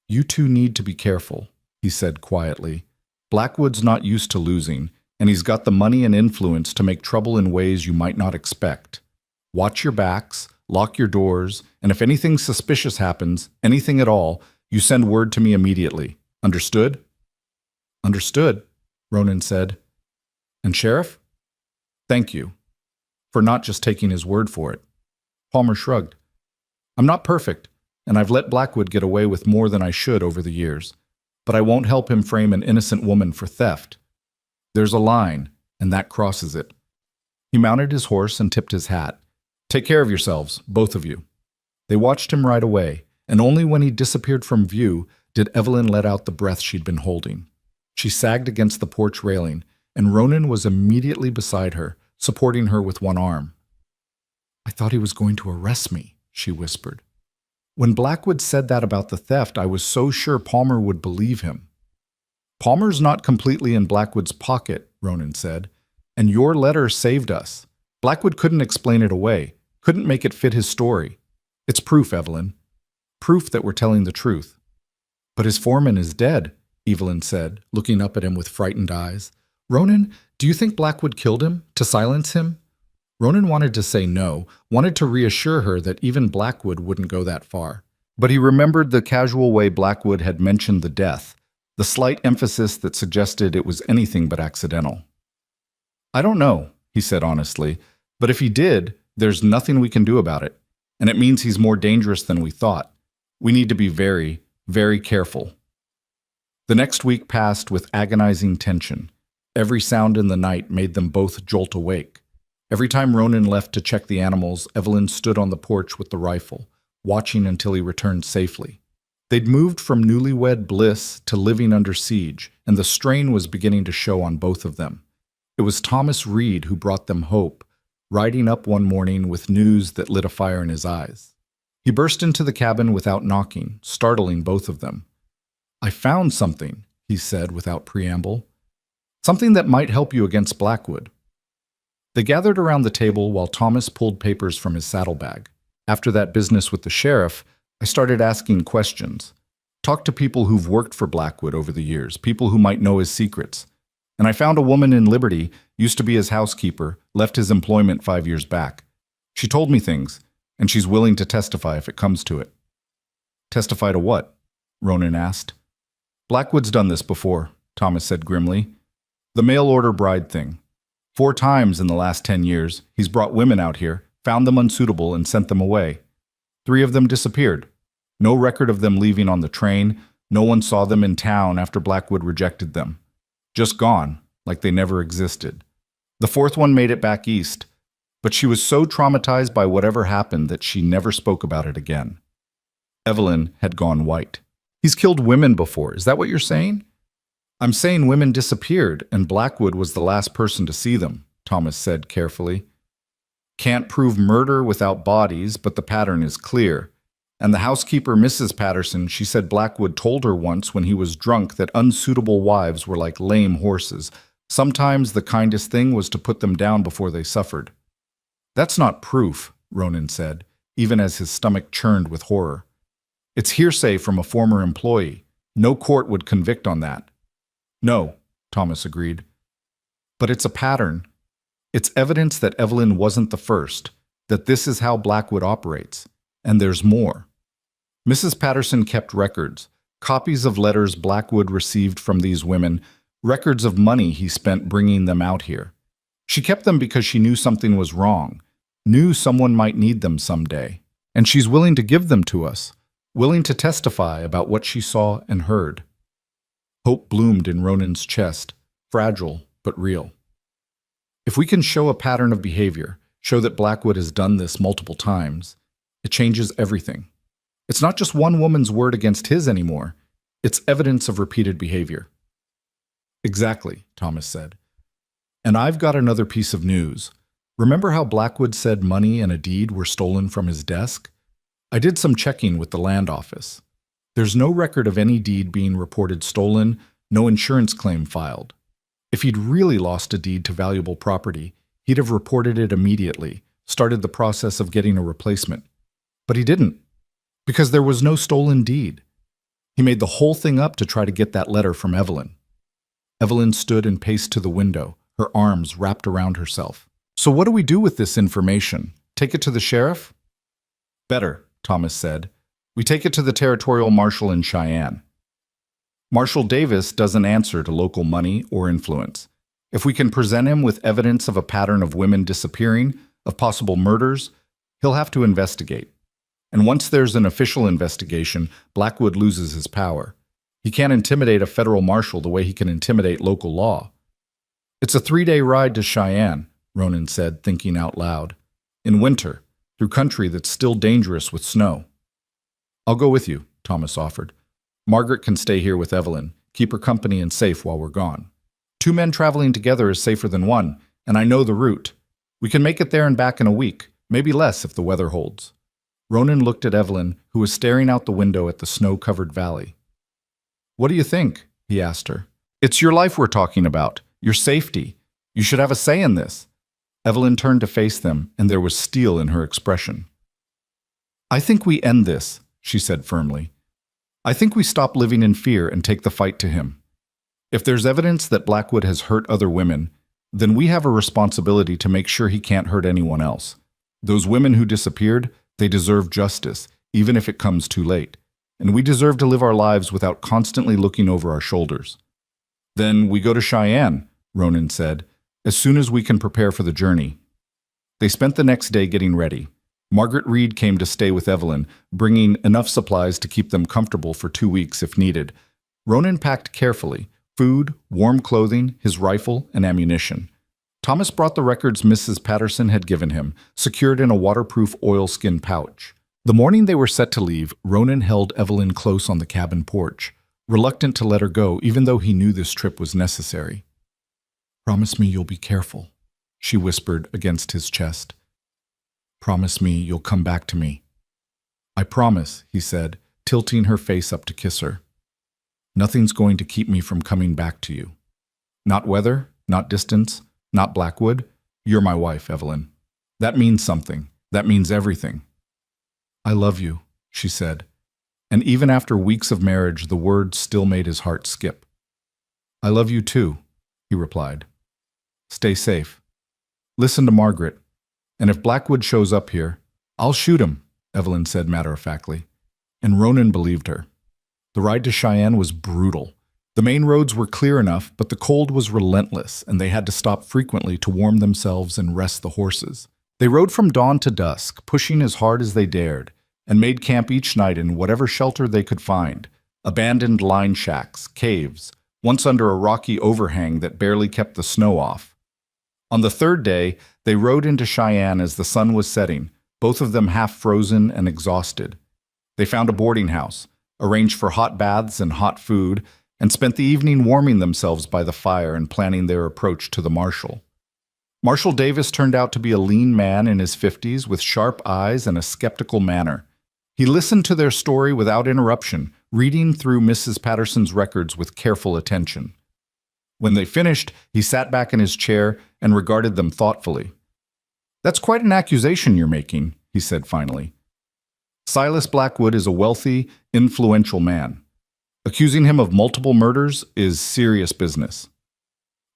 You two need to be careful, he said quietly. Blackwood's not used to losing, and he's got the money and influence to make trouble in ways you might not expect. Watch your backs, lock your doors, and if anything suspicious happens, anything at all, you send word to me immediately. Understood? Understood, Ronan said. And Sheriff? Thank you for not just taking his word for it. Palmer shrugged. I'm not perfect, and I've let Blackwood get away with more than I should over the years, but I won't help him frame an innocent woman for theft. There's a line, and that crosses it. He mounted his horse and tipped his hat. Take care of yourselves, both of you. They watched him ride away, and only when he disappeared from view did Evelyn let out the breath she'd been holding. She sagged against the porch railing, and Ronan was immediately beside her, supporting her with one arm. I thought he was going to arrest me, she whispered. When Blackwood said that about the theft, I was so sure Palmer would believe him. Palmer's not completely in Blackwood's pocket, Ronan said, and your letter saved us. Blackwood couldn't explain it away, couldn't make it fit his story. It's proof, Evelyn. Proof that we're telling the truth. But his foreman is dead, Evelyn said, looking up at him with frightened eyes. Ronan, do you think Blackwood killed him, to silence him? Ronan wanted to say no, wanted to reassure her that even Blackwood wouldn't go that far. But he remembered the casual way Blackwood had mentioned the death, the slight emphasis that suggested it was anything but accidental. I don't know, he said honestly, but if he did, there's nothing we can do about it, and it means he's more dangerous than we thought. We need to be very, very careful. The next week passed with agonizing tension. Every sound in the night made them both jolt awake. Every time Ronan left to check the animals, Evelyn stood on the porch with the rifle, watching until he returned safely. They'd moved from newlywed bliss to living under siege, and the strain was beginning to show on both of them. It was Thomas Reed who brought them hope, riding up one morning with news that lit a fire in his eyes. He burst into the cabin without knocking, startling both of them. I found something, he said without preamble. Something that might help you against Blackwood. They gathered around the table while Thomas pulled papers from his saddlebag. After that business with the sheriff, I started asking questions. Talked to people who've worked for Blackwood over the years, people who might know his secrets. And I found a woman in Liberty, used to be his housekeeper, left his employment 5 years back. She told me things, and she's willing to testify if it comes to it. Testify to what? Ronan asked. Blackwood's done this before, Thomas said grimly. The mail-order bride thing. 4 times in the last 10 years, he's brought women out here, found them unsuitable, and sent them away. 3 of them disappeared. No record of them leaving on the train. No one saw them in town after Blackwood rejected them. Just gone, like they never existed. The fourth one made it back east, but she was so traumatized by whatever happened that she never spoke about it again. Evelyn had gone white. He's killed women before, is that what you're saying? I'm saying women disappeared, and Blackwood was the last person to see them, Thomas said carefully. Can't prove murder without bodies, but the pattern is clear. And the housekeeper, Mrs. Patterson, she said Blackwood told her once when he was drunk that unsuitable wives were like lame horses. Sometimes the kindest thing was to put them down before they suffered. That's not proof, Ronan said, even as his stomach churned with horror. It's hearsay from a former employee. No court would convict on that. No, Thomas agreed. But it's a pattern. It's evidence that Evelyn wasn't the first, that this is how Blackwood operates. And there's more. Mrs. Patterson kept records, copies of letters Blackwood received from these women, records of money he spent bringing them out here. She kept them because she knew something was wrong, knew someone might need them someday. And she's willing to give them to us, willing to testify about what she saw and heard. Hope bloomed in Ronan's chest, fragile but real. If we can show a pattern of behavior, show that Blackwood has done this multiple times, it changes everything. It's not just one woman's word against his anymore. It's evidence of repeated behavior. Exactly, Thomas said. And I've got another piece of news. Remember how Blackwood said money and a deed were stolen from his desk? I did some checking with the land office. There's no record of any deed being reported stolen, no insurance claim filed. If he'd really lost a deed to valuable property, he'd have reported it immediately, started the process of getting a replacement. But he didn't, because there was no stolen deed. He made the whole thing up to try to get that letter from Evelyn. Evelyn stood and paced to the window, her arms wrapped around herself. So what do we do with this information? Take it to the sheriff? Better, Thomas said. We take it to the territorial marshal in Cheyenne. Marshal Davis doesn't answer to local money or influence. If we can present him with evidence of a pattern of women disappearing, of possible murders, he'll have to investigate. And once there's an official investigation, Blackwood loses his power. He can't intimidate a federal marshal the way he can intimidate local law. It's a 3-day ride to Cheyenne, Ronan said, thinking out loud. In winter, through country that's still dangerous with snow. I'll go with you, Thomas offered. Margaret can stay here with Evelyn, keep her company and safe while we're gone. 2 men traveling together is safer than 1, and I know the route. We can make it there and back in a week, maybe less if the weather holds. Ronan looked at Evelyn, who was staring out the window at the snow-covered valley. What do you think? He asked her. It's your life we're talking about, your safety. You should have a say in this. Evelyn turned to face them, and there was steel in her expression. I think we end this, she said firmly. I think we stop living in fear and take the fight to him. If there's evidence that Blackwood has hurt other women, then we have a responsibility to make sure he can't hurt anyone else. Those women who disappeared, they deserve justice, even if it comes too late. And we deserve to live our lives without constantly looking over our shoulders. Then we go to Cheyenne, Ronan said, as soon as we can prepare for the journey. They spent the next day getting ready. Margaret Reed came to stay with Evelyn, bringing enough supplies to keep them comfortable for 2 weeks if needed. Ronan packed carefully, food, warm clothing, his rifle, and ammunition. Thomas brought the records Mrs. Patterson had given him, secured in a waterproof oilskin pouch. The morning they were set to leave, Ronan held Evelyn close on the cabin porch, reluctant to let her go even though he knew this trip was necessary. Promise me you'll be careful, she whispered against his chest. Promise me you'll come back to me. I promise, he said, tilting her face up to kiss her. Nothing's going to keep me from coming back to you. Not weather, not distance, not Blackwood. You're my wife, Evelyn. That means something. That means everything. I love you, she said, and even after weeks of marriage, the words still made his heart skip. I love you too, he replied. Stay safe. Listen to Margaret, and if Blackwood shows up here, I'll shoot him, Evelyn said matter-of-factly, and Ronan believed her. The ride to Cheyenne was brutal. The main roads were clear enough, but the cold was relentless, and they had to stop frequently to warm themselves and rest the horses. They rode from dawn to dusk, pushing as hard as they dared, and made camp each night in whatever shelter they could find. Abandoned line shacks, caves, once under a rocky overhang that barely kept the snow off. On the third day, they rode into Cheyenne as the sun was setting, both of them half frozen and exhausted. They found a boarding house, arranged for hot baths and hot food, and spent the evening warming themselves by the fire and planning their approach to the marshal. Marshal Davis turned out to be a lean man in his 50s with sharp eyes and a skeptical manner. He listened to their story without interruption, reading through Mrs. Patterson's records with careful attention. When they finished, he sat back in his chair and regarded them thoughtfully. "That's quite an accusation you're making," he said finally. "Silas Blackwood is a wealthy, influential man. Accusing him of multiple murders is serious business."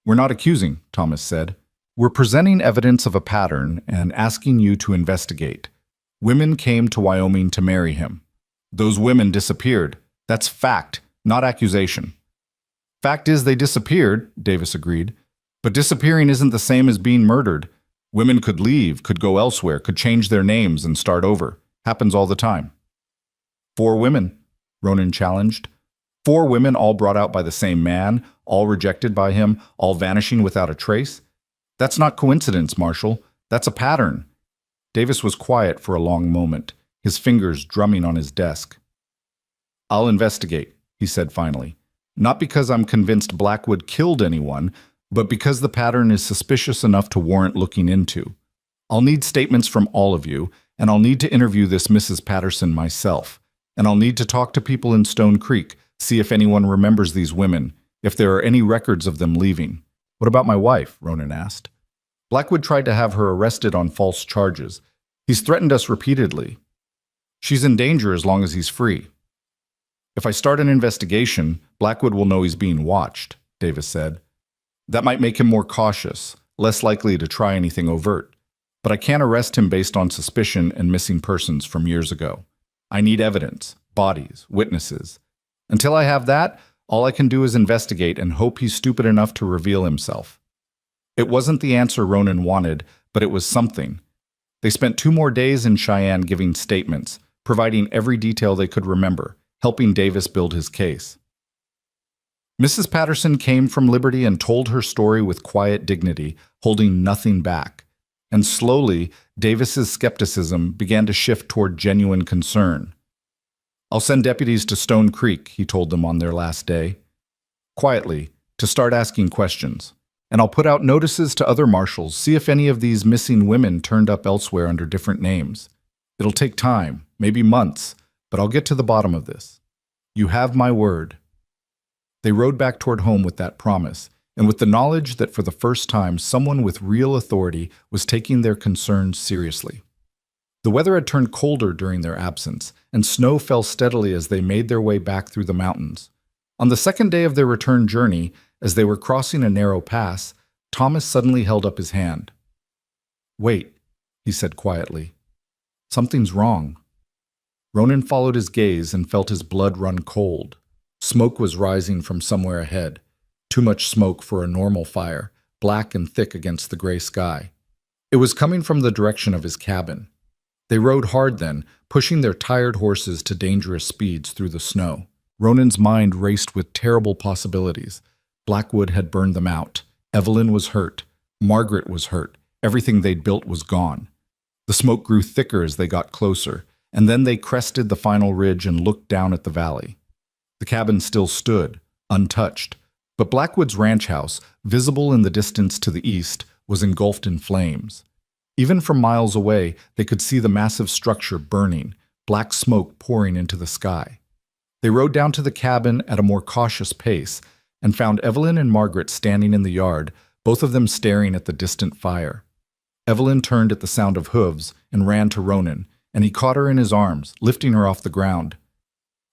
"We're not accusing," Thomas said. "We're presenting evidence of a pattern and asking you to investigate. Women came to Wyoming to marry him. Those women disappeared. That's fact, not accusation." "Fact is they disappeared," Davis agreed. "But disappearing isn't the same as being murdered. Women could leave, could go elsewhere, could change their names and start over. Happens all the time." "4 women," Ronan challenged. 4 women all brought out by the same man, all rejected by him, all vanishing without a trace? That's not coincidence, Marshal. That's a pattern." Davis was quiet for a long moment, his fingers drumming on his desk. "I'll investigate," he said finally. "Not because I'm convinced Blackwood killed anyone, but because the pattern is suspicious enough to warrant looking into. I'll need statements from all of you, and I'll need to interview this Mrs. Patterson myself. And I'll need to talk to people in Stone Creek, see if anyone remembers these women, if there are any records of them leaving." "What about my wife?" Ronan asked. "Blackwood tried to have her arrested on false charges. He's threatened us repeatedly. She's in danger as long as he's free." "If I start an investigation, Blackwood will know he's being watched," Davis said. "That might make him more cautious, less likely to try anything overt. But I can't arrest him based on suspicion and missing persons from years ago. I need evidence, bodies, witnesses. Until I have that, all I can do is investigate and hope he's stupid enough to reveal himself." It wasn't the answer Ronan wanted, but it was something. They spent 2 more days in Cheyenne giving statements, providing every detail they could remember, helping Davis build his case. Mrs. Patterson came from Liberty and told her story with quiet dignity, holding nothing back. And slowly, Davis's skepticism began to shift toward genuine concern. "I'll send deputies to Stone Creek," he told them on their last day. "Quietly, to start asking questions. And I'll put out notices to other marshals, see if any of these missing women turned up elsewhere under different names. It'll take time, maybe months, but I'll get to the bottom of this. You have my word." They rode back toward home with that promise, and with the knowledge that for the first time someone with real authority was taking their concerns seriously. The weather had turned colder during their absence, and snow fell steadily as they made their way back through the mountains. On the second day of their return journey, as they were crossing a narrow pass, Thomas suddenly held up his hand. "Wait," he said quietly. "Something's wrong." Ronan followed his gaze and felt his blood run cold. Smoke was rising from somewhere ahead. Too much smoke for a normal fire, black and thick against the gray sky. It was coming from the direction of his cabin. They rode hard then, pushing their tired horses to dangerous speeds through the snow. Ronan's mind raced with terrible possibilities. Blackwood had burned them out. Evelyn was hurt. Margaret was hurt. Everything they'd built was gone. The smoke grew thicker as they got closer, and then they crested the final ridge and looked down at the valley. The cabin still stood, untouched, but Blackwood's ranch house, visible in the distance to the east, was engulfed in flames. Even from miles away, they could see the massive structure burning, black smoke pouring into the sky. They rode down to the cabin at a more cautious pace and found Evelyn and Margaret standing in the yard, both of them staring at the distant fire. Evelyn turned at the sound of hooves and ran to Ronan, and he caught her in his arms, lifting her off the ground.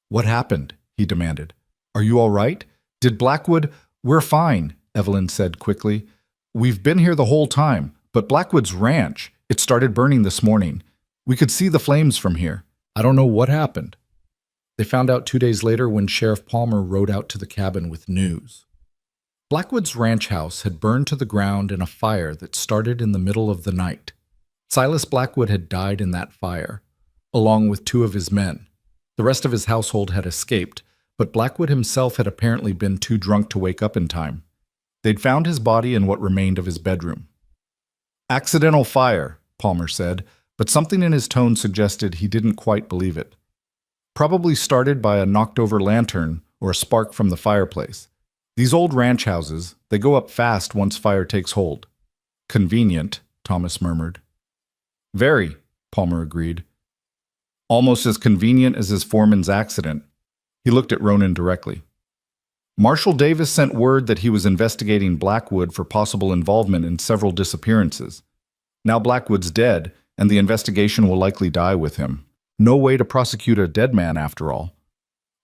"What happened?" he demanded. "Are you all right? Did Blackwood—" "We're fine," Evelyn said quickly. "We've been here the whole time, but Blackwood's ranch, it started burning this morning. We could see the flames from here. I don't know what happened." They found out 2 days later when Sheriff Palmer rode out to the cabin with news. Blackwood's ranch house had burned to the ground in a fire that started in the middle of the night. Silas Blackwood had died in that fire. along with 2 of his men. The rest of his household had escaped, but Blackwood himself had apparently been too drunk to wake up in time. They'd found his body in what remained of his bedroom. "Accidental fire," Palmer said, but something in his tone suggested he didn't quite believe it. "Probably started by a knocked-over lantern or a spark from the fireplace. These old ranch houses, they go up fast once fire takes hold." "Convenient," Thomas murmured. "Very," Palmer agreed. "Almost as convenient as his foreman's accident." He looked at Ronan directly. "Marshal Davis sent word that he was investigating Blackwood for possible involvement in several disappearances. Now Blackwood's dead, and the investigation will likely die with him. No way to prosecute a dead man, after all."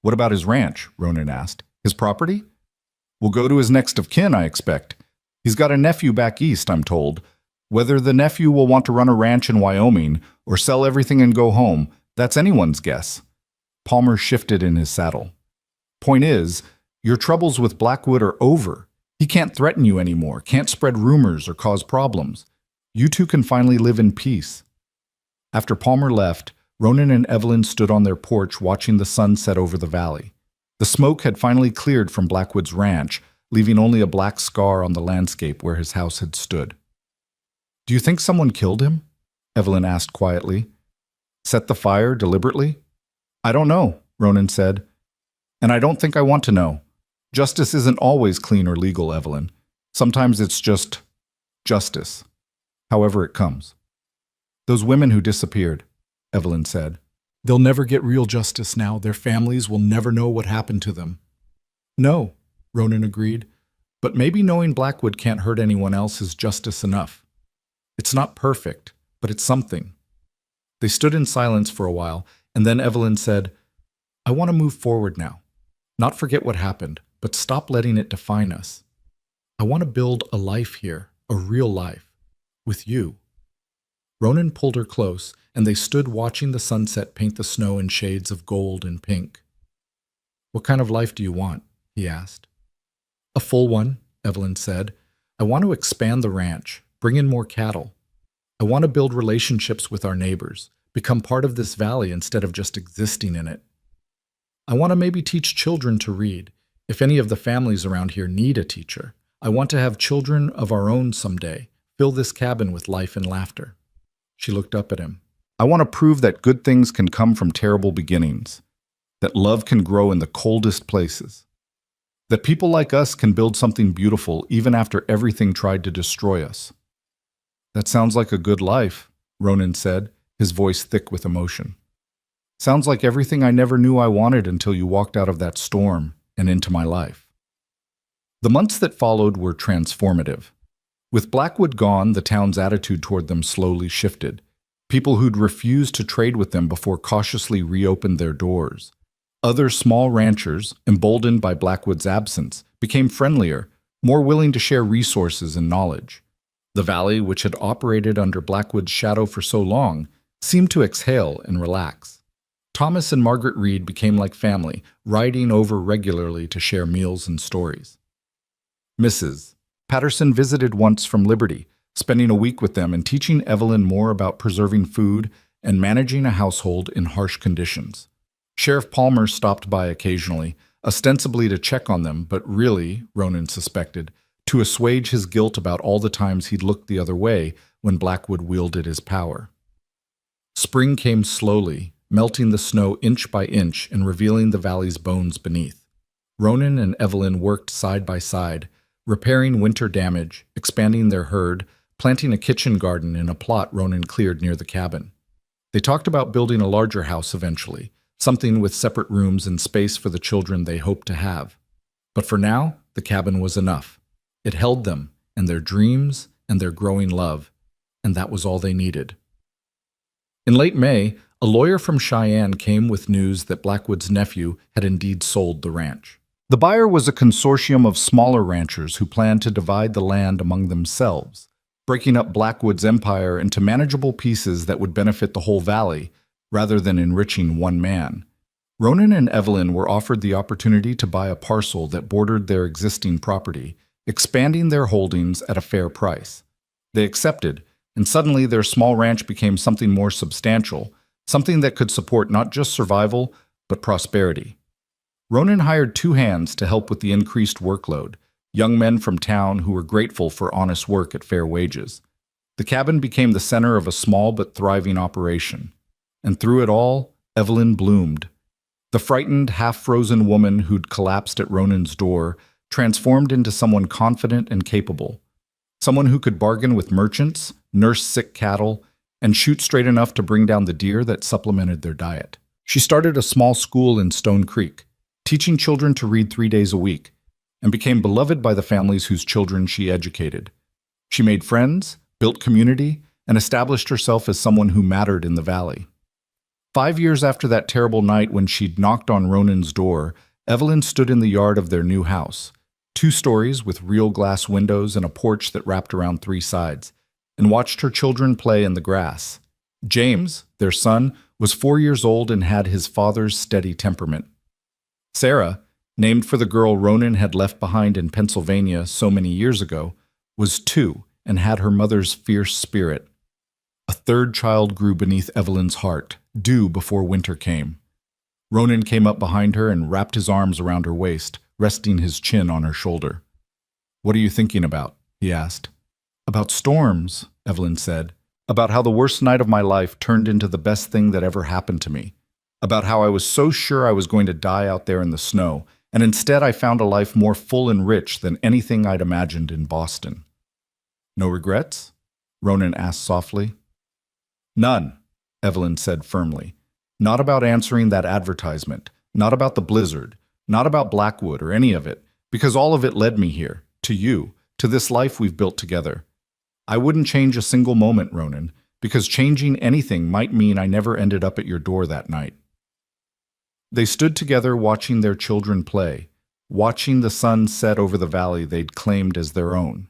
"What about his ranch?" Ronan asked. "His property?" "Will go to his next of kin, I expect. He's got a nephew back east, I'm told. Whether the nephew will want to run a ranch in Wyoming or sell everything and go home, that's anyone's guess." Palmer shifted in his saddle. "Point is, your troubles with Blackwood are over. He can't threaten you anymore, can't spread rumors or cause problems. You two can finally live in peace." After Palmer left, Ronan and Evelyn stood on their porch watching the sun set over the valley. The smoke had finally cleared from Blackwood's ranch, leaving only a black scar on the landscape where his house had stood. "Do you think someone killed him?" Evelyn asked quietly. "Set the fire deliberately?" "I don't know," Ronan said. "And I don't think I want to know. Justice isn't always clean or legal, Evelyn. Sometimes it's just justice, however it comes." "Those women who disappeared," Evelyn said. "They'll never get real justice now. Their families will never know what happened to them." "No," Ronan agreed. "But maybe knowing Blackwood can't hurt anyone else is justice enough. It's not perfect, but it's something." They stood in silence for a while, and then Evelyn said, "I want to move forward now. Not forget what happened, but stop letting it define us. I want to build a life here, a real life, with you." Ronan pulled her close, and they stood watching the sunset paint the snow in shades of gold and pink. "What kind of life do you want?" he asked. "A full one," Evelyn said. "I want to expand the ranch, bring in more cattle. I want to build relationships with our neighbors, become part of this valley instead of just existing in it. I want to maybe teach children to read. If any of the families around here need a teacher, I want to have children of our own someday, fill this cabin with life and laughter." She looked up at him. "I want to prove that good things can come from terrible beginnings, that love can grow in the coldest places, that people like us can build something beautiful even after everything tried to destroy us." "That sounds like a good life," Ronan said, his voice thick with emotion. "Sounds like everything I never knew I wanted until you walked out of that storm and into my life." The months that followed were transformative. With Blackwood gone, the town's attitude toward them slowly shifted. People who'd refused to trade with them before cautiously reopened their doors. Other small ranchers, emboldened by Blackwood's absence, became friendlier, more willing to share resources and knowledge. The valley, which had operated under Blackwood's shadow for so long, seemed to exhale and relax. Thomas and Margaret Reed became like family, riding over regularly to share meals and stories. Mrs. Patterson visited once from Liberty, spending a week with them and teaching Evelyn more about preserving food and managing a household in harsh conditions. Sheriff Palmer stopped by occasionally, ostensibly to check on them, but really, Ronan suspected, to assuage his guilt about all the times he'd looked the other way when Blackwood wielded his power. Spring came slowly, melting the snow inch by inch and revealing the valley's bones beneath. Ronan and Evelyn worked side by side, repairing winter damage, expanding their herd, planting a kitchen garden in a plot Ronan cleared near the cabin. They talked about building a larger house eventually, something with separate rooms and space for the children they hoped to have. But for now, the cabin was enough. It held them, and their dreams, and their growing love, and that was all they needed. In late May, a lawyer from Cheyenne came with news that Blackwood's nephew had indeed sold the ranch. The buyer was a consortium of smaller ranchers who planned to divide the land among themselves, breaking up Blackwood's empire into manageable pieces that would benefit the whole valley, rather than enriching one man. Ronan and Evelyn were offered the opportunity to buy a parcel that bordered their existing property, expanding their holdings at a fair price. They accepted, and suddenly their small ranch became something more substantial, something that could support not just survival, but prosperity. Ronan hired 2 hands to help with the increased workload, young men from town who were grateful for honest work at fair wages. The cabin became the center of a small but thriving operation. And through it all, Evelyn bloomed. The frightened, half-frozen woman who'd collapsed at Ronan's door transformed into someone confident and capable. Someone who could bargain with merchants, nurse sick cattle, and shoot straight enough to bring down the deer that supplemented their diet. She started a small school in Stone Creek, teaching children to read 3 days a week, and became beloved by the families whose children she educated. She made friends, built community, and established herself as someone who mattered in the valley. 5 years after that terrible night when she'd knocked on Ronan's door, Evelyn stood in the yard of their new house, 2 stories with real glass windows and a porch that wrapped around 3 sides, and watched her children play in the grass. James, their son, was 4 years old and had his father's steady temperament. Sarah, named for the girl Ronan had left behind in Pennsylvania so many years ago, was 2 and had her mother's fierce spirit. A 3rd child grew beneath Evelyn's heart, due before winter came. Ronan came up behind her and wrapped his arms around her waist, resting his chin on her shoulder. "What are you thinking about?" he asked. "About storms," Evelyn said. "About how the worst night of my life turned into the best thing that ever happened to me. About how I was so sure I was going to die out there in the snow, and instead I found a life more full and rich than anything I'd imagined in Boston." "No regrets?" Ronan asked softly. "None," Evelyn said firmly. "Not about answering that advertisement, not about the blizzard, not about Blackwood or any of it, because all of it led me here, to you, to this life we've built together. I wouldn't change a single moment, Ronan, because changing anything might mean I never ended up at your door that night." They stood together watching their children play, watching the sun set over the valley they'd claimed as their own.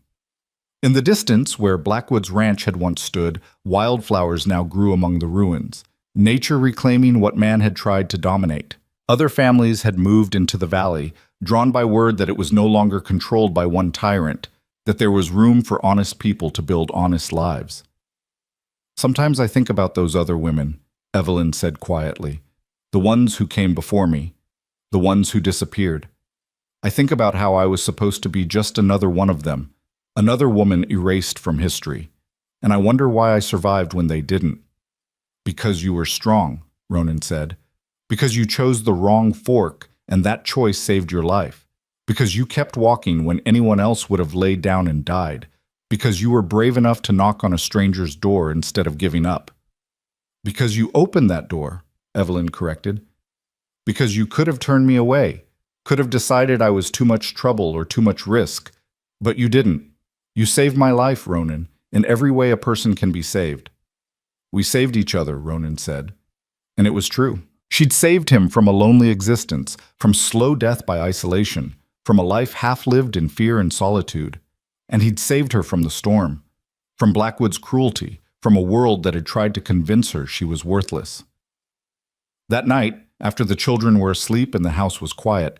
In the distance, where Blackwood's ranch had once stood, wildflowers now grew among the ruins, nature reclaiming what man had tried to dominate. Other families had moved into the valley, drawn by word that it was no longer controlled by one tyrant, that there was room for honest people to build honest lives. "Sometimes I think about those other women," Evelyn said quietly. "The ones who came before me, the ones who disappeared. I think about how I was supposed to be just another one of them, another woman erased from history. And I wonder why I survived when they didn't." "Because you were strong," Ronan said. "Because you chose the wrong fork, and that choice saved your life. Because you kept walking when anyone else would have laid down and died. Because you were brave enough to knock on a stranger's door instead of giving up." "Because you opened that door," Evelyn corrected. "Because you could have turned me away, could have decided I was too much trouble or too much risk. But you didn't. You saved my life, Ronan, in every way a person can be saved." "We saved each other," Ronan said. And it was true. She'd saved him from a lonely existence, from slow death by isolation, from a life half-lived in fear and solitude. And he'd saved her from the storm, from Blackwood's cruelty, from a world that had tried to convince her she was worthless. That night, after the children were asleep and the house was quiet,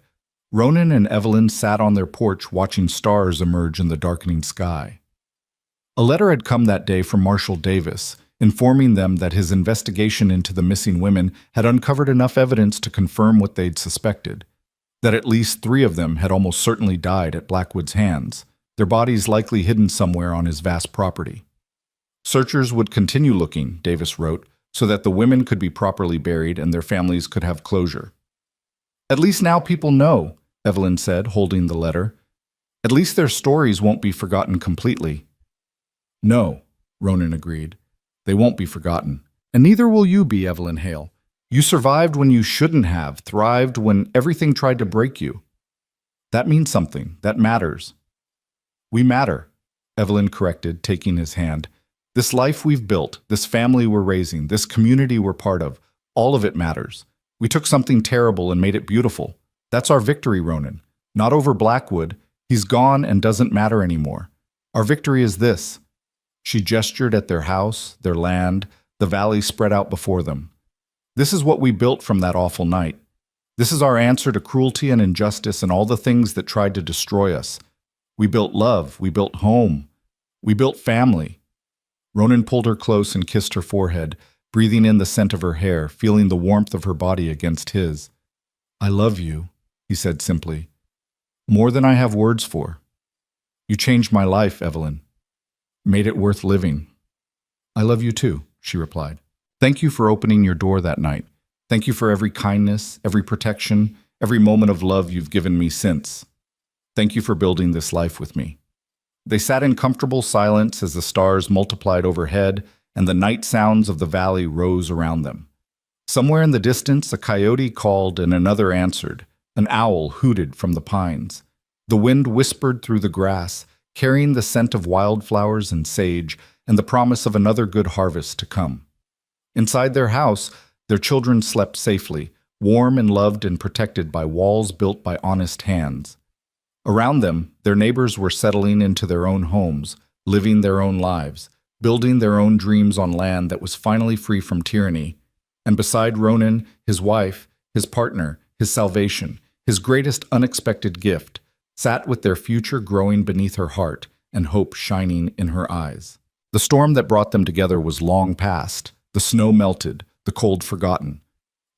Ronan and Evelyn sat on their porch watching stars emerge in the darkening sky. A letter had come that day from Marshal Davis, informing them that his investigation into the missing women had uncovered enough evidence to confirm what they'd suspected, that at least 3 of them had almost certainly died at Blackwood's hands, their bodies likely hidden somewhere on his vast property. Searchers would continue looking, Davis wrote, so that the women could be properly buried and their families could have closure. "At least now people know," Evelyn said, holding the letter. "At least their stories won't be forgotten completely." "No," Ronan agreed. "They won't be forgotten. And neither will you be, Evelyn Hale. You survived when you shouldn't have, thrived when everything tried to break you. That means something. That matters." "We matter," Evelyn corrected, taking his hand. "This life we've built, this family we're raising, this community we're part of, all of it matters. We took something terrible and made it beautiful. That's our victory, Ronan. Not over Blackwood. He's gone and doesn't matter anymore. Our victory is this." She gestured at their house, their land, the valley spread out before them. "This is what we built from that awful night. This is our answer to cruelty and injustice and all the things that tried to destroy us. We built love. We built home. We built family." Ronan pulled her close and kissed her forehead, breathing in the scent of her hair, feeling the warmth of her body against his. "I love you," he said simply. "More than I have words for. You changed my life, Evelyn. Made it worth living." "I love you too," she replied. "Thank you for opening your door that night. Thank you for every kindness, every protection, every moment of love you've given me since. Thank you for building this life with me." They sat in comfortable silence as the stars multiplied overhead and the night sounds of the valley rose around them. Somewhere in the distance, a coyote called and another answered. An owl hooted from the pines. The wind whispered through the grass, carrying the scent of wildflowers and sage and the promise of another good harvest to come. Inside their house, their children slept safely, warm and loved and protected by walls built by honest hands. Around them, their neighbors were settling into their own homes, living their own lives, building their own dreams on land that was finally free from tyranny. And beside Ronan, his wife, his partner, his salvation, his greatest unexpected gift, sat with their future growing beneath her heart and hope shining in her eyes. The storm that brought them together was long past, the snow melted, the cold forgotten.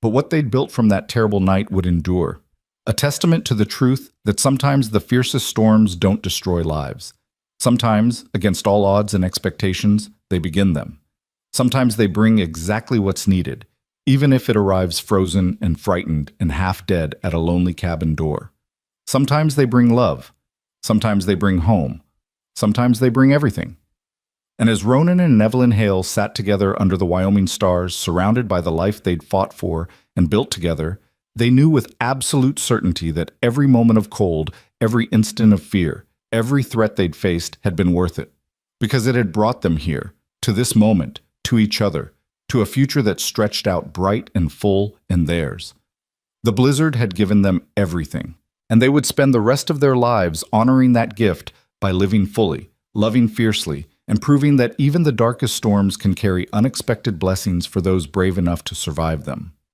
But what they'd built from that terrible night would endure. A testament to the truth that sometimes the fiercest storms don't destroy lives. Sometimes, against all odds and expectations, they begin them. Sometimes they bring exactly what's needed, even if it arrives frozen and frightened and half dead at a lonely cabin door. Sometimes they bring love. Sometimes they bring home. Sometimes they bring everything. And as Ronan and Evelyn Hale sat together under the Wyoming stars, surrounded by the life they'd fought for and built together, they knew with absolute certainty that every moment of cold, every instant of fear, every threat they'd faced had been worth it. Because it had brought them here, to this moment, to each other, to a future that stretched out bright and full in theirs. The blizzard had given them everything, and they would spend the rest of their lives honoring that gift by living fully, loving fiercely, and proving that even the darkest storms can carry unexpected blessings for those brave enough to survive them.